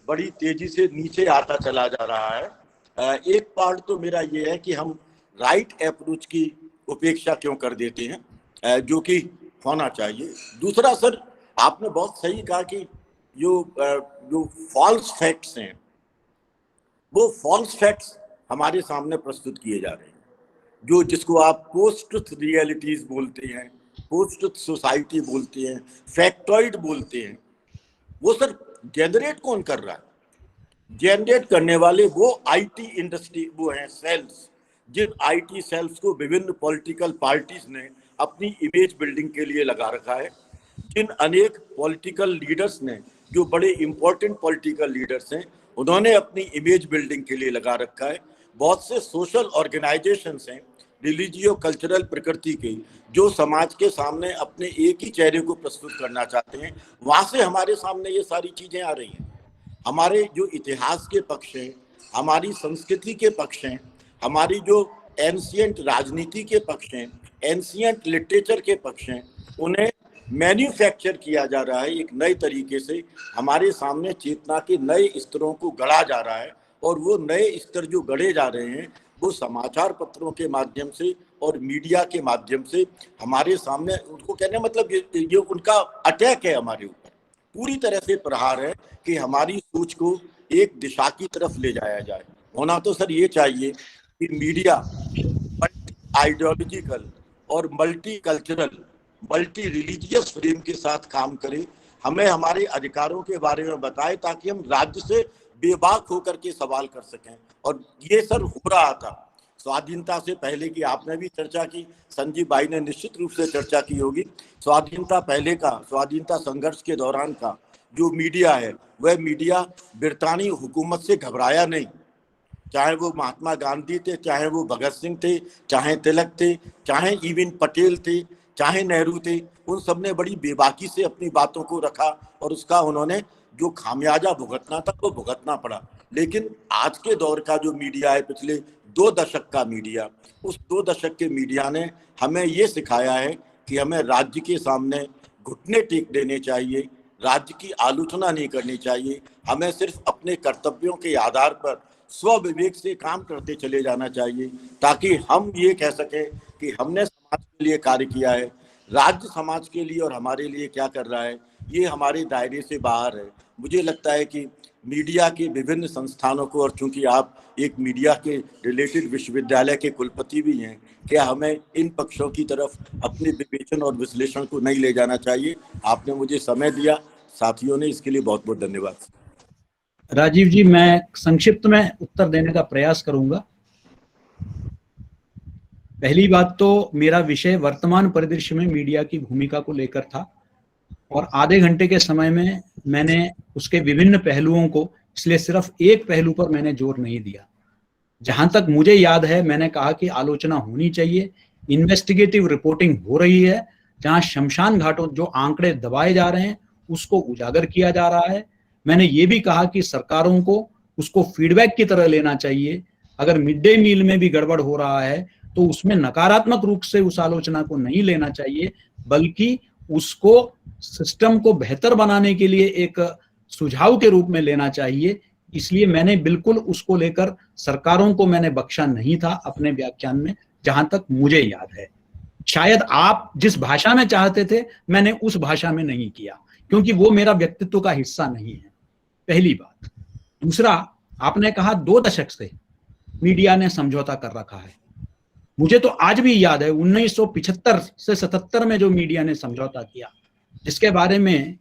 बड़ी तेजी से नीचे आता चला जा रहा है। एक पार्ट तो मेरा ये है कि हम राइट अप्रोच की उपेक्षा क्यों कर देते हैं, जो कि होना चाहिए। दूसरा सर, आपने बहुत सही कहा कि जो फॉल्स फैक्ट्स हैं, वो फॉल्स फैक्ट्स हमारे सामने प्रस्तुत किए जा रहे हैं, जो जिसको आप पोस्ट ट्रुथ रियलिटीज बोलते हैं, पोस्ट ट्रुथ सोसाइटी बोलते हैं, फैक्टॉइड बोलते हैं। वो सर जनरेट कौन कर रहा है? जनरेट करने वाले वो आईटी इंडस्ट्री, वो हैं सेल्स, जिन आईटी सेल्स को विभिन्न पॉलिटिकल पार्टीज ने अपनी इमेज बिल्डिंग के लिए लगा रखा है, जिन अनेक पॉलिटिकल लीडर्स ने, जो बड़े इंपॉर्टेंट पॉलिटिकल लीडर्स हैं, उन्होंने अपनी इमेज बिल्डिंग के लिए लगा रखा है। बहुत से सोशल ऑर्गेनाइजेशंस हैं रिलीजियो कल्चरल प्रकृति के, जो समाज के सामने अपने एक ही चेहरे को प्रस्तुत करना चाहते हैं। वहाँ से हमारे सामने ये सारी चीज़ें आ रही हैं। हमारे जो इतिहास के पक्ष हैं, हमारी संस्कृति के पक्ष हैं, हमारी जो एंशियंट राजनीति के पक्ष हैं, एंशियंट लिटरेचर के पक्ष हैं, उन्हें मैन्युफैक्चर किया जा रहा है। एक नए तरीके से हमारे सामने चेतना के नए स्तरों को गढ़ा जा रहा है, और वो नए स्तर जो गढ़े जा रहे हैं वो समाचार पत्रों के माध्यम से और मीडिया के माध्यम से हमारे सामने, उनको कहने मतलब ये उनका अटैक है हमारे ऊपर, पूरी तरह से प्रहार है कि हमारी सोच को एक दिशा की तरफ ले जाया जाए। होना तो सर ये चाहिए कि मीडिया मल्टी आइडियोलॉजिकल और multi cultural, multi religious frame के साथ काम करे, हमें हमारे अधिकारों के बारे में बताए ताकि हम राज्य से बेबाक होकर के सवाल कर सकें। और ये सर हो रहा था स्वाधीनता से पहले की, आपने भी चर्चा की, संजीव भाई ने निश्चित रूप से चर्चा की होगी। स्वाधीनता पहले का, स्वाधीनता संघर्ष के दौरान का जो मीडिया है, वह मीडिया ब्रितानी हुकूमत से घबराया नहीं। चाहे वो महात्मा गांधी थे, चाहे वो भगत सिंह थे, चाहे तिलक थे, चाहे इवन पटेल थे, चाहे नेहरू थे, उन सब ने बड़ी बेबाकी से अपनी बातों को रखा और उसका उन्होंने जो खामियाजा भुगतना था वो भुगतना पड़ा। लेकिन आज के दौर का जो मीडिया है, पिछले 2 दशक का मीडिया, उस 2 दशक के मीडिया ने हमें ये सिखाया है कि हमें राज्य के सामने घुटने टेक देने चाहिए, राज्य की आलोचना नहीं करनी चाहिए, हमें सिर्फ अपने कर्तव्यों के आधार पर स्वविवेक से काम करते चले जाना चाहिए, ताकि हम ये कह सकें कि हमने समाज के लिए कार्य किया है। राज्य समाज के लिए और हमारे लिए क्या कर रहा है, ये हमारे दायरे से बाहर है। मुझे लगता है कि मीडिया के विभिन्न संस्थानों को, और चूंकि आप एक मीडिया के रिलेटेड विश्वविद्यालय के कुलपति भी हैं, क्या हमें इन पक्षों की तरफ अपने विवेचन और विश्लेषण को नहीं ले जाना चाहिए? आपने मुझे समय दिया, साथियों ने, इसके लिए बहुत बहुत धन्यवाद।
राजीव जी, मैं संक्षिप्त में उत्तर देने का प्रयास करूंगा। पहली बात तो मेरा विषय वर्तमान परिदृश्य में मीडिया की भूमिका को लेकर था, और आधे घंटे के समय में मैंने उसके विभिन्न पहलुओं को, इसलिए सिर्फ एक पहलू पर मैंने जोर नहीं दिया। जहां तक मुझे याद है, मैंने कहा कि आलोचना होनी चाहिए, इन्वेस्टिगेटिव रिपोर्टिंग हो रही है, जहां शमशान घाटों जो आंकड़े दबाए जा रहे हैं उसको उजागर किया जा रहा है। मैंने ये भी कहा कि सरकारों को उसको फीडबैक की तरह लेना चाहिए। अगर मिड डे मील में भी गड़बड़ हो रहा है तो उसमें नकारात्मक रूप से उस आलोचना को नहीं लेना चाहिए, बल्कि उसको सिस्टम को बेहतर बनाने के लिए एक सुझाव के रूप में लेना चाहिए। इसलिए मैंने बिल्कुल उसको लेकर सरकारों को मैंने बख्शा नहीं था अपने व्याख्यान में, जहां तक मुझे याद है। शायद आप जिस भाषा में चाहते थे मैंने उस भाषा में नहीं किया, क्योंकि वो मेरा व्यक्तित्व का हिस्सा नहीं है, पहली बात। दूसरा, आपने कहा 2 दशक से मीडिया ने समझौता कर रखा है। मुझे तो आज भी याद है 1975 से 77 में जो मीडिया ने समझौता किया, जिसके बारे में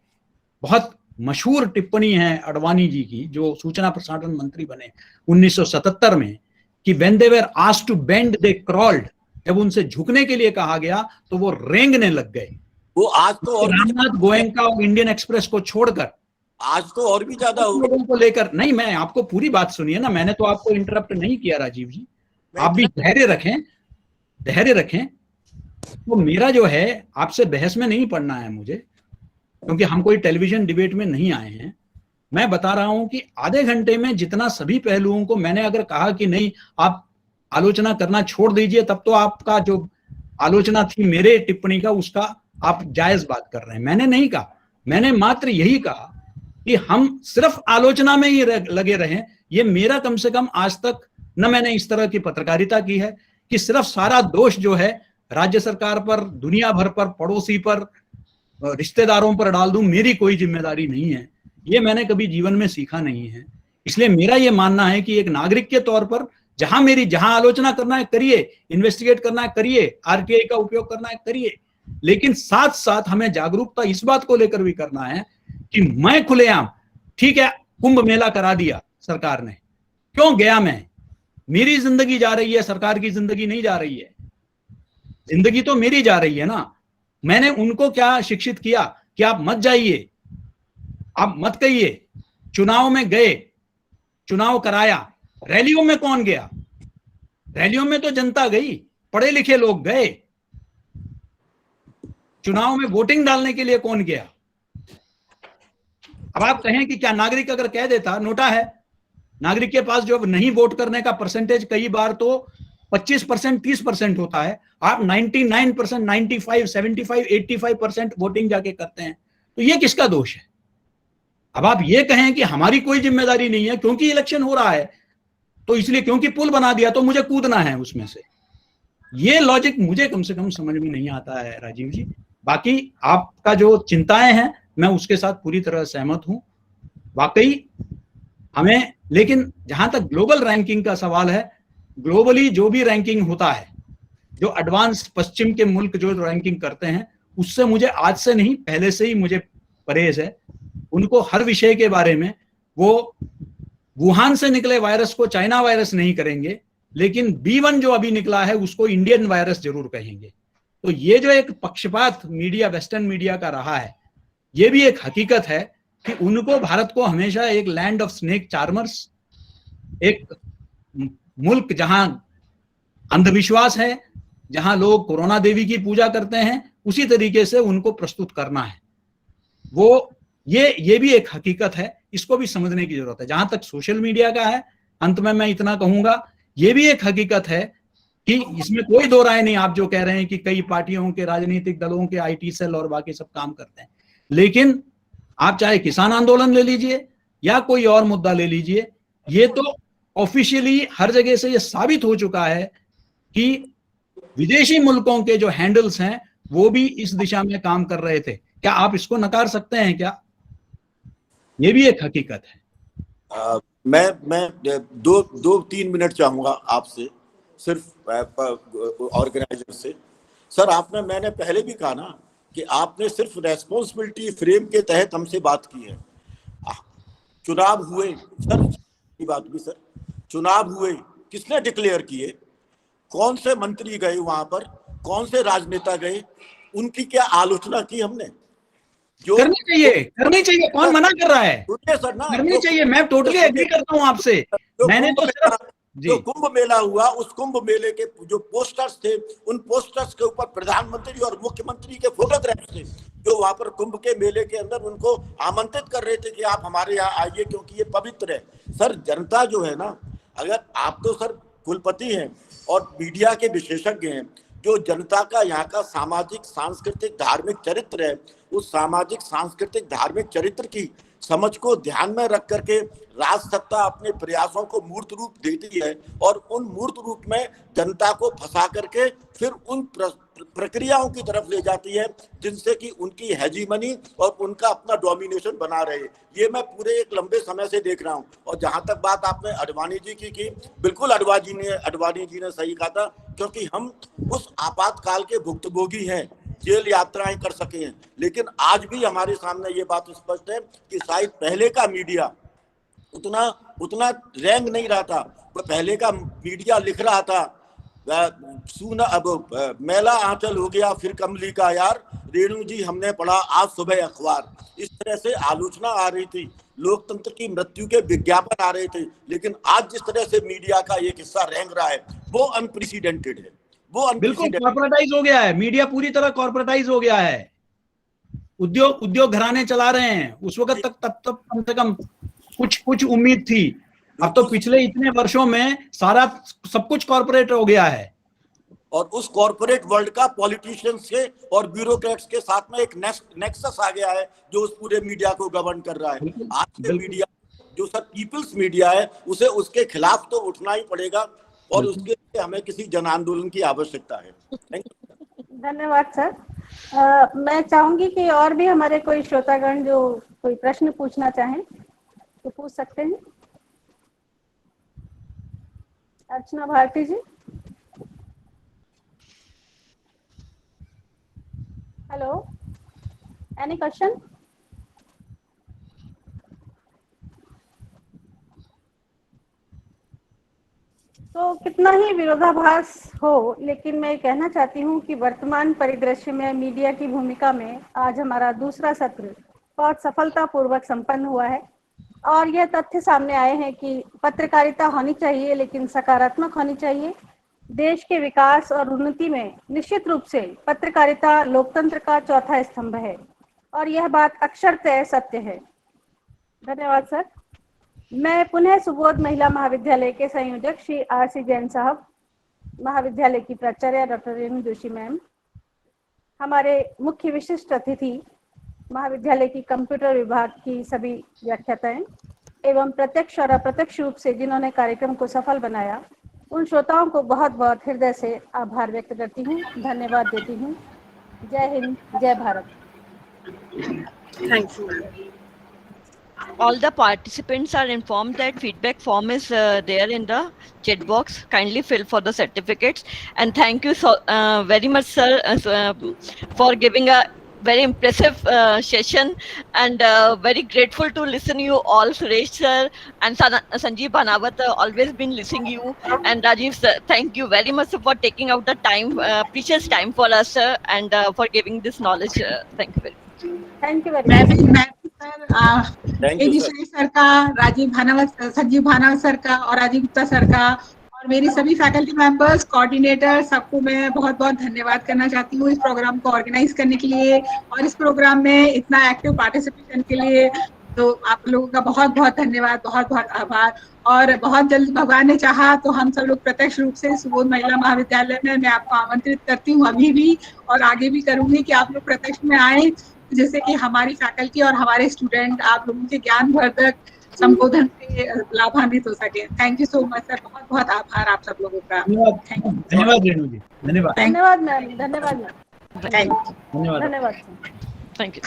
बहुत मशहूर टिप्पणी है अडवाणी जी की, जो सूचना प्रसारण मंत्री बने 1977 में, कि when they were asked to bend they crawled. जब उनसे झुकने के लिए कहा गया तो वो रेंगने लग गए।
वो आज तो और
रामनाथ गोयनका और इंडियन एक्सप्रेस को छोड़कर
आज तो और भी ज्यादा
लोगों को लेकर। नहीं, मैं आपको पूरी बात सुनिए ना, मैंने तो आपको इंटरप्ट नहीं किया राजीव जी, आप भी धैर्य रखें, धैर्य रखें। तो मेरा जो है, आपसे बहस में नहीं पड़ना है मुझे, क्योंकि हम कोई टेलीविजन डिबेट में नहीं आए हैं। मैं बता रहा हूं कि आधे घंटे में जितना सभी पहलुओं को मैंने अगर कहा कि नहीं आप आलोचना करना छोड़ दीजिए, तब तो आपका जो आलोचना थी मेरे टिप्पणी का, उसका आप जायज बात कर रहे हैं। मैंने नहीं कहा, मैंने मात्र यही कहा कि हम सिर्फ आलोचना में ही लगे रहें। ये मेरा कम से कम आज तक न मैंने इस तरह की पत्रकारिता की है कि सिर्फ सारा दोष जो है राज्य सरकार पर, दुनिया भर पर, पड़ोसी पर, रिश्तेदारों पर डाल दूं। मेरी कोई जिम्मेदारी नहीं है, ये मैंने कभी जीवन में सीखा नहीं है। इसलिए मेरा ये मानना है कि एक नागरिक के तौर पर जहां आलोचना करना है करिए, इन्वेस्टिगेट करना है करिए, आरटीआई का उपयोग करना है करिए, लेकिन साथ साथ हमें जागरूकता इस बात को लेकर भी करना है कि मैं खुलेआम, ठीक है कुंभ मेला करा दिया सरकार ने, क्यों गया मैं? मेरी जिंदगी जा रही है, सरकार की जिंदगी नहीं जा रही है। जिंदगी तो मेरी जा रही है ना। मैंने उनको क्या शिक्षित किया कि आप मत जाइए, आप मत कहिए। चुनाव में गए, चुनाव कराया, रैलियों में कौन गया? रैलियों में तो जनता गई, पढ़े लिखे लोग गए। चुनाव में वोटिंग डालने के लिए कौन गया? अब आप कहें कि क्या नागरिक अगर कह देता नोटा है, नागरिक के पास जो नहीं वोट करने का परसेंटेज कई बार तो 25%, 30% होता है, आप 99%, 95, 75, 85% वोटिंग जाके करते हैं, तो ये किसका दोष है? अब आप ये कहें कि हमारी कोई जिम्मेदारी नहीं है क्योंकि इलेक्शन हो रहा है, तो इसलिए क्योंकि पुल बना दिया तो मुझे कूदना है उसमें से, ये लॉजिक मुझे कम से कम समझ में नहीं आता है राजीव जी। बाकी आपका जो चिंताएं हैं मैं उसके साथ पूरी तरह सहमत हूं, वाकई हमें, लेकिन जहां तक ग्लोबल रैंकिंग का सवाल है, ग्लोबली जो भी रैंकिंग होता है, जो एडवांस पश्चिम के मुल्क जो रैंकिंग करते हैं, उससे मुझे आज से नहीं पहले से ही मुझे परहेज है। उनको हर विषय के बारे में वो वुहान से निकले वायरस को चाइना वायरस नहीं करेंगे, लेकिन B1 जो अभी निकला है उसको इंडियन वायरस जरूर कहेंगे। तो ये जो एक पक्षपात मीडिया, वेस्टर्न मीडिया का रहा है, ये भी एक हकीकत है कि उनको, भारत को हमेशा एक लैंड ऑफ स्नेक चार्मर्स, एक मुल्क जहां अंधविश्वास है, जहां लोग कोरोना देवी की पूजा करते हैं, उसी तरीके से उनको प्रस्तुत करना है। वो ये भी एक हकीकत है, इसको भी समझने की जरूरत है। जहां तक सोशल मीडिया का है, अंत में मैं इतना कहूंगा, ये भी एक हकीकत है कि इसमें कोई दो राय नहीं। आप जो कह रहे हैं कि कई पार्टियों के, राजनीतिक दलों के IT सेल और बाकी सब काम करते हैं, लेकिन आप चाहे किसान आंदोलन ले लीजिए या कोई और मुद्दा ले लीजिए, ये तो ऑफिशियली हर जगह से ये साबित हो चुका है कि विदेशी मुल्कों के जो हैंडल्स हैं वो भी इस दिशा में काम कर रहे थे। क्या आप इसको नकार सकते हैं क्या? ये भी एक हकीकत है।
मैं 2-3 मिनट चाहूंगा आपसे, सिर्फ ऑर्गेनाइजर से। सर मैंने पहले भी कहा ना कि आपने सिर्फ रेस्पॉन्सिबिलिटी फ्रेम के तहत हमसे बात की है। चुनाव हुए सर, की बात भी सर, चुनाव हुए, किसने डिक्लेयर किए? कौन से मंत्री गए वहां पर, कौन से राजनेता गए, उनकी क्या आलोचना की हमने? जो
करनी चाहिए, कौन मना कर रहा है?
सर ना
करनी चाहिए, मैं टोटली एग्री करता हूं आपसे। मैंने तो
जो कुंभ मेला हुआ, उस कुंभ मेले के जो पोस्टर्स थे, उन पोस्टर्स के ऊपर प्रधानमंत्री और मुख्यमंत्री के फोटोग्राफ्स थे, जो वहां पर कुंभ के मेले के अंदर उनको आमंत्रित कर रहे थे कि आप हमारे यहाँ आइए क्योंकि ये पवित्र है। सर जनता जो है ना, अगर आप तो सर कुलपति हैं और मीडिया के विशेषज्ञ हैं, जो जनता का यहाँ का सामाजिक सांस्कृतिक धार्मिक चरित्र है, उस सामाजिक सांस्कृतिक धार्मिक चरित्र की समझ को ध्यान में रख करके राज सत्ता अपने प्रयासों को मूर्त रूप देती है और उन मूर्त रूप में जनता को फंसा करके फिर उन प्रक्रियाओं की तरफ ले जाती है जिनसे कि उनकी हेजीमनी और उनका अपना डोमिनेशन बना रहे। ये मैं पूरे एक लंबे समय से देख रहा हूँ। और जहां तक बात आपने अडवाणी जी की बिल्कुल अडवाणी जी ने सही कहा था, क्योंकि हम उस आपातकाल के भुक्तभोगी हैं, जेल यात्राएं कर सके हैं, लेकिन आज भी हमारे सामने ये बात स्पष्ट है कि शायद पहले का मीडिया उतना रैंक नहीं रहा था। पहले का मीडिया लिख रहा था, सुना अब मैला आंचल हो गया फिर कमली का यार, रेणु जी हमने पढ़ा आज सुबह अखबार। इस तरह से आलोचना आ रही थी, लोकतंत्र की मृत्यु के विज्ञापन आ रहे थे, लेकिन आज जिस तरह से मीडिया का एक हिस्सा रेंग रहा है वो अनप्रेसिडेंटेड है। वो
बिल्कुल कॉर्पोरेटाइज हो गया है, मीडिया पूरी तरह कॉर्पोरेटाइज हो गया है। उद्योग घराने चला रहे हैं। उस वक्त तक तब कम से कम कुछ उम्मीद थी, अब तो पिछले इतने वर्षों में सारा सब कुछ कॉर्पोरेट हो गया है।
और उस कॉर्पोरेट वर्ल्ड का पॉलिटिशियंस के और ब्यूरोक्रेट्स के साथ में एक नेक्सस आ गया है जो उस पूरे मीडिया को गवर्न कर रहा है। आज के मीडिया जो सर पीपल्स मीडिया है, उसे उसके खिलाफ तो उठना ही पड़ेगा और उसके लिए हमें किसी जन आंदोलन की आवश्यकता है।
धन्यवाद सर। मैं चाहूंगी कि और भी हमारे कोई श्रोतागण जो कोई प्रश्न पूछना चाहें तो पूछ सकते हैं। अर्चना भारती जी, हेलो, एनी क्वेश्चन? तो कितना ही विरोधाभास हो, लेकिन मैं कहना चाहती हूँ कि वर्तमान परिदृश्य में मीडिया की भूमिका में आज हमारा दूसरा सत्र बहुत सफलतापूर्वक संपन्न हुआ है और यह तथ्य सामने आए हैं कि पत्रकारिता होनी चाहिए, लेकिन सकारात्मक होनी चाहिए। देश के विकास और उन्नति में निश्चित रूप से पत्रकारिता लोकतंत्र का चौथा स्तंभ है और यह बात अक्षरतः सत्य है। धन्यवाद सर। मैं पुनः सुबोध महिला महाविद्यालय के संयोजक श्री आर.सी. जैन साहब, महाविद्यालय की प्राचार्य डॉक्टर रेणु जोशी मैम, हमारे मुख्य विशिष्ट अतिथि महाविद्यालय की कंप्यूटर विभाग की सभी व्याख्याताएं एवं प्रत्यक्ष और अप्रत्यक्ष रूप से जिन्होंने कार्यक्रम को सफल बनाया, उन श्रोताओं को बहुत बहुत हृदय से आभार व्यक्त करती हूँ, धन्यवाद देती हूँ। जय हिंद, जय Bharat.
Thank you.
All the participants are informed that feedback form is there in the chat box. Kindly fill for the certificates. And thank you so very much, sir, for giving a very impressive session, and very grateful to listen you all, Suresh sir and Sanjeev Bhanawat, always been listening you, and Rajiv sir, thank you very much for taking out the time, precious time for us, sir, and for giving this knowledge. Thank you very much.
Thank you very
मैं
मच।
भी सर एडी सुरेश सर का, राजीव भानावत, संजीव भानावत सर का और राजीव गुप्ता सर का और मेरी सभी फैकल्टी मेंबर्स, कोऑर्डिनेटर, सबको मैं बहुत बहुत धन्यवाद करना चाहती हूँ इस प्रोग्राम को ऑर्गेनाइज करने के लिए और इस प्रोग्राम में इतना एक्टिव पार्टिसिपेशन के लिए। तो आप लोगों का बहुत बहुत धन्यवाद, बहुत बहुत आभार। और बहुत जल्द भगवान ने चाहा तो हम सब लोग प्रत्यक्ष रूप से सुबोध महिला महाविद्यालय में मैं आपको आमंत्रित करती हूँ अभी भी और आगे भी करूंगी कि आप लोग प्रत्यक्ष में आए, जैसे कि हमारी फैकल्टी और हमारे स्टूडेंट आप लोगों के ज्ञानवर्धक संबोधन से लाभान्वित हो सके। Thank you so much sir, बहुत बहुत आभार आप सब लोगों का।
धन्यवाद रेणु जी, धन्यवाद।
धन्यवाद मैम, धन्यवाद मैम,
धन्यवाद।
धन्यवाद।
Thank you.